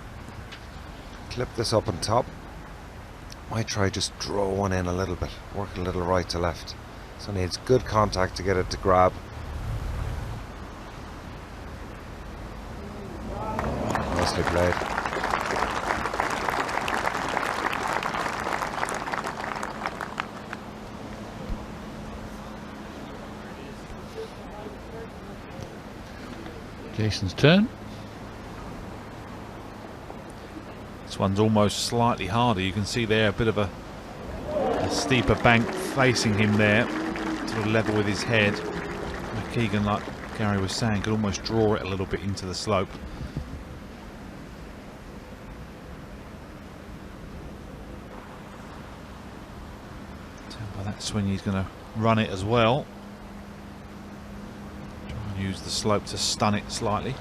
clip this up on top. Might try just draw one in a little bit, work a little right to left. So needs good contact to get it to grab. Nicely played. Jason's turn. This one's almost slightly harder. You can see there a bit of a steeper bank facing him there, sort of level with his head. Keegan, like Gary was saying, could almost draw it a little bit into the slope. Tell by that swing he's going to run it as well. Try and use the slope to stun it slightly.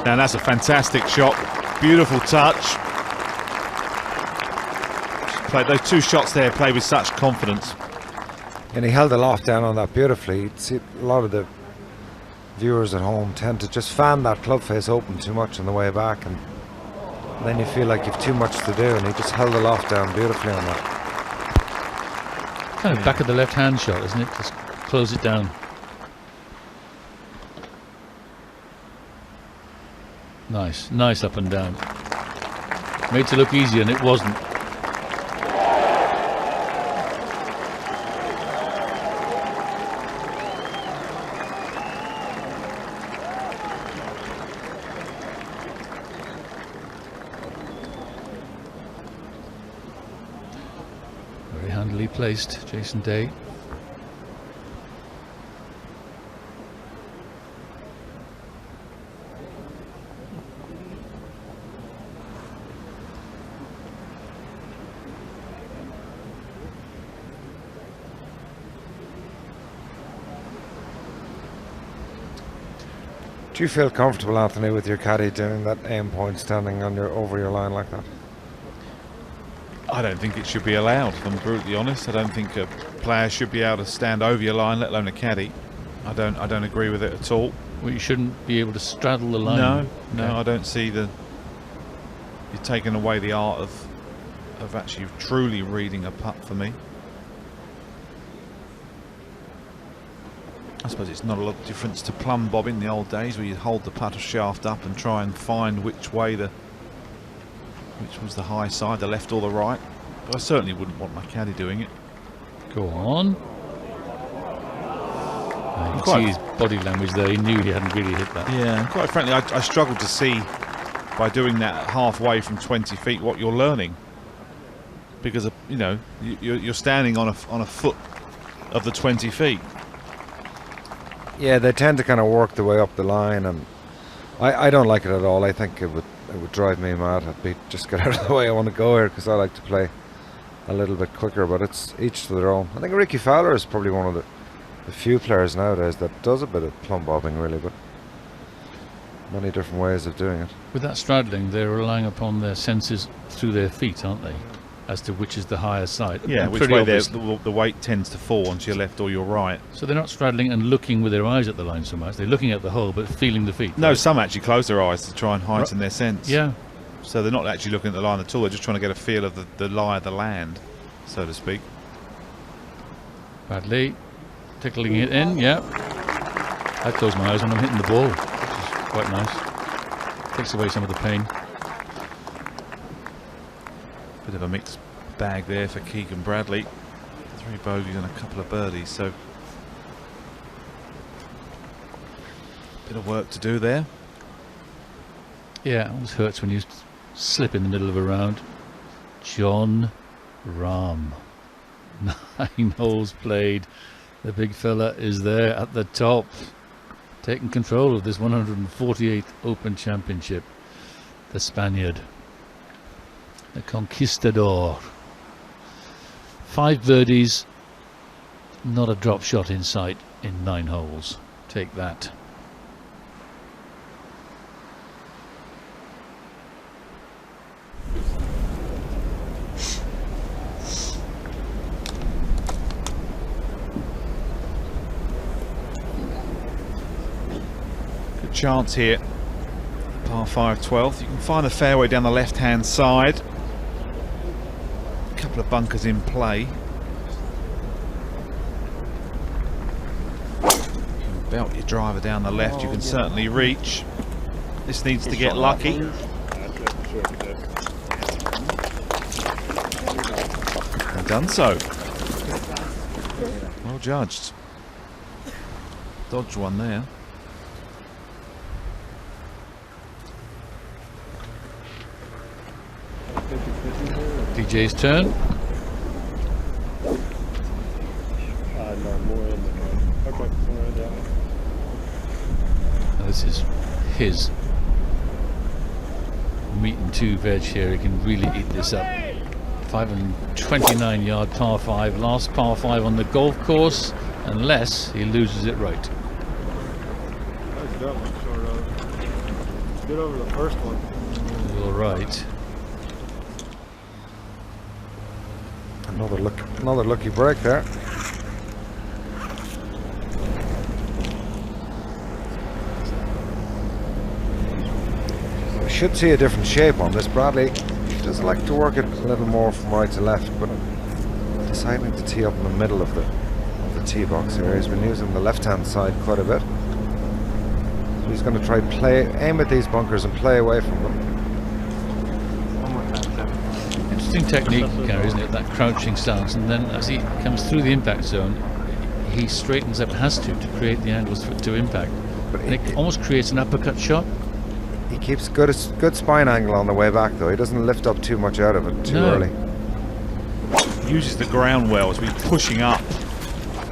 And that's a fantastic shot. Beautiful touch. Played those 2 shots there, played with such confidence. And he held the loft down on that beautifully. You'd see a lot of the viewers at home tend to just fan that club face open too much on the way back, and then you feel like you've too much to do, and he just held the loft down beautifully on that. Kind of back of the left hand shot, isn't it? Just close it down. Nice, nice up and down. Made to look easy, and it wasn't. Very handily placed, Jason Day. Do you feel comfortable, Anthony, with your caddy doing that aim point standing on over your line like that? I don't think it should be allowed, if I'm brutally honest. I don't think a player should be able to stand over your line, let alone a caddy. I don't agree with it at all. Well, you shouldn't be able to straddle the line. No, Okay. I don't see you're taking away the art of actually truly reading a putt for me. I suppose it's not a lot of difference to plumb bob in the old days, where you'd hold the putter shaft up and try and find which was the high side, the left or the right. But I certainly wouldn't want my caddy doing it. Go on. You can see his body language there. He knew he hadn't really hit that. Yeah, and quite frankly, I struggled to see by doing that halfway from 20 feet what you're learning, because you know you're standing on a foot of the 20 feet. Yeah, they tend to kind of work their way up the line, and I don't like it at all. I think it would drive me mad. I'd be just get out of the way. I want to go here because I like to play a little bit quicker, but it's each to their own. I think Ricky Fowler is probably one of the few players nowadays that does a bit of plumb bobbing, really, but many different ways of doing it. With that straddling, they're relying upon their senses through their feet, aren't they? As to which is the higher side. Yeah, And which pretty way obvious. the weight tends to fall onto your left or your right. So they're not straddling and looking with their eyes at the line so much. They're looking at the hole but feeling the feet. No, right? some actually close their eyes to try and heighten their sense. Yeah. So they're not actually looking at the line at all. They're just trying to get a feel of the lie of the land, so to speak. Bradley. tickling it in, yeah. I close my eyes when I'm hitting the ball, which is quite nice. Takes away some of the pain. Bit of a mixed bag there for Keegan Bradley. 3 bogeys and a couple of birdies, so bit of work to do there. Yeah, it always hurts when you slip in the middle of a round. John Rahm. 9 holes played. The big fella is there at the top, taking control of this 148th Open Championship. The Spaniard, the Conquistador. 5 birdies, not a drop shot in sight in 9 holes. Take that. Chance here, par 5 12th. You can find the fairway down the left hand side. A couple of bunkers in play. You can belt your driver down the left, you can certainly reach. This needs to get lucky. And done so. Well judged. Dodged one there. DJ's turn. No, more in than one. Okay, more in that one. Now this is his meat and 2 veg here. He can really eat this up. 529 yard par 5, last par 5 on the golf course, unless he loses it right. Nice job, short. Get over the first one. All right. Another lucky break there. We should see a different shape on this. Bradley does like to work it a little more from right to left, but deciding to tee up in the middle of the tee box here. He's been using the left-hand side quite a bit. So he's going to try aim at these bunkers and play away from them. Interesting technique, Gary, isn't it? That crouching stance, and then as he comes through the impact zone, he straightens up, has to create the angles to impact. But and it almost creates an uppercut shot. He keeps good spine angle on the way back, though. He doesn't lift up too much out of it too early. Uses the ground well as we're pushing up,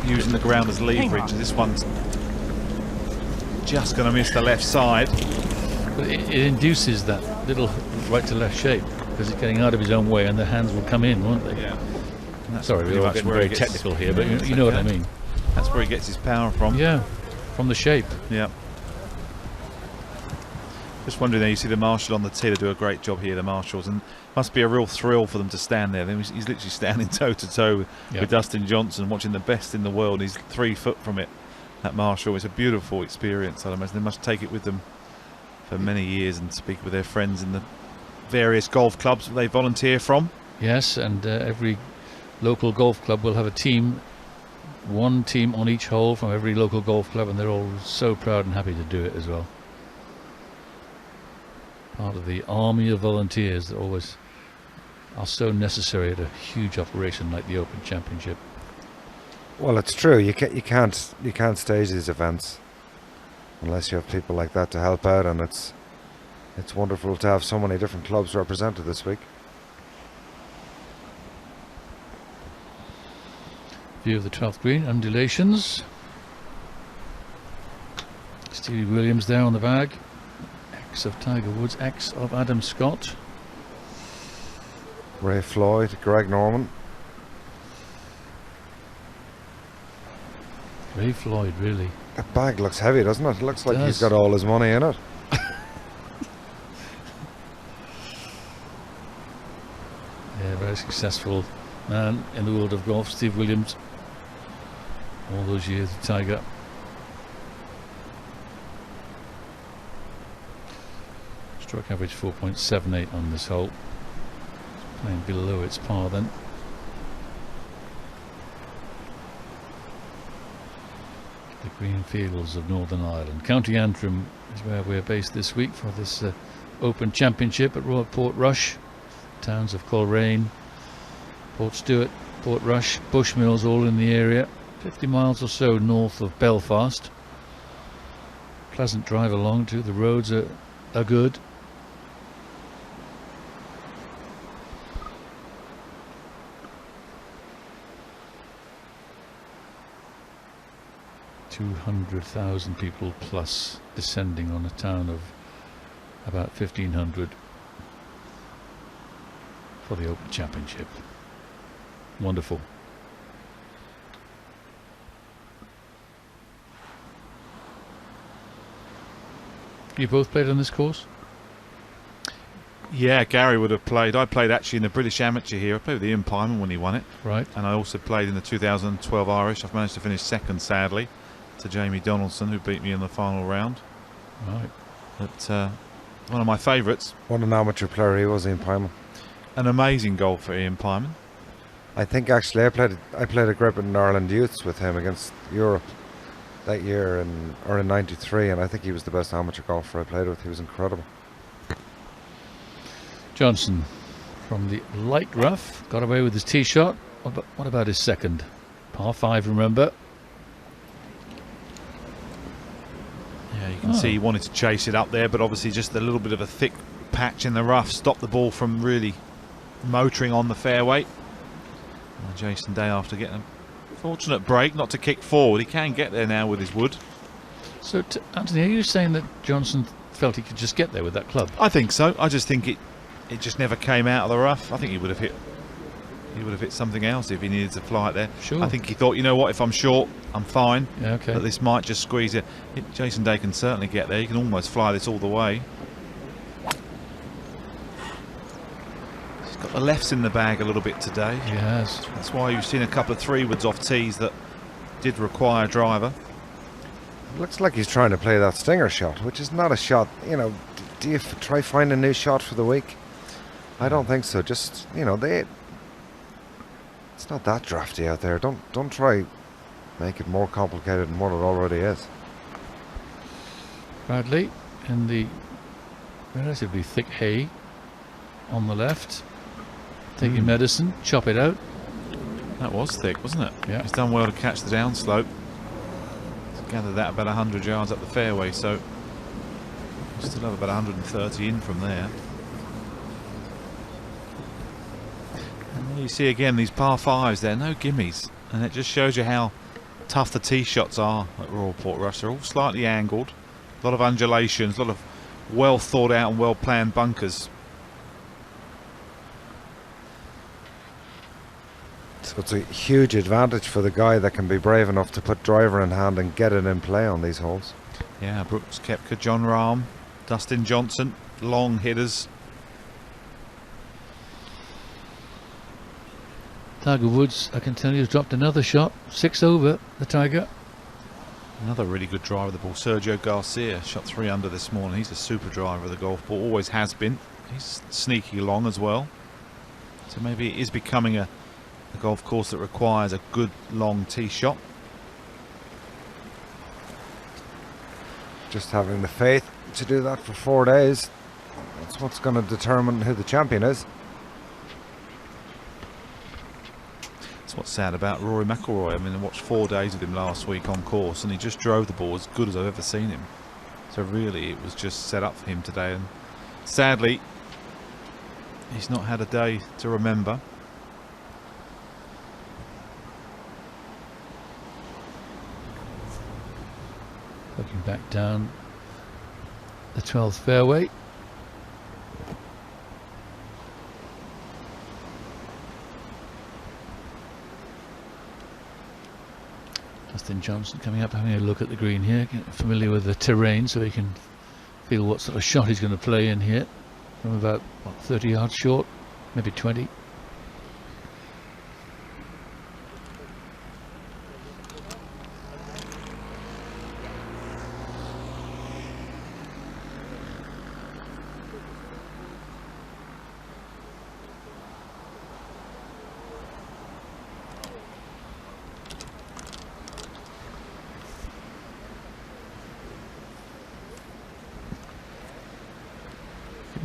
using the ground as leverage. This one's just going to miss the left side. But it induces that little right to left shape, because it's getting out of his own way, and the hands will come in, won't they? Yeah. Sorry, we're all getting very technical here, but you know what I mean. That's where he gets his power from. Yeah, from the shape. Yeah. Just wondering there, you see the marshal on the tee. They do a great job here, the marshals, and must be a real thrill for them to stand there. He's literally standing toe to toe with Dustin Johnson, watching the best in the world. He's 3 foot from it. That marshal, it's a beautiful experience. I imagine they must take it with them for many years and speak with their friends in the various golf clubs that they volunteer from. Yes, and every local golf club will have a team, 1 team on each hole from every local golf club, and they're all so proud and happy to do it as well. Part of the army of volunteers that always are so necessary at a huge operation like the Open Championship. Well, it's true. You can't stage these events unless you have people like that to help out, and it's wonderful to have so many different clubs represented this week. View of the 12th green, undulations. Stevie Williams there on the bag. Ex of Tiger Woods, ex of Adam Scott. Ray Floyd, Greg Norman. Ray Floyd, really. That bag looks heavy, doesn't it? It looks like he's got all his money in it. Yeah, very successful man in the world of golf, Steve Williams. All those years of Tiger. Stroke average 4.78 on this hole. It's playing below its par then. the green fields of Northern Ireland. County Antrim is where we're based this week for this Open Championship at Royal Portrush. Towns of Coleraine, Portstewart, Portrush, Bushmills, all in the area. 50 miles or so north of Belfast. Pleasant drive along too. The roads are good. $200,000 people plus descending on a town of about 1,500 for the Open Championship. Wonderful. You both played on this course? Yeah, Gary would have played. I played actually in the British Amateur here. I played with Ian Pyman when he won it. Right. And I also played in the 2012 Irish. I've managed to finish second, sadly, to Jamie Donaldson, who beat me in the final round. Right. But one of my favourites. What an amateur player he was, Ian Pyman. An amazing golfer, Ian Pyman. I think actually I played a grip in Ireland Youths with him against Europe that year in '93, and I think he was the best amateur golfer I played with. He was incredible. Johnson from the light rough got away with his tee shot. What about his second? Par 5, remember? Yeah, you can see he wanted to chase it up there, but obviously just a little bit of a thick patch in the rough stopped the ball from really motoring on the fairway. And Jason Day, after getting a fortunate break not to kick forward, he can get there now with his wood. So, Anthony, are you saying that Johnson felt he could just get there with that club? I think so. I just think it just never came out of the rough. I think he would have hit something else if he needed to fly it there. Sure. I think he thought, you know what, if I'm short, I'm fine. Yeah, okay. But this might just squeeze it. Jason Day can certainly get there. He can almost fly this all the way. He's got the lefts in the bag a little bit today. He has. That's why you've seen a couple of 3-woods off tees that did require a driver. Looks like he's trying to play that stinger shot, which is not a shot. You know, do you try find a new shot for the week? I don't think so. Just, you know, it's not that drafty out there. Don't try make it more complicated than what it already is. Bradley in the relatively thick hay on the left, taking medicine, chop it out. That was thick, wasn't it? Yeah. He's done well to catch the downslope. He's gathered that about 100 yards up the fairway, so we still have about 130 in from there. And there you see again these par 5s there, no gimmies, and it just shows you how tough the tee shots are at Royal Portrush. They're all slightly angled, a lot of undulations, a lot of well thought out and well planned bunkers. So it's a huge advantage for the guy that can be brave enough to put driver in hand and get it in play on these holes. Yeah, Brooks Koepka, John Rahm, Dustin Johnson, long hitters. Tiger Woods, I can tell you, has dropped another shot. 6 over, the Tiger. Another really good driver of the ball, Sergio Garcia, shot 3 under this morning. He's a super driver of the golf ball, always has been. He's sneaky long as well. So maybe it is becoming a golf course that requires a good long tee shot. Just having the faith to do that for 4 days, that's what's going to determine who the champion is. That's what's sad about Rory McIlroy. I mean, I watched 4 days of him last week on course, and he just drove the ball as good as I've ever seen him. So really, it was just set up for him today, and sadly, he's not had a day to remember. Looking back down the 12th fairway. Dustin Johnson coming up, having a look at the green here, getting familiar with the terrain so he can feel what sort of shot he's going to play in here from about, what, 30 yards short, maybe 20.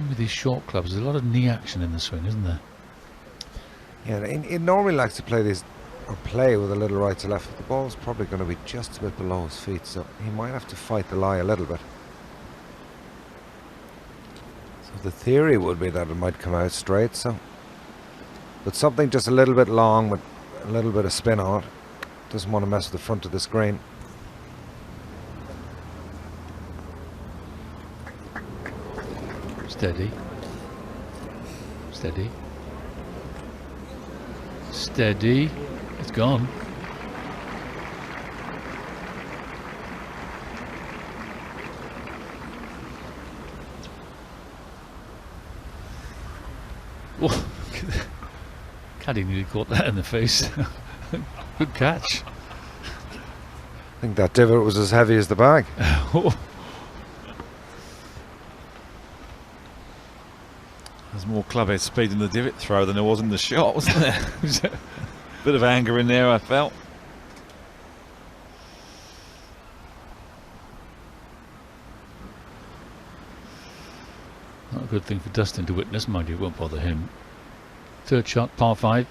With these short clubs, there's a lot of knee action in the swing, isn't there? Yeah, he normally likes to play these, or play with a little right to left, but the ball's probably going to be just a bit below his feet, so he might have to fight the lie a little bit. So the theory would be that it might come out straight, so. But something just a little bit long with a little bit of spin on it. Doesn't want to mess with the front of the screen. Steady. Steady. Steady. It's gone. Oh, caddy nearly caught that in the face. Good catch. I think that divot was as heavy as the bag. There's more clubhead speed in the divot throw than there was in the shot, wasn't there? Bit of anger in there, I felt. Not a good thing for Dustin to witness, mind you, it won't bother him. Third shot, par 5.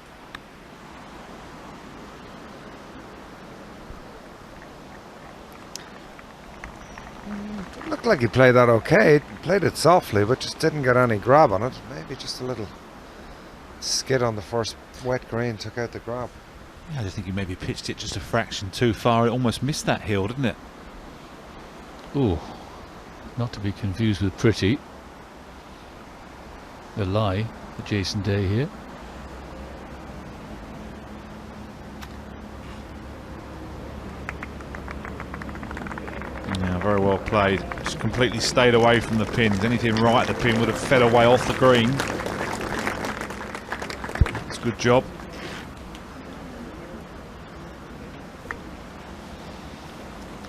It looked like he played that okay. He played it softly, but just didn't get any grab on it. Maybe just a little skid on the first wet green took out the grab. Yeah, I just think he maybe pitched it just a fraction too far. It almost missed that hill, didn't it? Ooh, not to be confused with Pretty. The lie for Jason Day here. Yeah, very well played. Just completely stayed away from the pins. Anything right at the pin would have fed away off the green. It's a good job.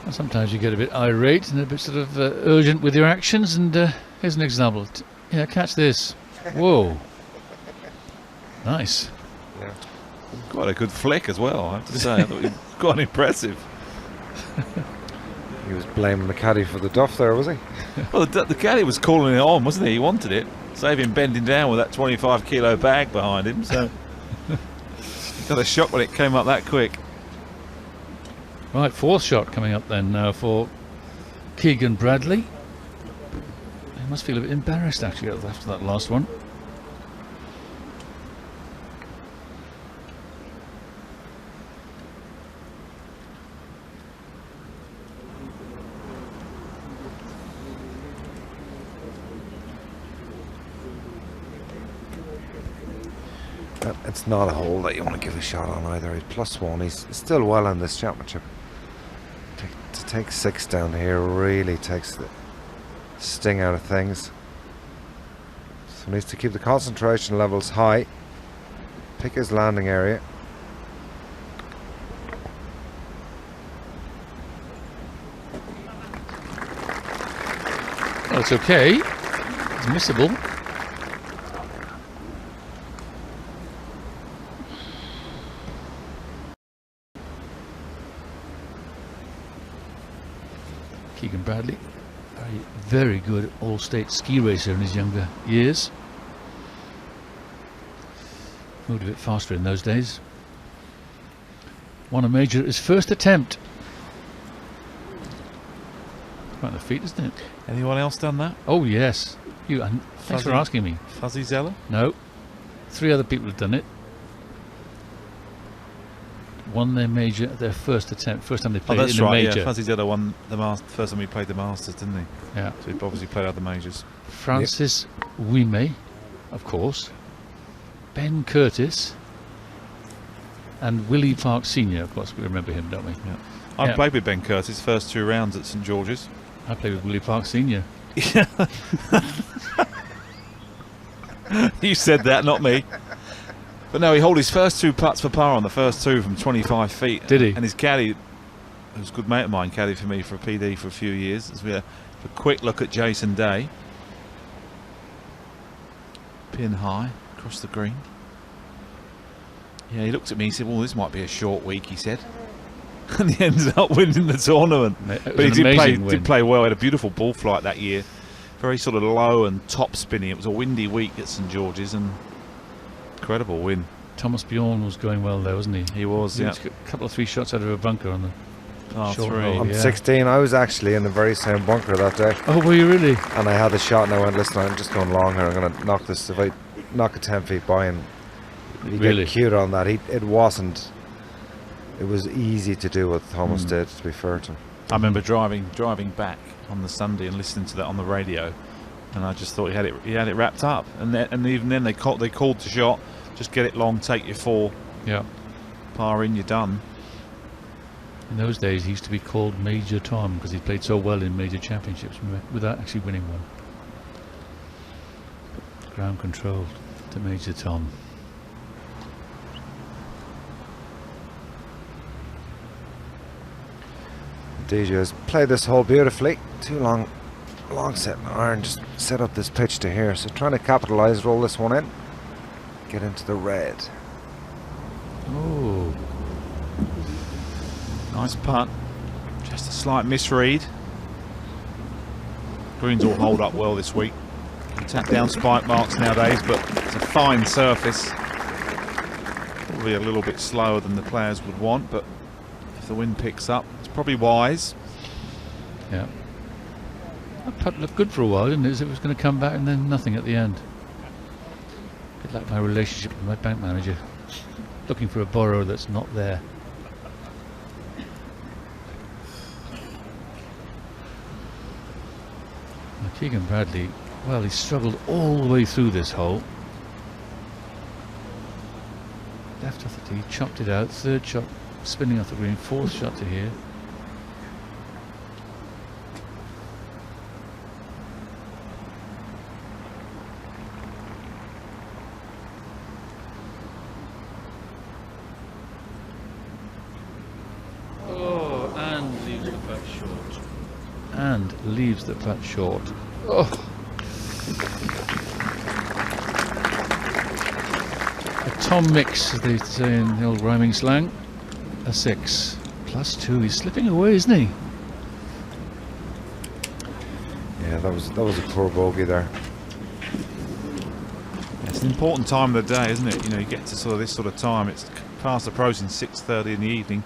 And sometimes you get a bit irate and a bit sort of urgent with your actions, and here's an example. Yeah, catch this. Whoa. Nice. Yeah. Quite a good flick as well, I have to say. I thought he was quite impressive. He was blaming the caddy for the duff there, was he? Well, the caddy was calling it on, wasn't he? He wanted it. Save him bending down with that 25-kilo bag behind him, so he got a shock when it came up that quick. Right, fourth shot coming up then now for Keegan Bradley. He must feel a bit embarrassed actually after that last one. It's not a hole that you want to give a shot on either. He's +1. He's still well in this championship. To take 6 down here really takes the sting out of things. So he needs to keep the concentration levels high. Pick his landing area. Well, it's okay. It's missable. Keegan Bradley, very good all-state ski racer in his younger years. Moved a bit faster in those days. Won a major at his first attempt. Quite on the feet, isn't it? Anyone else done that? Oh yes. You. Thanks for asking me. Fuzzy Zeller? No. 3 other people have done it. Won their major at their first attempt, first time they played in a major. Yeah, Fuzzy Zeller won the first time he played the Masters, didn't he? Yeah. So he obviously played other majors. Francis Wime, of course. Ben Curtis. And Willie Park Sr., of course, we remember him, don't we? Yeah. I played with Ben Curtis first 2 rounds at St George's. I played with Willie Park Sr. You said that, not me. But no, he held his first 2 putts for par on the first 2 from 25 feet. Did he? And his caddy, who's a good mate of mine, caddied for me for a PD for a few years. As we have a quick look at Jason Day. Pin high, across the green. Yeah, he looked at me, he said, well, this might be a short week, he said. And he ended up winning the tournament. But he did play well, had a beautiful ball flight that year. very sort of low and top spinning. It was a windy week at St George's, and incredible win. Thomas Bjorn was going well there, wasn't he? He was, yeah. A couple of 3 shots out of a bunker on the short three. hole, On yeah. 16, I was actually in the very same bunker that day. Oh, were you really? And I had the shot and I went, listen, I'm just going long here. I'm going to knock this. If I knock it 10 feet by and you Really? get cute on that, it wasn't. It was easy to do what Thomas did, to be fair to him. I remember driving back on the Sunday and listening to that on the radio, and I just thought he had it wrapped up. And even then they called the shot, just get it long, take your 4, Yeah. par in, you're done. In those days, he used to be called Major Tom because he played so well in major championships without actually winning one. Ground control to Major Tom. DJ has played this hole beautifully. Too long set in iron, just set up this pitch to here. So trying to capitalise, roll this one in, get into the red. Oh, Nice putt. Just a slight misread. Greens all hold up well this week. You can tap down spike marks nowadays, but it's a fine surface. Probably a little bit slower than the players would want, but if the wind picks up, it's probably wise. yeah. That putt looked good for a while, didn't it? As it was going to come back and then nothing at the end. A bit like my relationship with my bank manager. Looking for a borrower that's not there. Now, Keegan Bradley, well, he struggled all the way through this hole. Left off the tee, chopped it out, 3rd shot spinning off the green, 4th shot to here. Oh, and leaves the putt short. And leaves the putt short. Oh. A Tom mix, as they say in the old rhyming slang. A 6. +2. He's slipping away, isn't he? Yeah, that was a poor bogey there. It's an important time of the day, isn't it? You know, you get to sort of this sort of time. It's fast approaching 6:30 in the evening.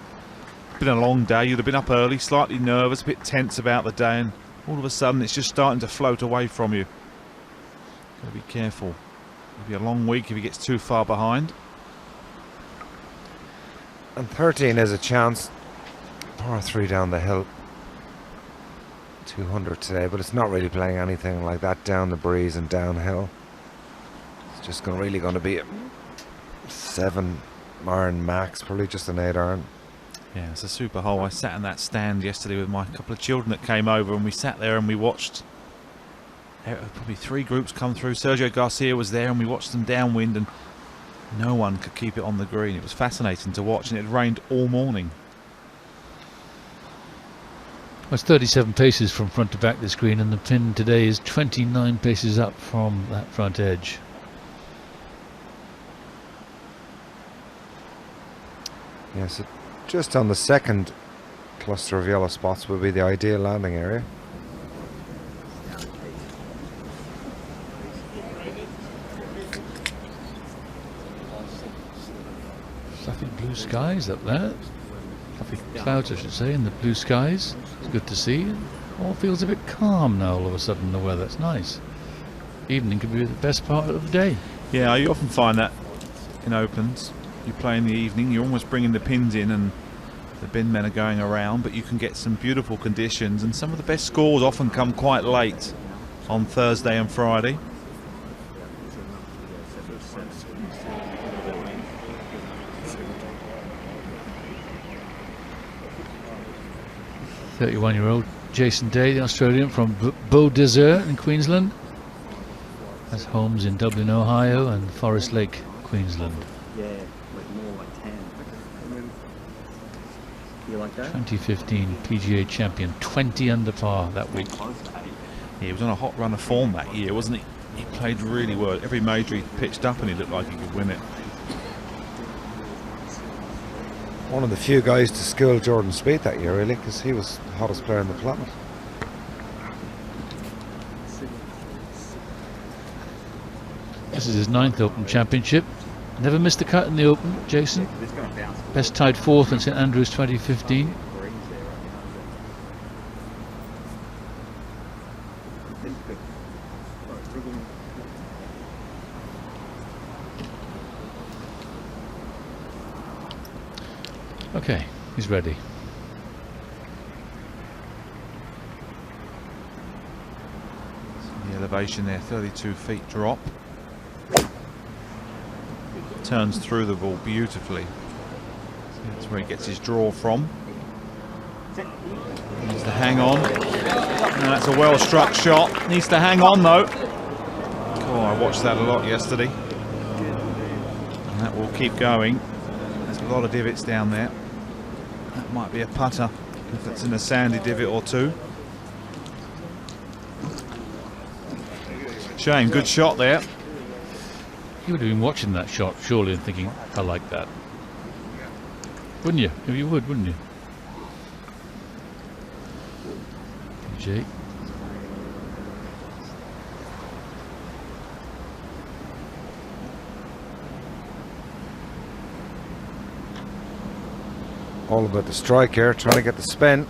Been a long day. You'd have been up early, slightly nervous, a bit tense about the day, and all of a sudden it's just starting to float away from you. Got to be careful. It'll be a long week if he gets too far behind. And 13 is a chance. Par 3 down the hill. 200 today, but it's not really playing anything like that down the breeze and downhill. It's just really going to be a 7 iron max, probably just an 8 iron. Yeah, it's a super hole. I sat in that stand yesterday with my couple of children that came over, and we sat there and we watched probably 3 groups come through. Sergio Garcia was there, and we watched them downwind, and no one could keep it on the green. It was fascinating to watch, and it rained all morning. Well, it's 37 paces from front to back this green, and the pin today is 29 paces up from that front edge. Yes, just on the second cluster of yellow spots would be the ideal landing area. Fluffy blue skies up there. Fluffy clouds, I should say, in the blue skies. It's good to see. All feels a bit calm now all of a sudden, the weather. It's nice. Evening could be the best part of the day. Yeah, you often find that in opens. You play in the evening, you're almost bringing the pins in and the bin men are going around, but you can get some beautiful conditions, and some of the best scores often come quite late on Thursday and Friday. .31-year-old Jason Day, the Australian from Beau Desert in Queensland, has homes in Dublin, Ohio and Forest Lake, Queensland. Yeah, like more like 10. You like that? 2015 PGA champion, 20 under par that week. Yeah, he was on a hot run of form that year, wasn't he? He played really well. Every major he pitched up and he looked like he could win it. One of the few guys to school Jordan Spieth that year, really, because he was the hottest player on the planet. This is his 9th Open Championship. Never missed the cut in the Open, Jason. Best tied 4th in St Andrews 2015. Okay, he's ready. The elevation there, 32 feet drop. Turns through the ball beautifully. So that's where he gets his draw from. Needs to hang on. And that's a well struck shot. Needs to hang on though. Oh, I watched that a lot yesterday. And that will keep going. There's a lot of divots down there. That might be a putter if it's in a sandy divot or two. Shame, good shot there. You would have been watching that shot surely and thinking, I like that. Wouldn't you? You would, wouldn't you? PJ. All about the strike here, trying to get the spin.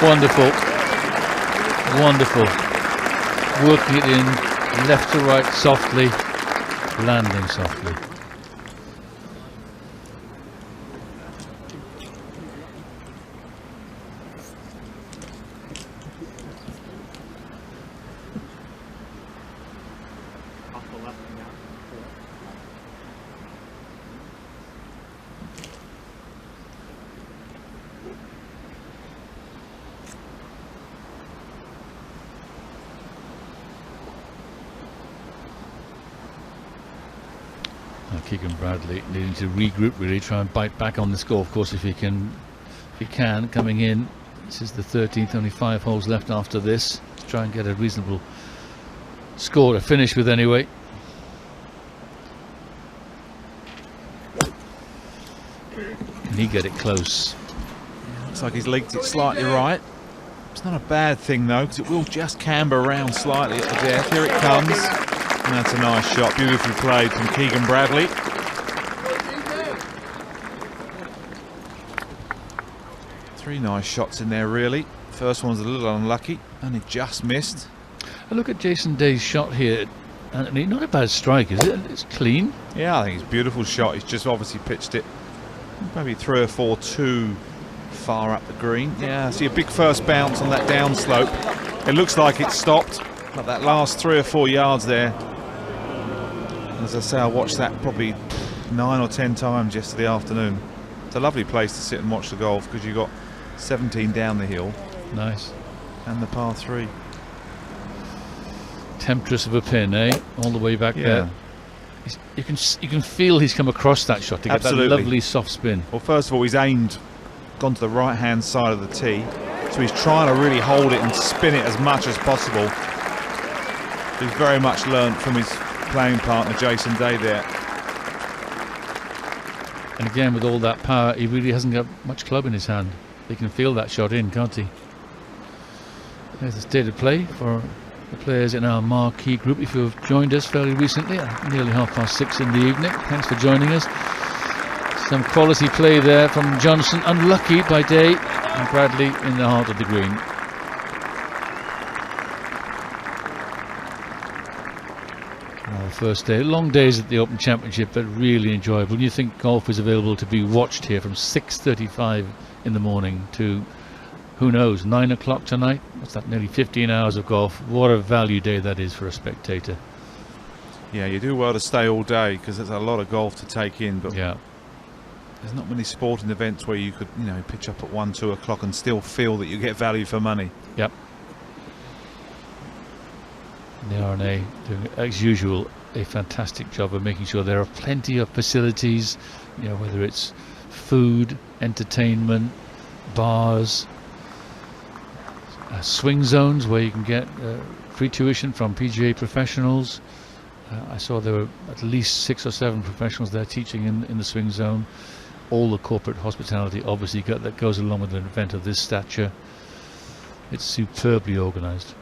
Wonderful. Wonderful. Working it in, left to right softly, landing softly. Keegan Bradley needing to regroup, really try and bite back on this golf course if he can. Coming in, this is the 13th, only 5 holes left after this to try and get a reasonable score to finish with anyway. Can he get it close? Looks like he's leaked it slightly right. It's not a bad thing though, because it will just camber around slightly at the death. Here it comes. And that's a nice shot, beautifully played from Keegan Bradley. Three nice shots in there really. First one's a little unlucky, only just missed. I look at Jason Day's shot here, Anthony, not a bad strike, is it? It's clean. Yeah, I think it's a beautiful shot. He's just obviously pitched it maybe 3 or 4 too far up the green. Yeah, I see a big first bounce on that downslope. It looks like it's stopped, but that last 3 or 4 yards there, as I say, I watched that probably 9 or 10 times yesterday afternoon. It's a lovely place to sit and watch the golf because you've got 17 down the hill. Nice. And the par 3. Temptress of a pin, eh? All the way back there. You can feel he's come across that shot to get that lovely soft spin. Well, first of all, he's gone to the right hand side of the tee, so he's trying to really hold it and spin it as much as possible. He's very much learnt from his playing partner Jason Day there. And again, with all that power, he really hasn't got much club in his hand. He can feel that shot in, can't he? There's the state of play for the players in our marquee group. If you've joined us fairly recently, nearly 6:30 in the evening, thanks for joining us. Some quality play there from Johnson, unlucky by Day, and Bradley in the heart of the green. First day, long days at the Open Championship, but really enjoyable. You think golf is available to be watched here from 6:35 in the morning to, who knows, 9 o'clock tonight? What's that, nearly 15 hours of golf? What a value day that is for a spectator. Yeah, you do well to stay all day because there's a lot of golf to take in, but yeah, there's not many sporting events where you could, pitch up at 1, 2 o'clock and still feel that you get value for money. Yep. The R&A doing, as usual, a fantastic job of making sure there are plenty of facilities, whether it's food, entertainment, bars, swing zones where you can get free tuition from PGA professionals. I saw there were at least 6 or 7 professionals there teaching in the swing zone. all the corporate hospitality obviously that goes along with an event of this stature. It's superbly organised.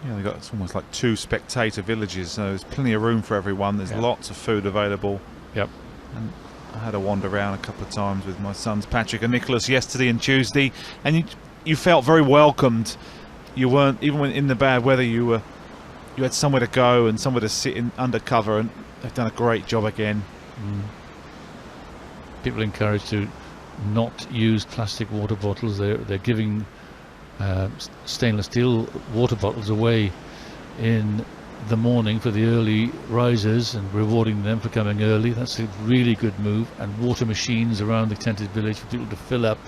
Yeah, they've got, it's almost like 2 spectator villages, so there's plenty of room for everyone. There's Yeah. lots of food available. Yep. And I had a wander around a couple of times with my sons Patrick and Nicholas yesterday and Tuesday, and you felt very welcomed. You weren't, even when in the bad weather, you had somewhere to go and somewhere to sit in under cover, and they've done a great job again. People encouraged to not use plastic water bottles. They're giving stainless steel water bottles away in the morning for the early risers and rewarding them for coming early. That's a really good move. And water machines around the tented village for people to fill up.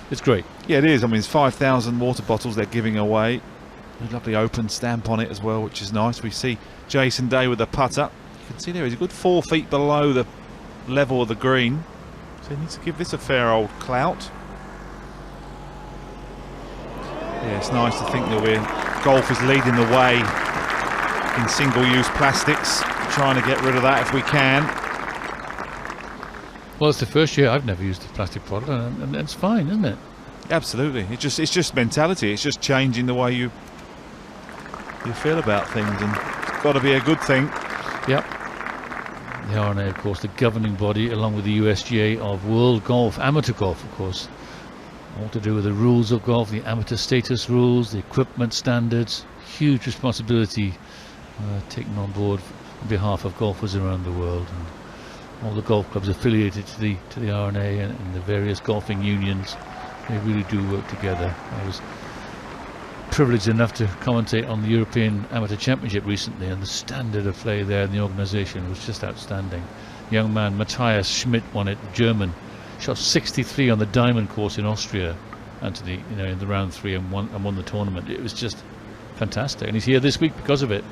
It's great. Yeah, it is. I mean, it's 5,000 water bottles they're giving away. A lovely open stamp on it as well, which is nice. We see Jason Day with the putter. You can see there he's a good 4 feet below the level of the green. So he needs to give this a fair old clout. Yeah, it's nice to think that golf is leading the way in single-use plastics. Trying to get rid of that if we can. Well, it's the first year I've never used a plastic bottle, and it's fine, isn't it? Absolutely. It's just mentality. It's just changing the way you feel about things, and it's got to be a good thing. Yep. The R&A, of course, the governing body, along with the USGA of world golf, amateur golf, of course. All to do with the rules of golf, the amateur status rules, the equipment standards. Huge responsibility taken on board on behalf of golfers around the world, and all the golf clubs affiliated to the R&A and the various golfing unions. They really do work together. I was privileged enough to commentate on the European Amateur Championship recently, and the standard of play there in the organisation was just outstanding. Young man Matthias Schmidt won it, German, shot 63 on the Diamond course in Austria, Anthony, in the round 3, and won the tournament. It was just fantastic, and he's here this week because of it.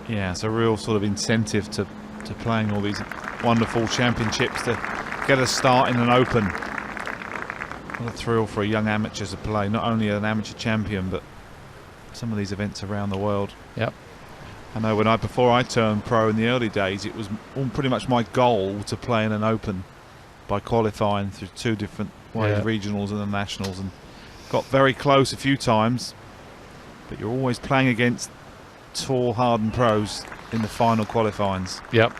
Yeah, it's a real sort of incentive to playing all these wonderful championships to get a start in an Open. What a thrill for a young amateur to play, not only an amateur champion, but some of these events around the world. Yep. I know before I turned pro in the early days, it was pretty much my goal to play in an Open by qualifying through 2 different ways, Yeah. regionals and the nationals, and got very close a few times, but you're always playing against tall, hardened pros in the final qualifyings. Yep.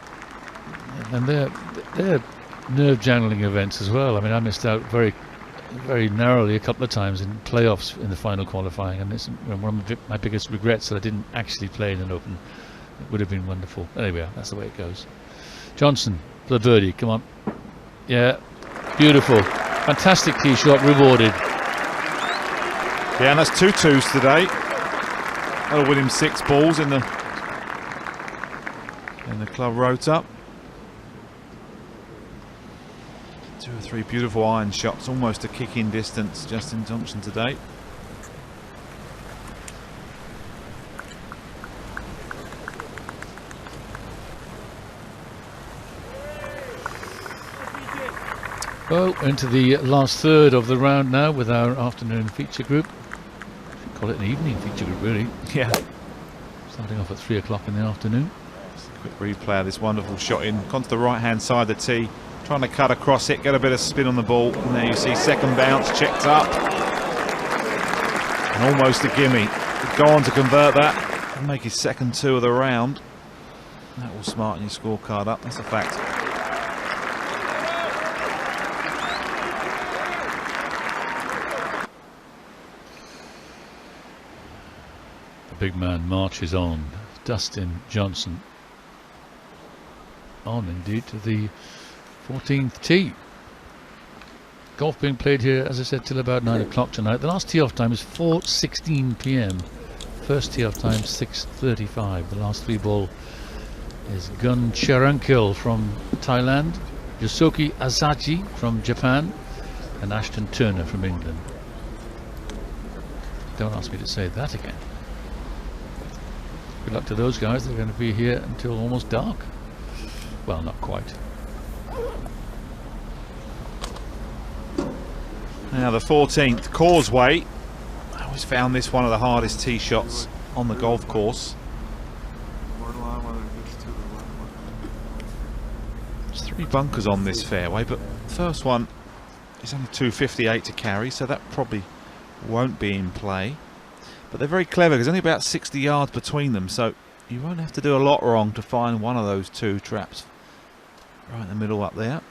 And they're nerve-jangling events as well. I mean, I missed out very, very narrowly a couple of times in playoffs in the final qualifying, and it's one of my biggest regrets that I didn't actually play in an Open. It would have been wonderful. Anyway, that's the way it goes. Johnson for the birdie. Come on. Yeah, beautiful. Fantastic tee shot, rewarded. Yeah, and that's 2 twos today. That'll win him 6 balls in the club rota. 2 or 3 beautiful iron shots, almost a kick-in distance. Dustin Johnson today. Well, into the last third of the round now with our afternoon feature group. Call it an evening feature group, really. Yeah. Starting off at 3 o'clock in the afternoon. Just a quick replay of this wonderful shot in. Gone to the right-hand side of the tee. Trying to cut across it, get a bit of spin on the ball. And there you see second bounce, checked up. And almost a gimme. Go on to convert that and make his second 2 of the round. That will smarten your scorecard up, that's a fact. The big man marches on. Dustin Johnson. On indeed to the 14th tee. Golf being played here, as I said, till about 9 o'clock tonight. The last tee off time is 4:16 p.m. First tee off time 6:35. The last 3 ball is Gun Cherankil from Thailand, Yosuke Asaji from Japan, and Ashton Turner from England. Don't ask me to say that again. Good luck to those guys. They're going to be here until almost dark. Well, not quite. Now the 14th, Causeway. I always found this one of the hardest tee shots on the golf course. There's 3 bunkers on this fairway, but the first one is only 258 to carry, so that probably won't be in play. But they're very clever. There's only about 60 yards between them, so you won't have to do a lot wrong to find one of those 2 traps right in the middle up there.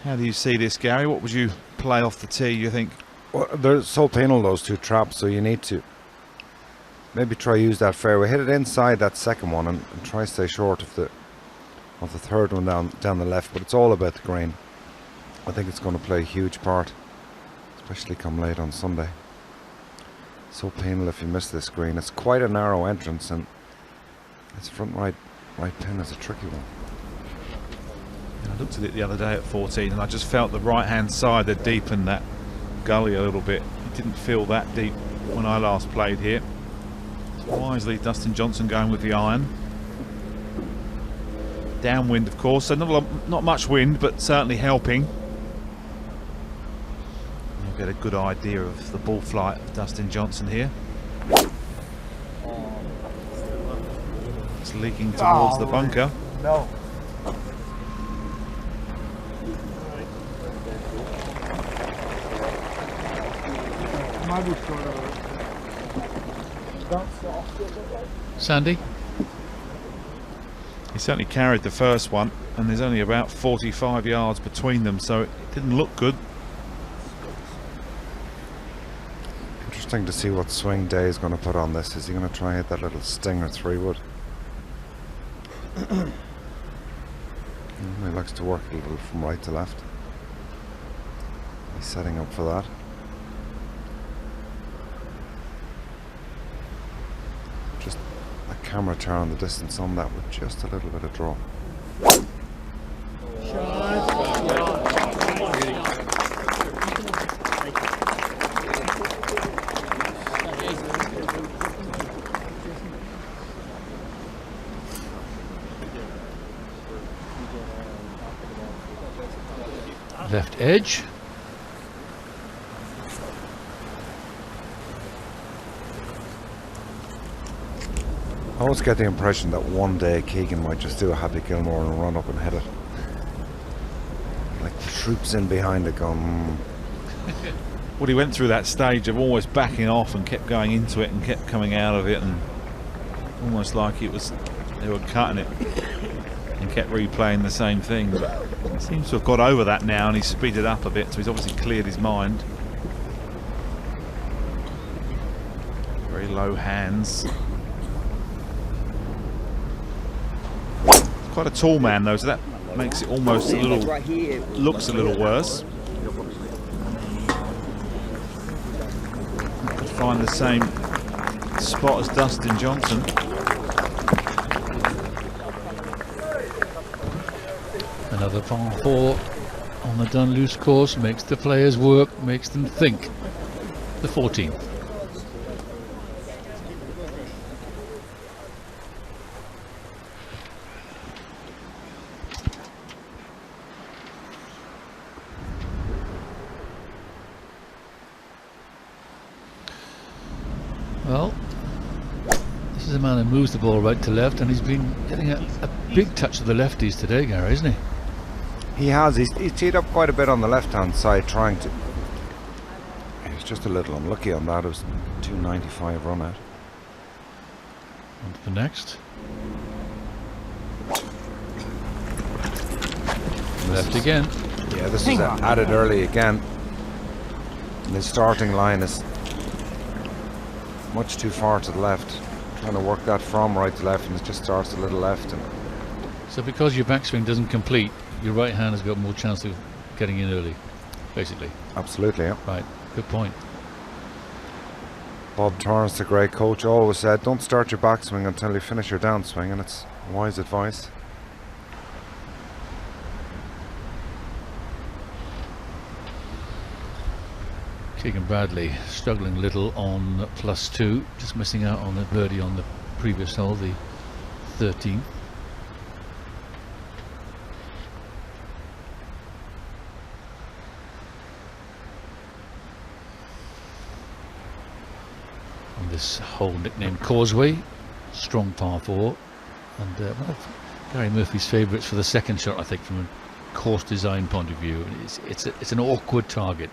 How do you see this, Gary? What would you play off the tee, you think? Well, they're so penal, those 2 traps, so you need to maybe try use that fairway. Hit it inside that second one and try stay short of the third one down the left, but it's all about the green. I think it's going to play a huge part, especially come late on Sunday. So penal if you miss this green. It's quite a narrow entrance, and its front right pin is a tricky one. I looked at it the other day at 14 and I just felt the right hand side had deepened that gully a little bit. It didn't feel that deep when I last played here. So wisely Dustin Johnson going with the iron. Downwind of course, so not much wind, but certainly helping. You'll get a good idea of the ball flight of Dustin Johnson here. It's leaking towards the bunker. No. Sandy? He certainly carried the first one, and there's only about 45 yards between them, so it didn't look good. Interesting to see what swing Day is going to put on this. Is he going to try and hit that little stinger 3-wood? He likes to work a little from right to left. He's setting up for that. Just a camera turn the distance on that with just a little bit of draw. Left edge. I always get the impression that one day Keegan might just do a Happy Gilmore and run up and hit it. Like the troops in behind it going, Well, he went through that stage of always backing off and kept going into it and kept coming out of it, and almost like it was they were cutting it and kept replaying the same thing. But he seems to have got over that now and he's speeded up a bit, so he's obviously cleared his mind. Very low hands. Quite a tall man though, so that makes it almost a little, looks a little worse. Could find the same spot as Dustin Johnson. Another par 4 on the done loose course, makes the players work, makes them think. The 14th. Well, this is a man who moves the ball right to left, and he's been getting a big touch of the lefties today, Gary, isn't he? he has. He's teed up quite a bit on the left-hand side, trying to. He's just a little unlucky on that. It was 295 run out. On to the next. Left again. Yeah, this is added early again. And the starting line is much too far to the left. Trying to work that from right to left, and it just starts a little left. And So because your backswing doesn't complete, your right hand has got more chance of getting in early, basically. absolutely, yeah. Right, good point. Bob Torrance, the great coach, always said, don't start your backswing until you finish your downswing, and it's wise advice. Keegan Bradley struggling a little on +2, just missing out on the birdie on the previous hole, the 13th. On this hole nicknamed Causeway, strong par 4, And one of Gary Murphy's favourites for the second shot, I think, from a course design point of view. It's an awkward target.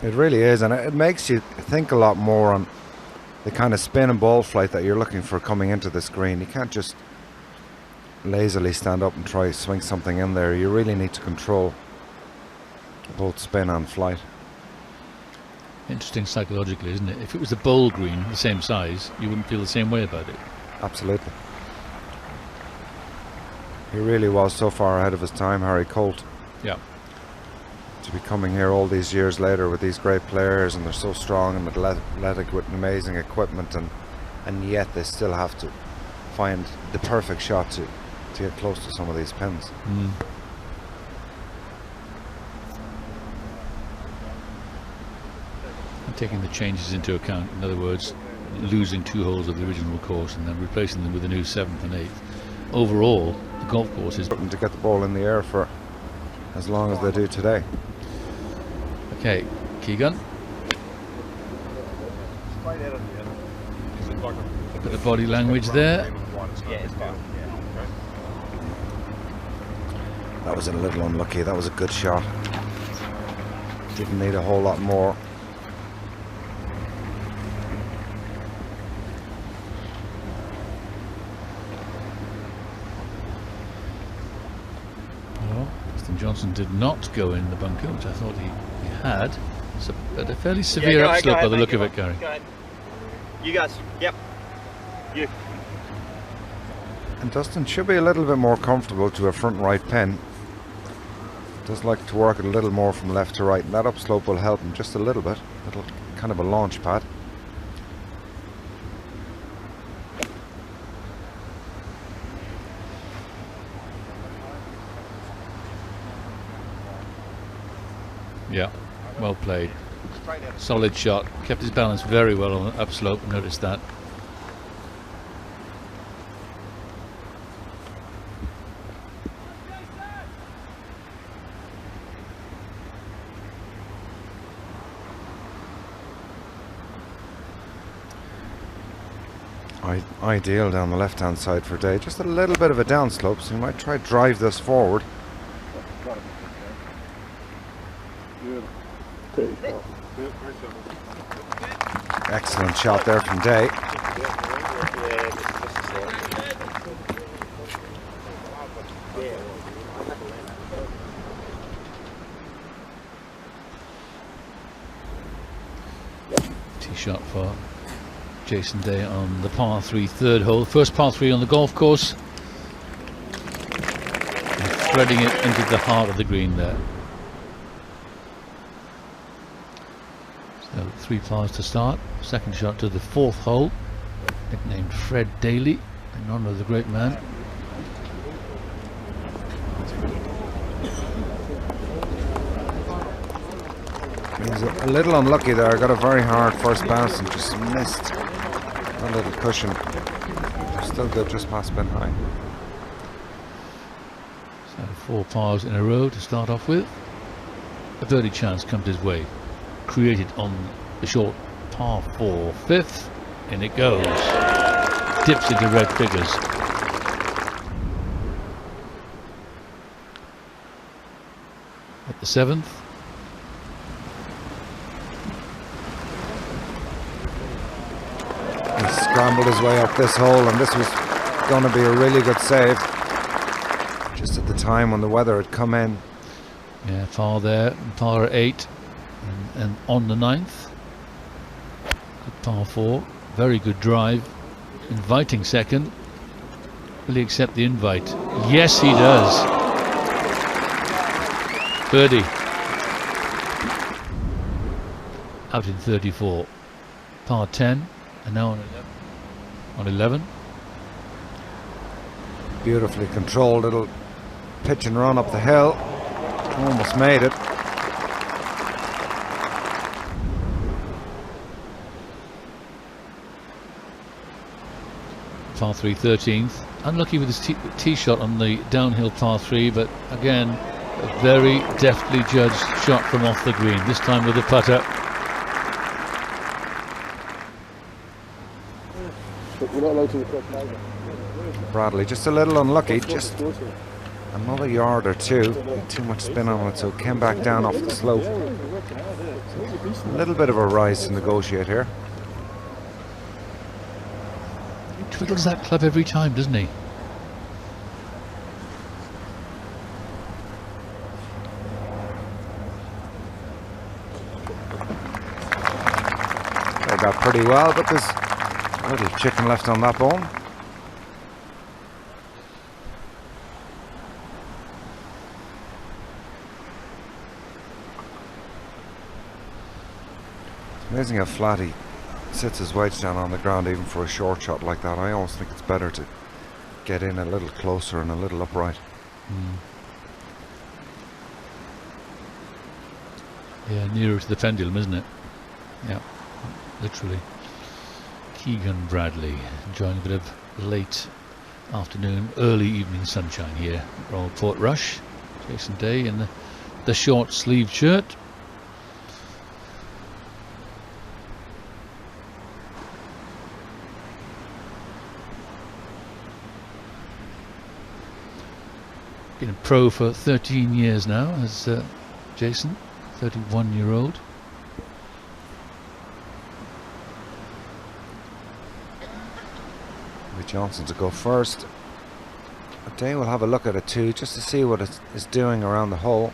It really is, and it makes you think a lot more on the kind of spin and ball flight that you're looking for coming into this green. You can't just lazily stand up and try to swing something in there. You really need to control both spin and flight. Interesting psychologically, isn't it? If it was a bowl green, the same size, you wouldn't feel the same way about it. Absolutely. He really was so far ahead of his time, Harry Colt. Yeah. To be coming here all these years later with these great players, and they're so strong and athletic with amazing equipment, and yet they still have to find the perfect shot to get close to some of these pins. And taking the changes into account, in other words, losing 2 holes of the original course and then replacing them with a new 7th and 8th. Overall, the golf course is important to get the ball in the air for as long as they do today. Okay, Keegan. A bit of body language there. That was a little unlucky. That was a good shot. Didn't need a whole lot more. Well, Dustin Johnson did not go in the bunker, which I thought he had. So, but a fairly severe upslope by the look of it, Gary. Go ahead. You guys. Yep. You. And Dustin should be a little bit more comfortable to a front right pin. Does like to work it a little more from left to right, and that upslope will help him just a little bit. Little kind of a launch pad. Yeah, well played. Solid shot. Kept his balance very well on the upslope. Notice that. Ideal down the left hand side for Day. Just a little bit of a downslope, so you might try to drive this forward. Excellent shot there from Day. Tee shot for Jason Day on the par 3 third hole. First par 3 on the golf course. And threading it into the heart of the green there. So 3 pars to start. Second shot to the 4th hole. Nicknamed Fred Daly, in honor of the great man. He's a little unlucky there. Got a very hard first bounce and just missed a little cushion. Still good, just past bin high. So 4 pars in a row to start off with. A birdie chance comes his way. Created on the short par 4 5th, and it goes. Dips into red figures. At the 7th. He scrambled his way up this hole, and this was going to be a really good save. Just at the time when the weather had come in. Yeah, par there, par 8, and on the 9th. Good par 4, very good drive. Inviting second. Will he accept the invite? Yes, he does. Birdie. Out in 34. Par 10, and now on 11. On 11. Beautifully controlled little pitch and run up the hill. Almost made it. Par 3 13th. Unlucky with his tee shot on the downhill par 3, but again a very deftly judged shot from off the green, this time with a putter. But we're not allowed to request either. Bradley just a little unlucky, just another yard or two. Too much spin on it, so it came back down off the slope. A little bit of a rise to negotiate here. He twiddles that club every time, doesn't he? Played that pretty well, but there's a little chicken left on that bone. Amazing how flat he sits his wedge down on the ground even for a short shot like that. I always think it's better to get in a little closer and a little upright. Yeah, nearer to the pendulum, isn't it? Yeah, literally. Keegan Bradley enjoying a bit of late afternoon, early evening sunshine here at Royal Portrush. Jason Day in the short sleeved shirt. Been a pro for 13 years now, as Jason, 31-year-old. Johnson to go first. Day will have a look at it too, just to see what it is doing around the hole.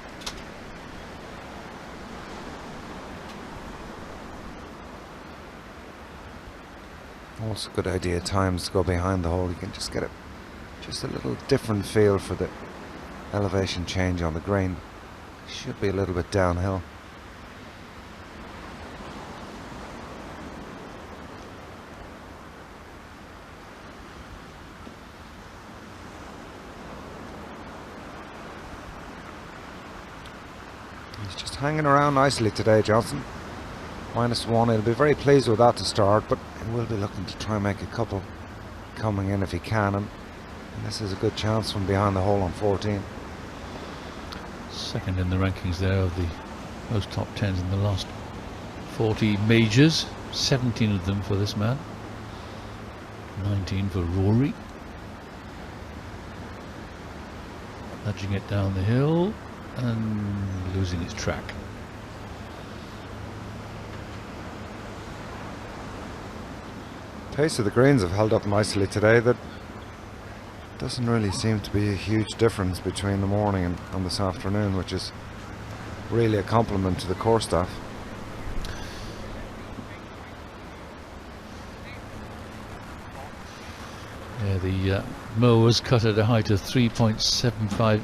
Also a good idea at times to go behind the hole. You can just get just a little different feel for the elevation change on the green. Should be a little bit downhill. He's just hanging around nicely today, Johnson. -1, he'll be very pleased with that to start, but he will be looking to try and make a couple coming in if he can, and this is a good chance from behind the hole on 14. Second in the rankings there of the most top 10s in the last 40 majors. 17 of them for this man. 19 for Rory. Nudging it down the hill and losing its track. Pace of the greens have held up nicely today. That doesn't really seem to be a huge difference between the morning and this afternoon, which is really a compliment to the course staff. Yeah, the mowers cut at a height of 3.75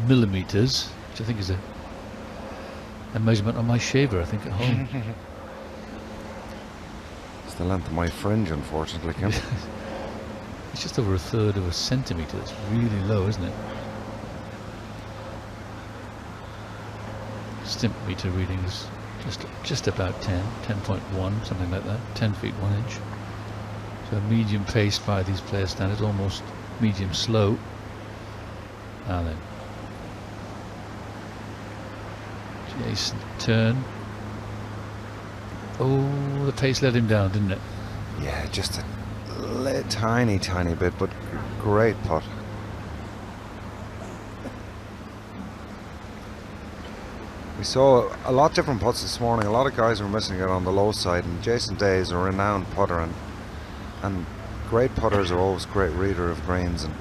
millimeters, which I think is a measurement on my shaver, I think, at home. It's the length of my fringe, unfortunately, Kim. It's just over 1/3 of a centimetre. It's really low, isn't it? Stimp meter reading is just about 10.1, something like that. 10 feet 1 inch. So medium pace by these player standards, almost medium slow. Now then, Jason turn. Oh, the pace let him down, didn't it? Yeah, just a tiny bit, but great putt. We saw a lot different putts this morning. A lot of guys were missing it on the low side, and Jason Day is a renowned putter, and great putters are always great reader of greens, and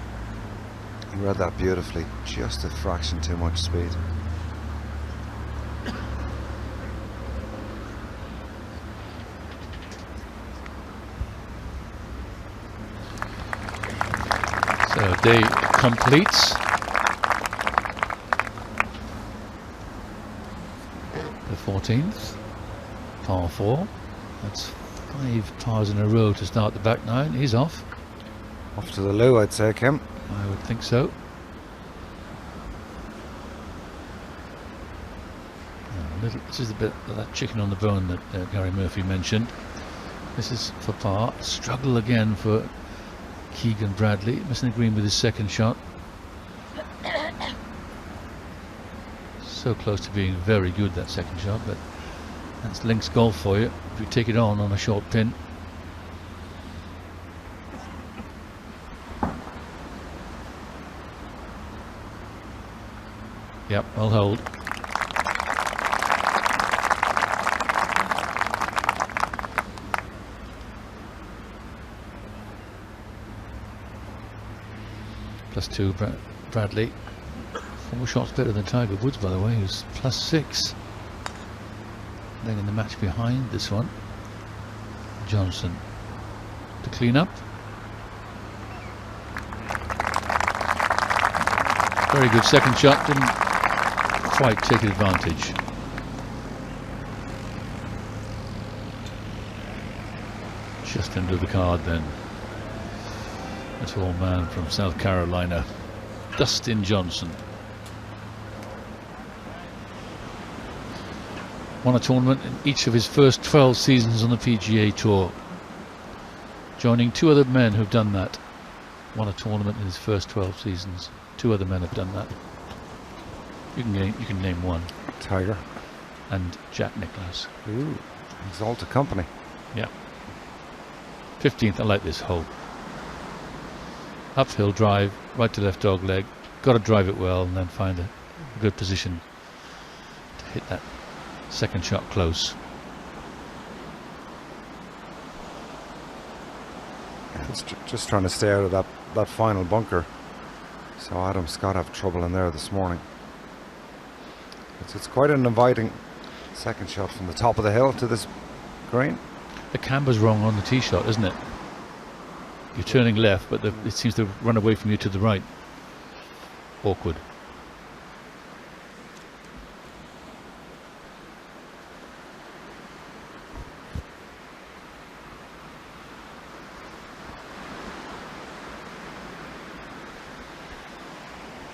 he read that beautifully. Just a fraction too much speed. So Day completes the 14th, par 4. That's 5 pars in a row to start the back 9. He's off. Off to the loo, I'd say, Kim. I would think so. This is a bit of that chicken on the bone that Gary Murphy mentioned. This is for par. Struggle again for Keegan Bradley, missing the green with his second shot. So close to being very good, that second shot, but that's links golf for you if you take it on a short pin. Yep, I'll hold. +2 Bradley. 4 shots better than Tiger Woods, by the way, who's +6. Then in the match behind this one, Johnson to clean up. Very good second shot, didn't quite take advantage. Just under the card then. A tall man from South Carolina, Dustin Johnson. Won a tournament in each of his first 12 seasons on the PGA Tour, joining 2 other men who've done that. Won a tournament in his first 12 seasons. 2 other men have done that. You can name one. Tiger. And Jack Nicklaus. Ooh, exalted company. Yeah. 15th, I like this hole. Uphill drive, right to left dog leg. Got to drive it well and then find a good position to hit that second shot close. Yeah, it's just trying to stay out of that final bunker. So Adam Scott have trouble in there this morning. It's quite an inviting second shot from the top of the hill to this green. The camber's wrong on the tee shot, isn't it? You're turning left, but it seems to run away from you to the right. Awkward.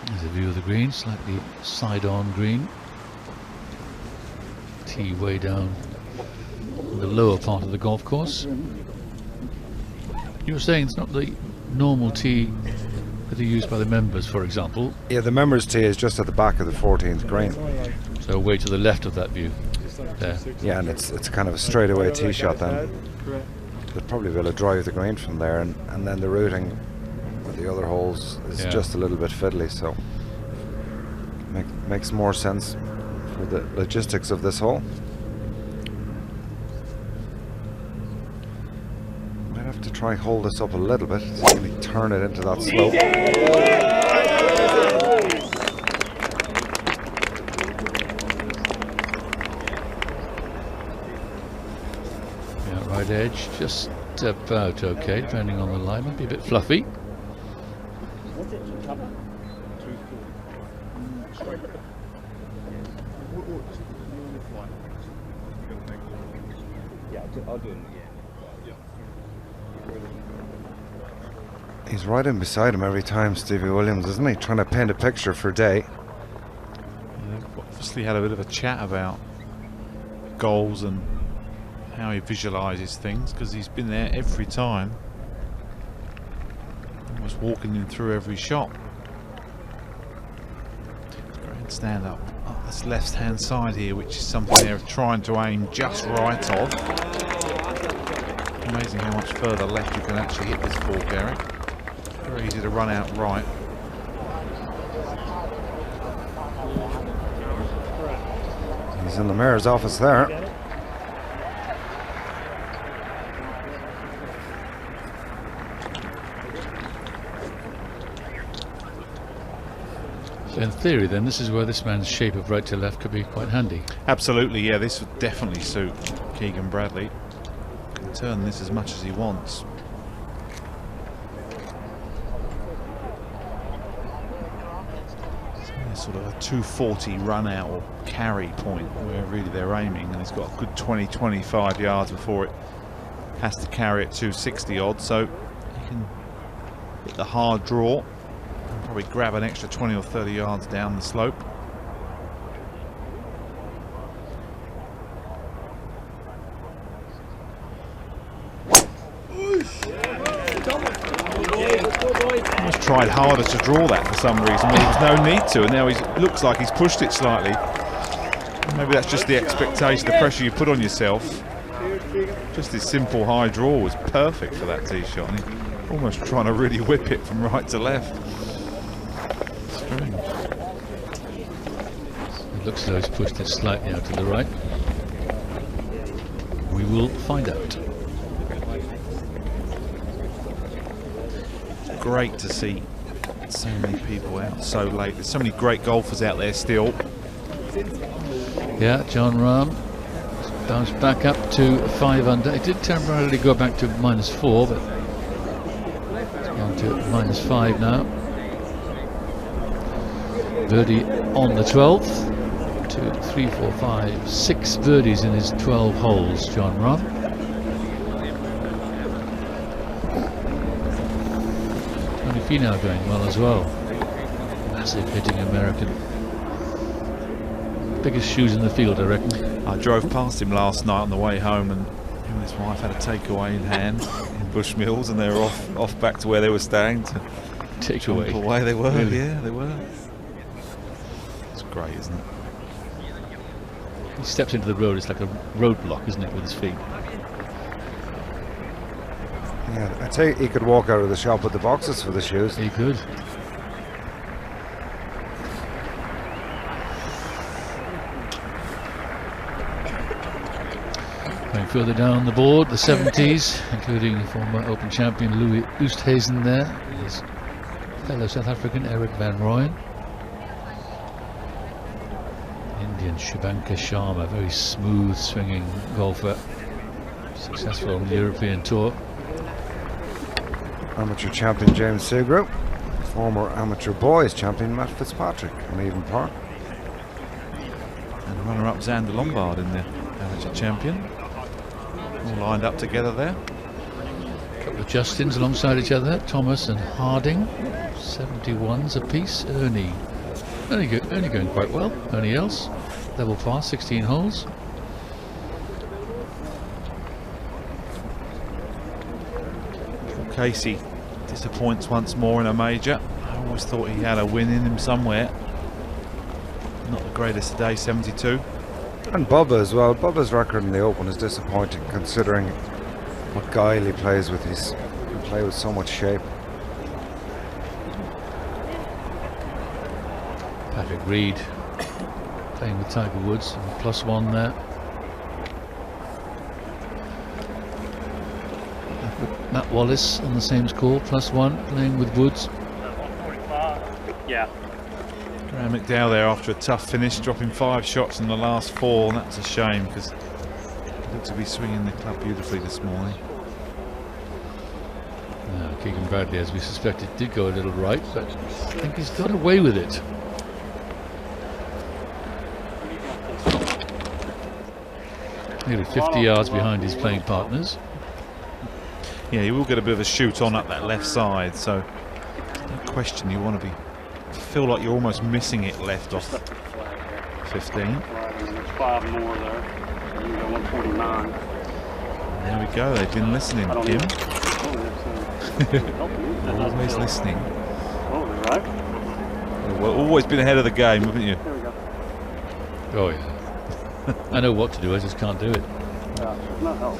There's a view of the green, slightly side-on green. Tee way down in the lower part of the golf course. You were saying it's not the normal tee that are used by the members, for example. Yeah, the members' tee is just at the back of the 14th green. So way to the left of that view. There. Yeah, and it's kind of a straightaway tee shot then. They'd probably be able to drive the green from there, and then the routing with the other holes is just a little bit fiddly, so makes more sense for the logistics of this hole. Might have to try hold this up a little bit, really turn it into that slope. Yeah, right edge, just about okay, depending on the line. Might be a bit fluffy. What's it? Cover? Yeah, I'll do it again. He's right in beside him every time, Stevie Williams, isn't he? Trying to paint a picture for Day. Yeah, obviously had a bit of a chat about goals and how he visualises things, because he's been there every time, almost walking him through every shot. Stand up this left hand side here, which is something they're trying to aim just right of. Amazing how much further left you can actually hit this ball, Gary. Very easy to run out right. He's in the mayor's office there. So in theory then, this is where this man's shape of right to left could be quite handy. Absolutely, yeah, this would definitely suit Keegan Bradley. He can turn this as much as he wants. Sort of a 240 run out or carry point where really they're aiming, and he's got a good 20-25 yards before it has to carry at 260 odd, so he can hit the hard draw and probably grab an extra 20 or 30 yards down the slope. Almost tried harder to draw that for some reason, but there was no need to, and now he looks like he's pushed it slightly. Maybe that's just the expectation, the pressure you put on yourself. Just this simple high draw was perfect for that tee shot, and he's almost trying to really whip it from right to left. Strange. Looks as though he's pushed it slightly out to the right. We will find out. Great to see so many people out so late. There's so many great golfers out there still. Yeah, John Rahm bounced back up to 5 under. It did temporarily go back to -4, but it's gone to -5 now. Birdie on the 12th. 2, 3, 4, 5, 6 birdies in his 12 holes, John Rahm. Tony Finau going well as well. Massive hitting American. Biggest shoes in the field, I reckon. I drove past him last night on the way home, and him and his wife had a takeaway in hand in Bushmills, and they were off back to where they were staying to Takeaway. jump away. They were, Really? yeah, they were. It's great, isn't it? He steps into the road, it's like a roadblock, isn't it, with his feet? Yeah, I'd say he could walk out of the shop with the boxes for the shoes. He could. Going further down the board, the 70s, including former Open champion Louis Oosthuizen there, his fellow South African Eric Van Rooyen. Indian Shubhankar Sharma, very smooth swinging golfer, successful on the European Tour. Amateur champion James Seagrove, former amateur boys champion Matt Fitzpatrick on even par. And runner-up Xander Lombard in the amateur champion. All lined up together there. A couple of Justins alongside each other, Thomas and Harding, 71s apiece. Ernie going quite well. Ernie Els, level par, 16 holes. Casey disappoints once more in a major. I always thought he had a win in him somewhere. Not the greatest today, 72. And Bubba as well. Bubba's record in the Open is disappointing considering what guile he plays with. He can play with so much shape. Patrick Reed playing with Tiger Woods, +1 there. Matt Wallace on the same score, +1, playing with Woods. Yeah. Graham McDowell there after a tough finish, dropping 5 shots in the last 4, and that's a shame because he looks to be swinging the club beautifully this morning. Keegan Bradley, as we suspected, did go a little right, but I think he's got away with it. Nearly 50 yards behind his playing partners. Yeah, you will get a bit of a shoot on up that left side, so no question you want to feel like you're almost missing it left off 15. There's 5 more there. You go 149. There we go, they've been listening, Kim. Always listening. Oh, right. Well, always been ahead of the game, haven't you? There we go. Oh yeah. I know what to do, I just can't do it.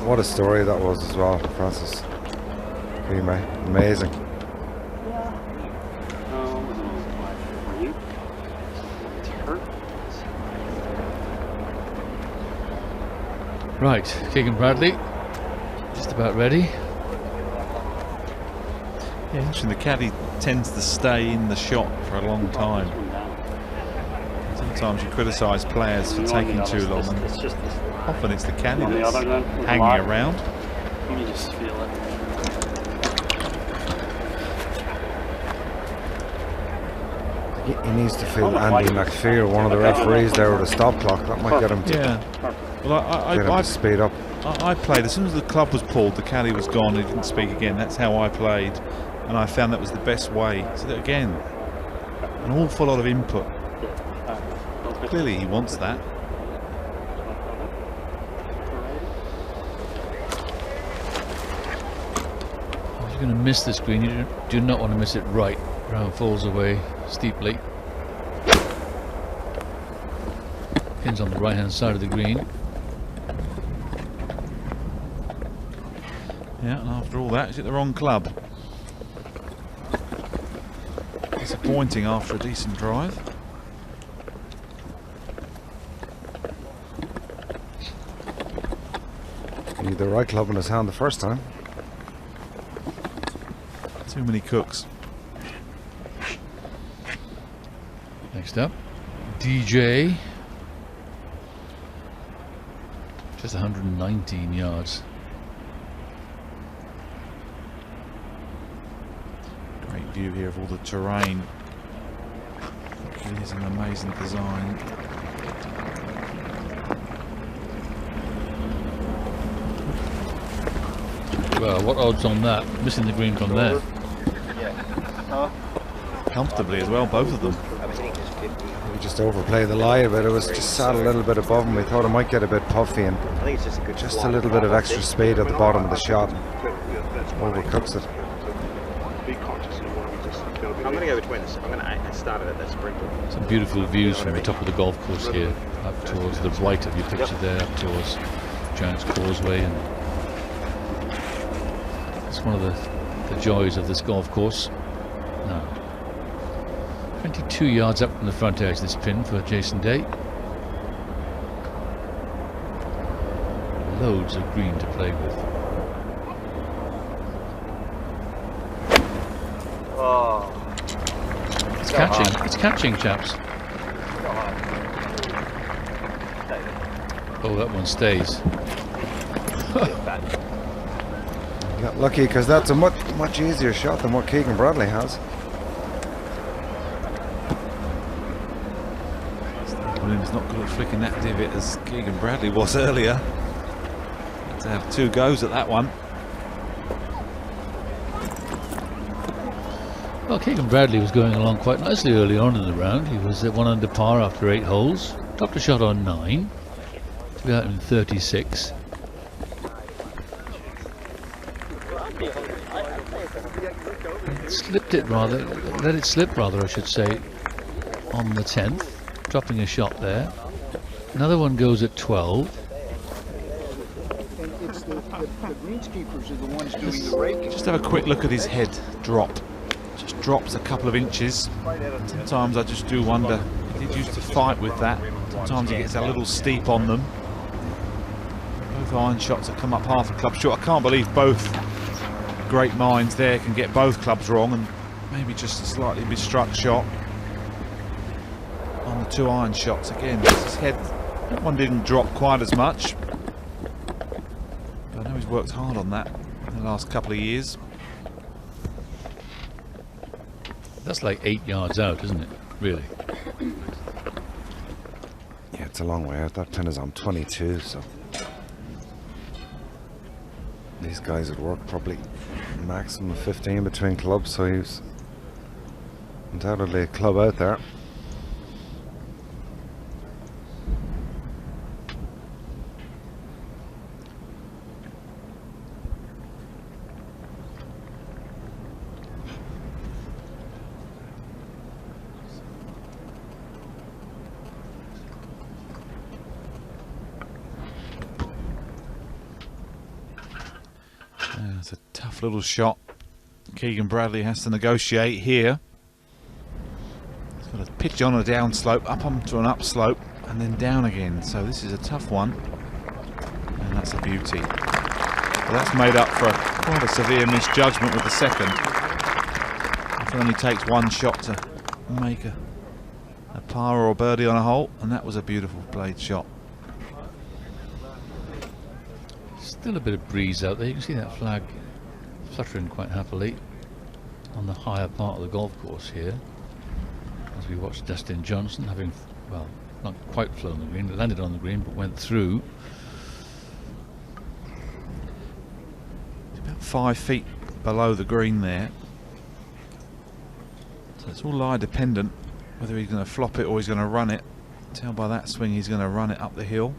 What a story that was as well, Francis. Amazing. Right, Keegan Bradley, just about ready. Yeah, interesting. The caddy tends to stay in the shot for a long time. Sometimes you criticise players for taking too long, and often it's the caddy that's hanging around. You just feel it. He needs to feel Andy McPhee, one of the referees there with a stop clock. That might get him to, Well, get him to speed up. I played, as soon as the club was pulled, the caddy was gone, he didn't speak again. That's how I played, and I found that was the best way. So that, again, an awful lot of input. Clearly he wants that. If you're going to miss this green, you do not want to miss it right. Ground falls away steeply. Pins on the right hand side of the green. Yeah, and after all that, he's at the wrong club. Disappointing after a decent drive. He had the right club in his hand the first time. Too many cooks. Next up, DJ. Just 119 yards. Great view here of all the terrain. It is an amazing design. Well, what odds on that? Missing the green from there. Comfortably as well, both of them. We just overplayed the lie a bit. It was just sat a little bit above him. We thought it might get a bit puffy, and just a little bit of extra speed at the bottom of the shot. Overcooks it. I'm going to go between this. I started at that sprint. Some beautiful views from the top of the golf course here, up towards the right of your picture there, up towards Giant's Causeway, and it's one of the joys of this golf course. Now, 22 yards up from the front edge, this pin for Jason Day. Loads of green to play with. Oh. It's catching. It's catching, chaps. Oh, that one stays. Got lucky because that's a much easier shot than what Keegan Bradley has. Williams not good at flicking that divot as Keegan Bradley was earlier. Had to have 2 goes at that one. Well, Keegan Bradley was going along quite nicely early on in the round. He was at 1 under par after 8 holes. Topped a shot on 9 to be out in 36. Slipped it rather, let it slip rather, I should say, on the 10th, dropping a shot there. Another one goes at 12. And it's the greenskeepers are the ones doing the raking. Just have a quick look at his head drop. Just drops a couple of inches. Sometimes I just do wonder, he did used to fight with that. Sometimes he gets a little steep on them. Both iron shots have come up half a club short. I can't believe both great minds there can get both clubs wrong, and maybe just a slightly mistruck shot on the 2 iron shots. Again, his head, that one didn't drop quite as much, but I know he's worked hard on that in the last couple of years. That's like 8 yards out, isn't it? Really? Yeah, it's a long way out. That pin is on 22, so these guys would work probably maximum of 15 between clubs, so he's undoubtedly a club out there. It's a tough little shot. Keegan Bradley has to negotiate here. He's got to pitch on a downslope, up onto an upslope, and then down again. So this is a tough one, and that's a beauty. But that's made up for quite a severe misjudgment with the second. It only takes 1 shot to make a par or a birdie on a hole, and that was a beautiful played shot. Still a bit of breeze out there. You can see that flag fluttering quite happily on the higher part of the golf course here as we watch Dustin Johnson having, well, not quite flown the green, landed on the green but went through. It's about 5 feet below the green there, so it's all lie dependent whether he's going to flop it or he's going to run it. Tell by that swing he's going to run it up the hill.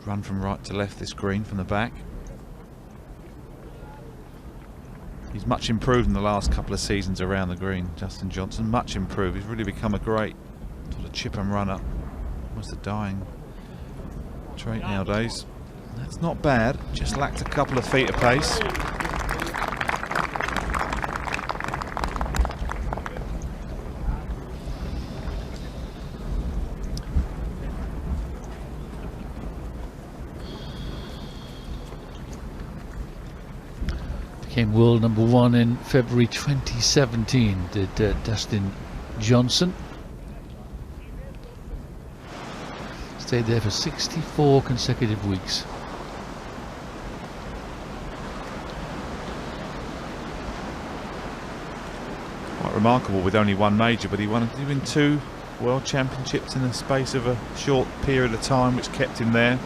Run from right to left this green from the back. He's much improved in the last couple of seasons around the green, Dustin Johnson, much improved. He's really become a great sort of chip and runner. Almost a dying trait nowadays. That's not bad, just lacked a couple of feet of pace. Came world number 1 in February 2017, did Dustin Johnson. Stayed there for 64 consecutive weeks. Quite remarkable with only one major, but he won 2 World Championships in the space of a short period of time, which kept him there.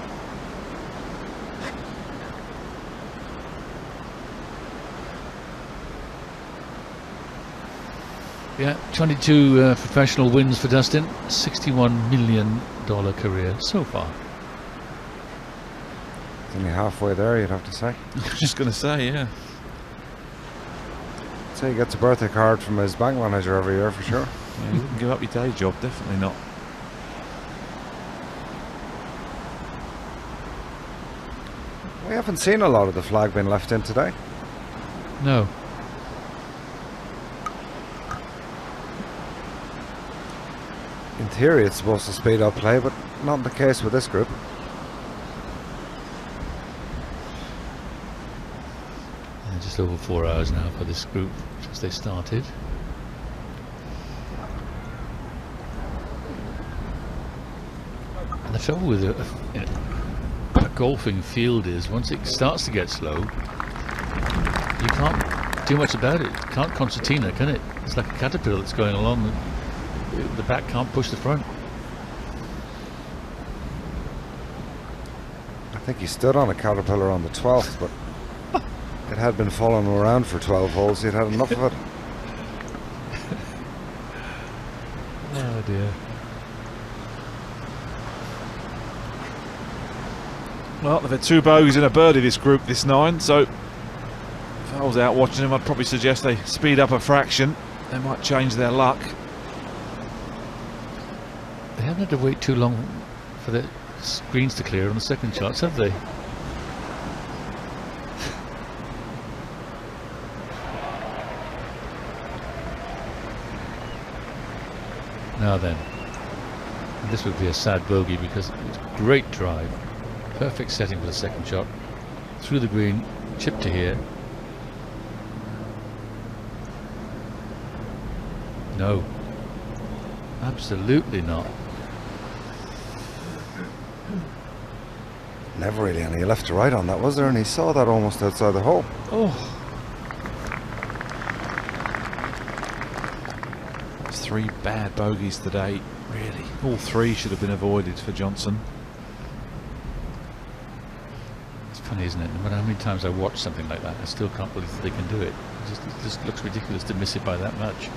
Yeah, 22 professional wins for Dustin, $61 million career so far. Only halfway there, you'd have to say. I was just going to say, yeah. So he gets a birthday card from his bank manager every year for sure. Yeah, you wouldn't give up your day job, definitely not. We haven't seen a lot of the flag being left in today. No. In theory, it's supposed to speed up play, but not the case with this group. Just over 4 hours now for this group since they started. And the trouble with a golfing field is once it starts to get slow, you can't do much about it. Can't concertina, can it? It's like a caterpillar that's going along. The back can't push the front. I think he stood on a caterpillar on the 12th, but it had been following him around for 12 holes. He'd had enough of it. Oh dear. Well, they've had 2 bogeys and a birdie this group, this 9, so if I was out watching them, I'd probably suggest they speed up a fraction. They might change their luck. They haven't had to wait too long for the screens to clear on the second shots, have they? Now then, this would be a sad bogey because it's great drive, perfect setting for the second shot, through the green, chip to here. No, absolutely not. Never really any left to right on that, was there? And he saw that almost outside the hole. Oh, 3 bad bogeys today, really. All 3 should have been avoided for Johnson. it's funny, isn't it? No matter how many times I watch something like that, I still can't believe that they can do it. It just looks ridiculous to miss it by that much.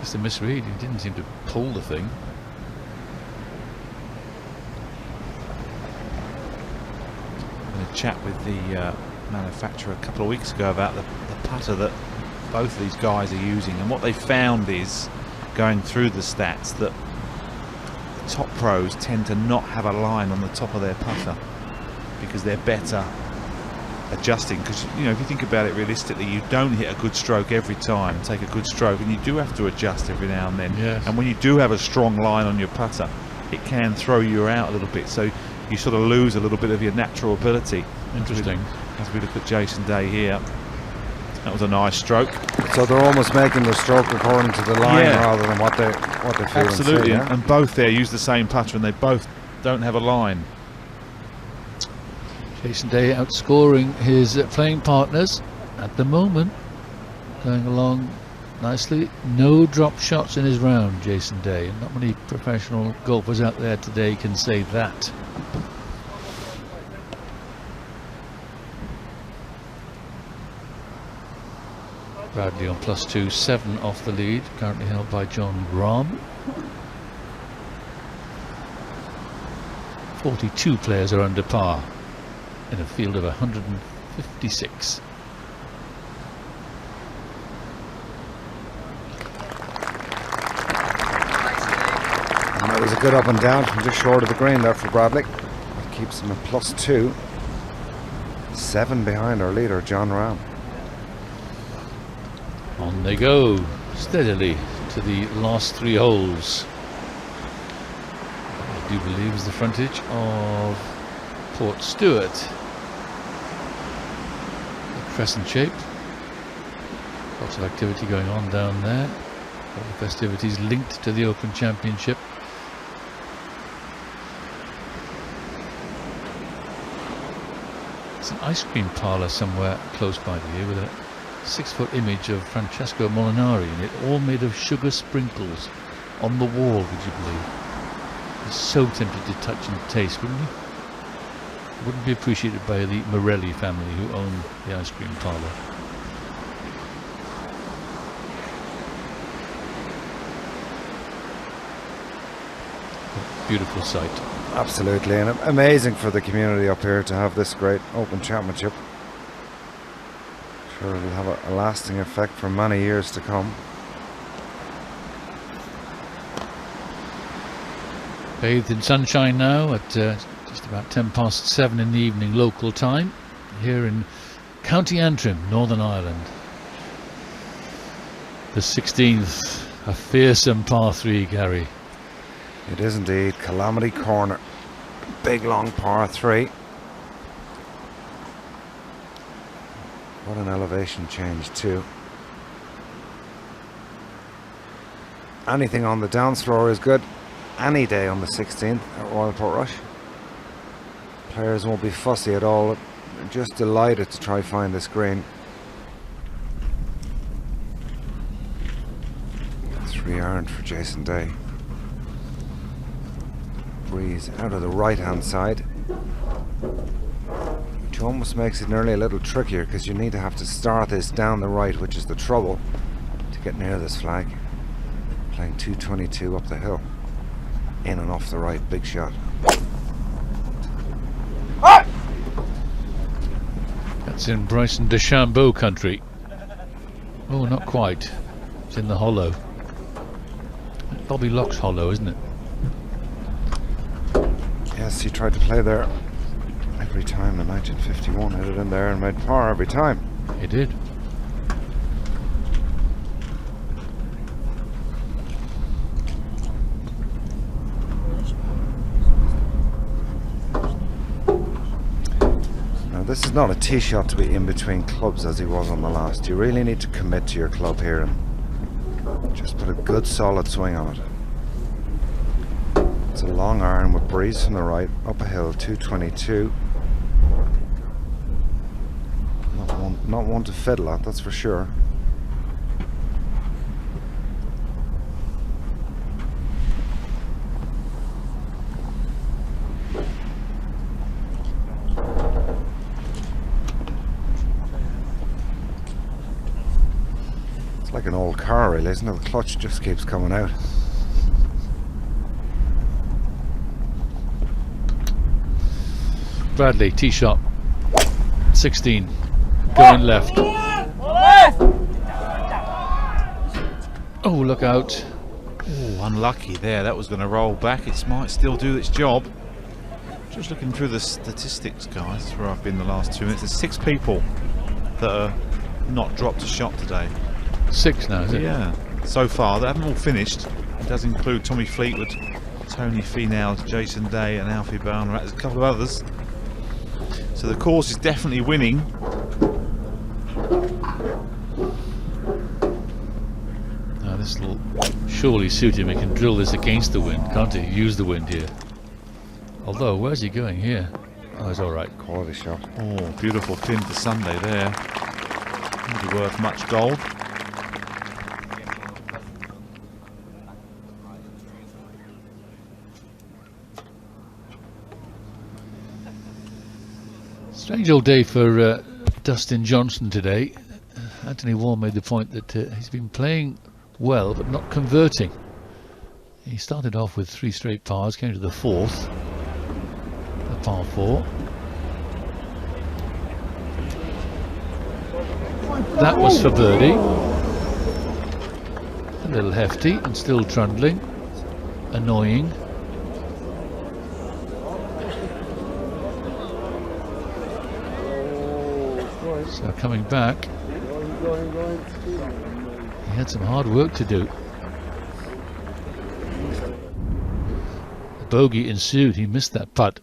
Just a misread. He didn't seem to pull the thing. I had a chat with the manufacturer a couple of weeks ago about the putter that both of these guys are using, and what they found is, going through the stats, that the top pros tend to not have a line on the top of their putter because they're better adjusting. Because, you know, if you think about it realistically, you don't hit a good stroke every time, take a good stroke, and you do have to adjust every now and then. Yes. And when you do have a strong line on your putter, it can throw you out a little bit, so you sort of lose a little bit of your natural ability. Interesting. As we look at Jason Day here, that was a nice stroke. So they're almost making the stroke according to the line, Yeah. rather than what they feel. Absolutely, and say, yeah? and both there use the same putter, and they both don't have a line. Jason Day outscoring his playing partners at the moment, going along nicely. No drop shots in his round, Jason Day. Not many professional golfers out there today can say that. Bradley on +2, 7 off the lead, currently held by John Rahm. 42 players are under par in a field of 156. And that was a good up and down from just short of the green there for Bradley. That keeps him at +2. 7 behind our leader, John Rahm. On they go, steadily to the last 3 holes. I do believe is the frontage of Port Stewart. crescent shape. Lots of activity going on down there. All the festivities linked to the Open Championship. It's an ice cream parlour somewhere close by to here with a 6-foot image of Francesco Molinari in it, all made of sugar sprinkles on the wall, would you believe? You're so tempted to touch and taste, wouldn't you? Wouldn't be appreciated by the Morelli family who own the ice cream parlour. Beautiful sight. Absolutely, and amazing for the community up here to have this great Open Championship. Sure, it'll have a lasting effect for many years to come. Bathed in sunshine now at just about 7:10 in the evening local time here in County Antrim, Northern Ireland. The 16th, a fearsome par 3, Gary. It is indeed. Calamity Corner. Big long par 3. What an elevation change too. Anything on the dance floor is good any day on the 16th at Royal Portrush. Players won't be fussy at all. They're just delighted to try find this green. 3 iron for Jason Day. Breeze out of the right hand side, which almost makes it nearly a little trickier because you need to have to start this down the right, which is the trouble to get near this flag. Playing 222 up the hill, in and off the right, big shot. That's in Bryson DeChambeau country. Oh, not quite. It's in the hollow. Bobby Locke's hollow, isn't it? Yes, he tried to play there every time in 1951, hit it in there and made par every time. He did. Now this is not a tee shot to be in between clubs as he was on the last. You really need to commit to your club here and just put a good solid swing on it. It's a long iron with breeze from the right, up a hill, 222. Not one to fiddle at, that's for sure. It's like an old car really, isn't it? The clutch just keeps coming out. Bradley, tee shot, 16, going left. Oh, look out. Oh, unlucky there. That was going to roll back. It might still do its job. Just looking through the statistics, guys, that's where I've been the last 2 minutes. There's 6 people that are not dropped a shot today. 6 now, is it? Yeah, so far. They haven't all finished. It does include Tommy Fleetwood, Tony Finau, Jason Day and Alfie Barner. There's a couple of others. So the course is definitely winning. Now this will surely suit him. He can drill this against the wind, can't he? Use the wind here. Although, where's he going here? Oh, it's all right. Quality shot. Oh, beautiful pin for Sunday there. Won't be worth much gold. Strange old day for Dustin Johnson today. Anthony Wall made the point that he's been playing well but not converting. He started off with 3 straight pars, came to the 4th, a par 4. That was for birdie. A little hefty and still trundling. Annoying. So coming back, he had some hard work to do. The bogey ensued, he missed that putt.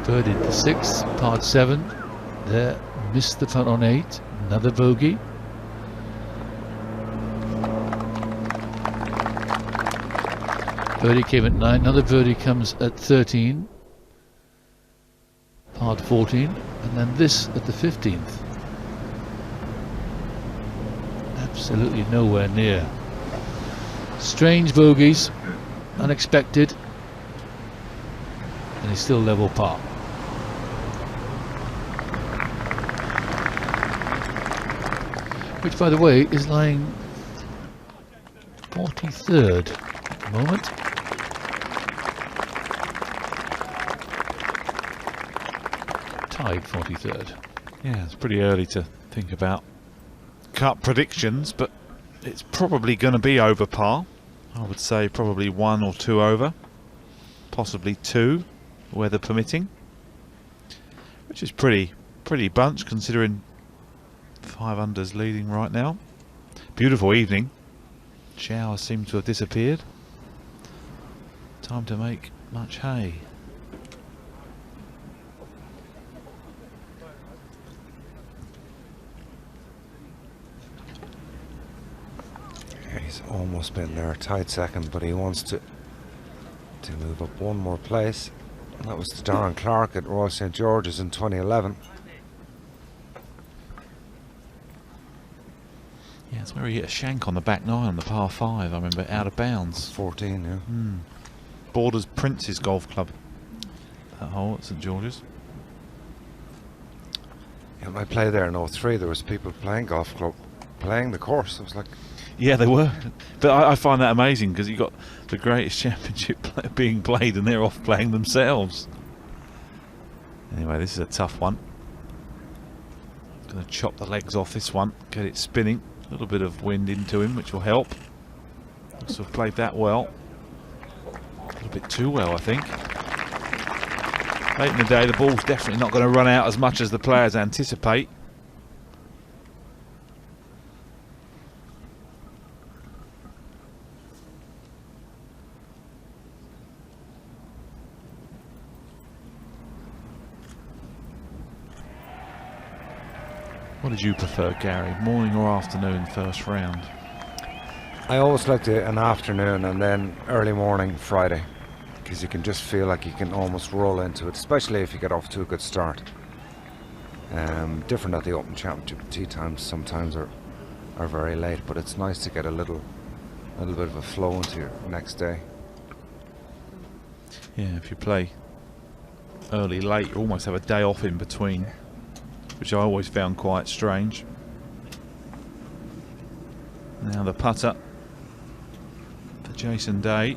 Birdied the 6th, par 7. There, missed the putt on 8. Another bogey. Birdie came at 9. Another birdie comes at 13. Par 14. And then this at the 15th. Absolutely nowhere near. Strange bogeys. Unexpected. And he's still level par. Which, by the way, is lying 43rd at the moment. Tied 43rd. Yeah, it's pretty early to think about cut predictions, but it's probably going to be over par. I would say probably 1 or 2 over, possibly 2, weather permitting, which is pretty bunch considering 5 under's leading right now. Beautiful evening. Showers seem to have disappeared. Time to make much hay. Yeah, he's almost been there, tied second, but he wants to move up one more place. And that was to Darren Clark at Royal St George's in 2011. Yeah, it's where he hit a shank on the back 9 on the par 5, I remember, out of bounds. 14, yeah. Borders Prince's golf club. That hole at St George's. Yeah, when I played there in 03, there was people playing golf club, playing the course. It was like... Yeah, they were. But I find that amazing because you got the greatest championship being played and they're off playing themselves. Anyway, this is a tough one. Going to chop the legs off this one, get it spinning. A little bit of wind into him, which will help. Looks to have played that well. A little bit too well, I think. Late in the day, the ball's definitely not going to run out as much as the players anticipate. What did you prefer, Gary? Morning or afternoon, first round? I always liked an afternoon and then early morning Friday, because you can just feel like you can almost roll into it, especially if you get off to a good start. Different at the Open Championship. Tee times sometimes are very late, but it's nice to get a little bit of a flow into your next day. Yeah, if you play early, late, you almost have a day off in between, which I always found quite strange. Now the putter for Jason Day.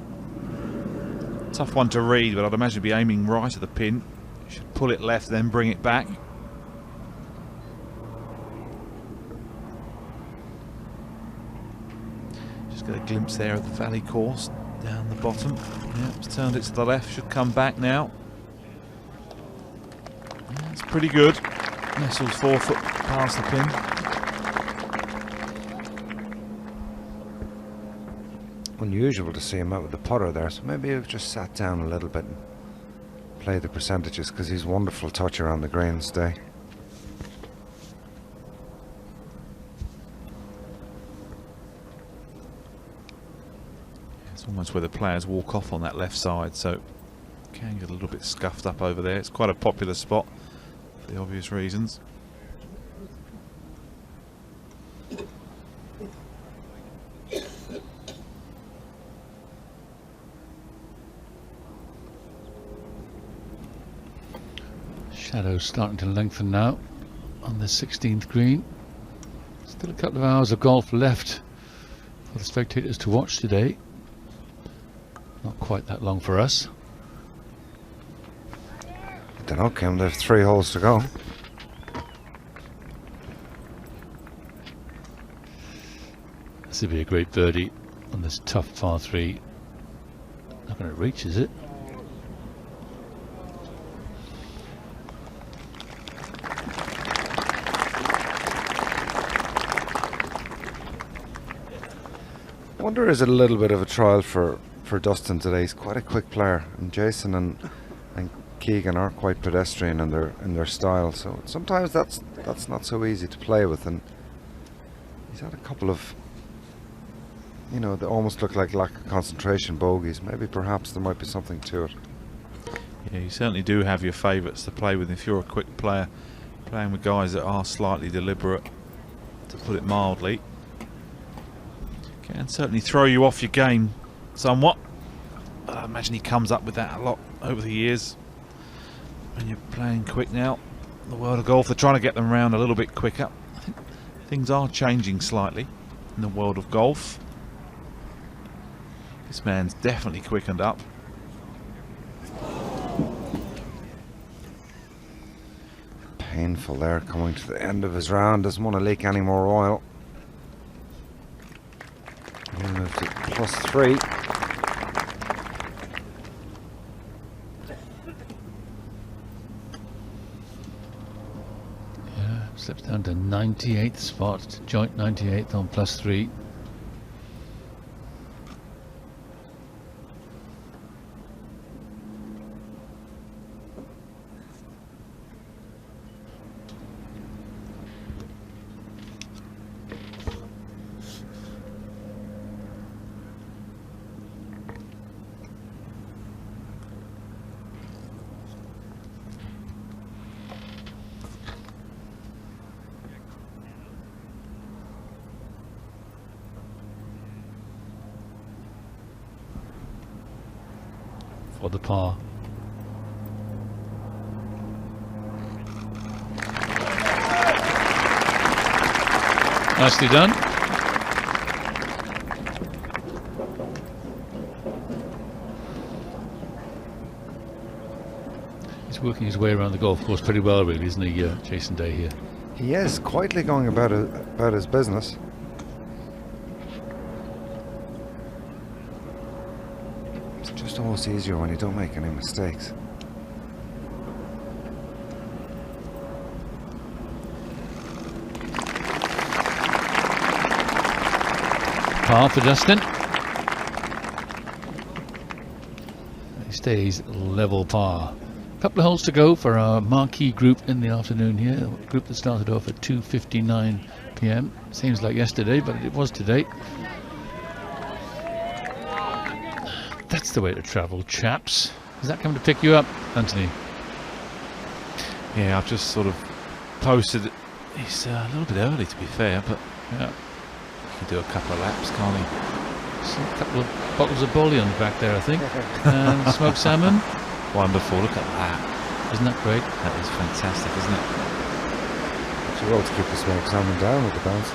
Tough one to read, but I'd imagine he'd be aiming right at the pin. You should pull it left, then bring it back. Just get a glimpse there of the valley course down the bottom. Yeah, it's turned it to the left, should come back now. Yeah, it's pretty good. Nestles 4 foot past the pin. Unusual to see him out with the putter there, so maybe he'll just sat down a little bit and play the percentages, because he's a wonderful toucher on the greens today. It's almost where the players walk off on that left side, so can get a little bit scuffed up over there. It's quite a popular spot for the obvious reasons. Shadows starting to lengthen now on the 16th green. Still a couple of hours of golf left for the spectators to watch today. Not quite that long for us. I don't know, Kim, they have 3 holes to go. This would be a great birdie on this tough par 3. Not going to reach, is it? I wonder, is it a little bit of a trial for Dustin today? He's quite a quick player, and Jason and Keegan are quite pedestrian in their style, so sometimes that's not so easy to play with. And he's had a couple of, you know, they almost look like lack of concentration bogeys. Maybe perhaps there might be something to it. Yeah, you certainly do have your favourites to play with if you're a quick player. Playing with guys that are slightly deliberate, to put it mildly, can certainly throw you off your game somewhat. But I imagine he comes up with that a lot over the years. When you're playing quick now, the world of golf, they're trying to get them round a little bit quicker. I think things are changing slightly in the world of golf. This man's definitely quickened up. Painful there, coming to the end of his round. Doesn't want to leak any more oil. We'll move to +3. Yeah, slips down to 98th spot, joint 98th on +3. For the par. Nicely done. He's working his way around the golf course pretty well, really, isn't he, Jason Day here? He is quietly going about his business. It's almost easier when you don't make any mistakes. Par for Dustin. He stays level par. A couple of holes to go for our marquee group in the afternoon here. A group that started off at 2:59 p.m. Seems like yesterday, but it was today. That's the way to travel, chaps. Is that coming to pick you up, Anthony? Yeah, I've just sort of posted it. He's a little bit early, to be fair, but Yeah. he can do a couple of laps, can't he? So a couple of bottles of bouillon back there, I think. And smoked salmon. Wonderful, look at that. Isn't that great? That is fantastic, isn't it? It's well to keep the smoked salmon down with the bounce.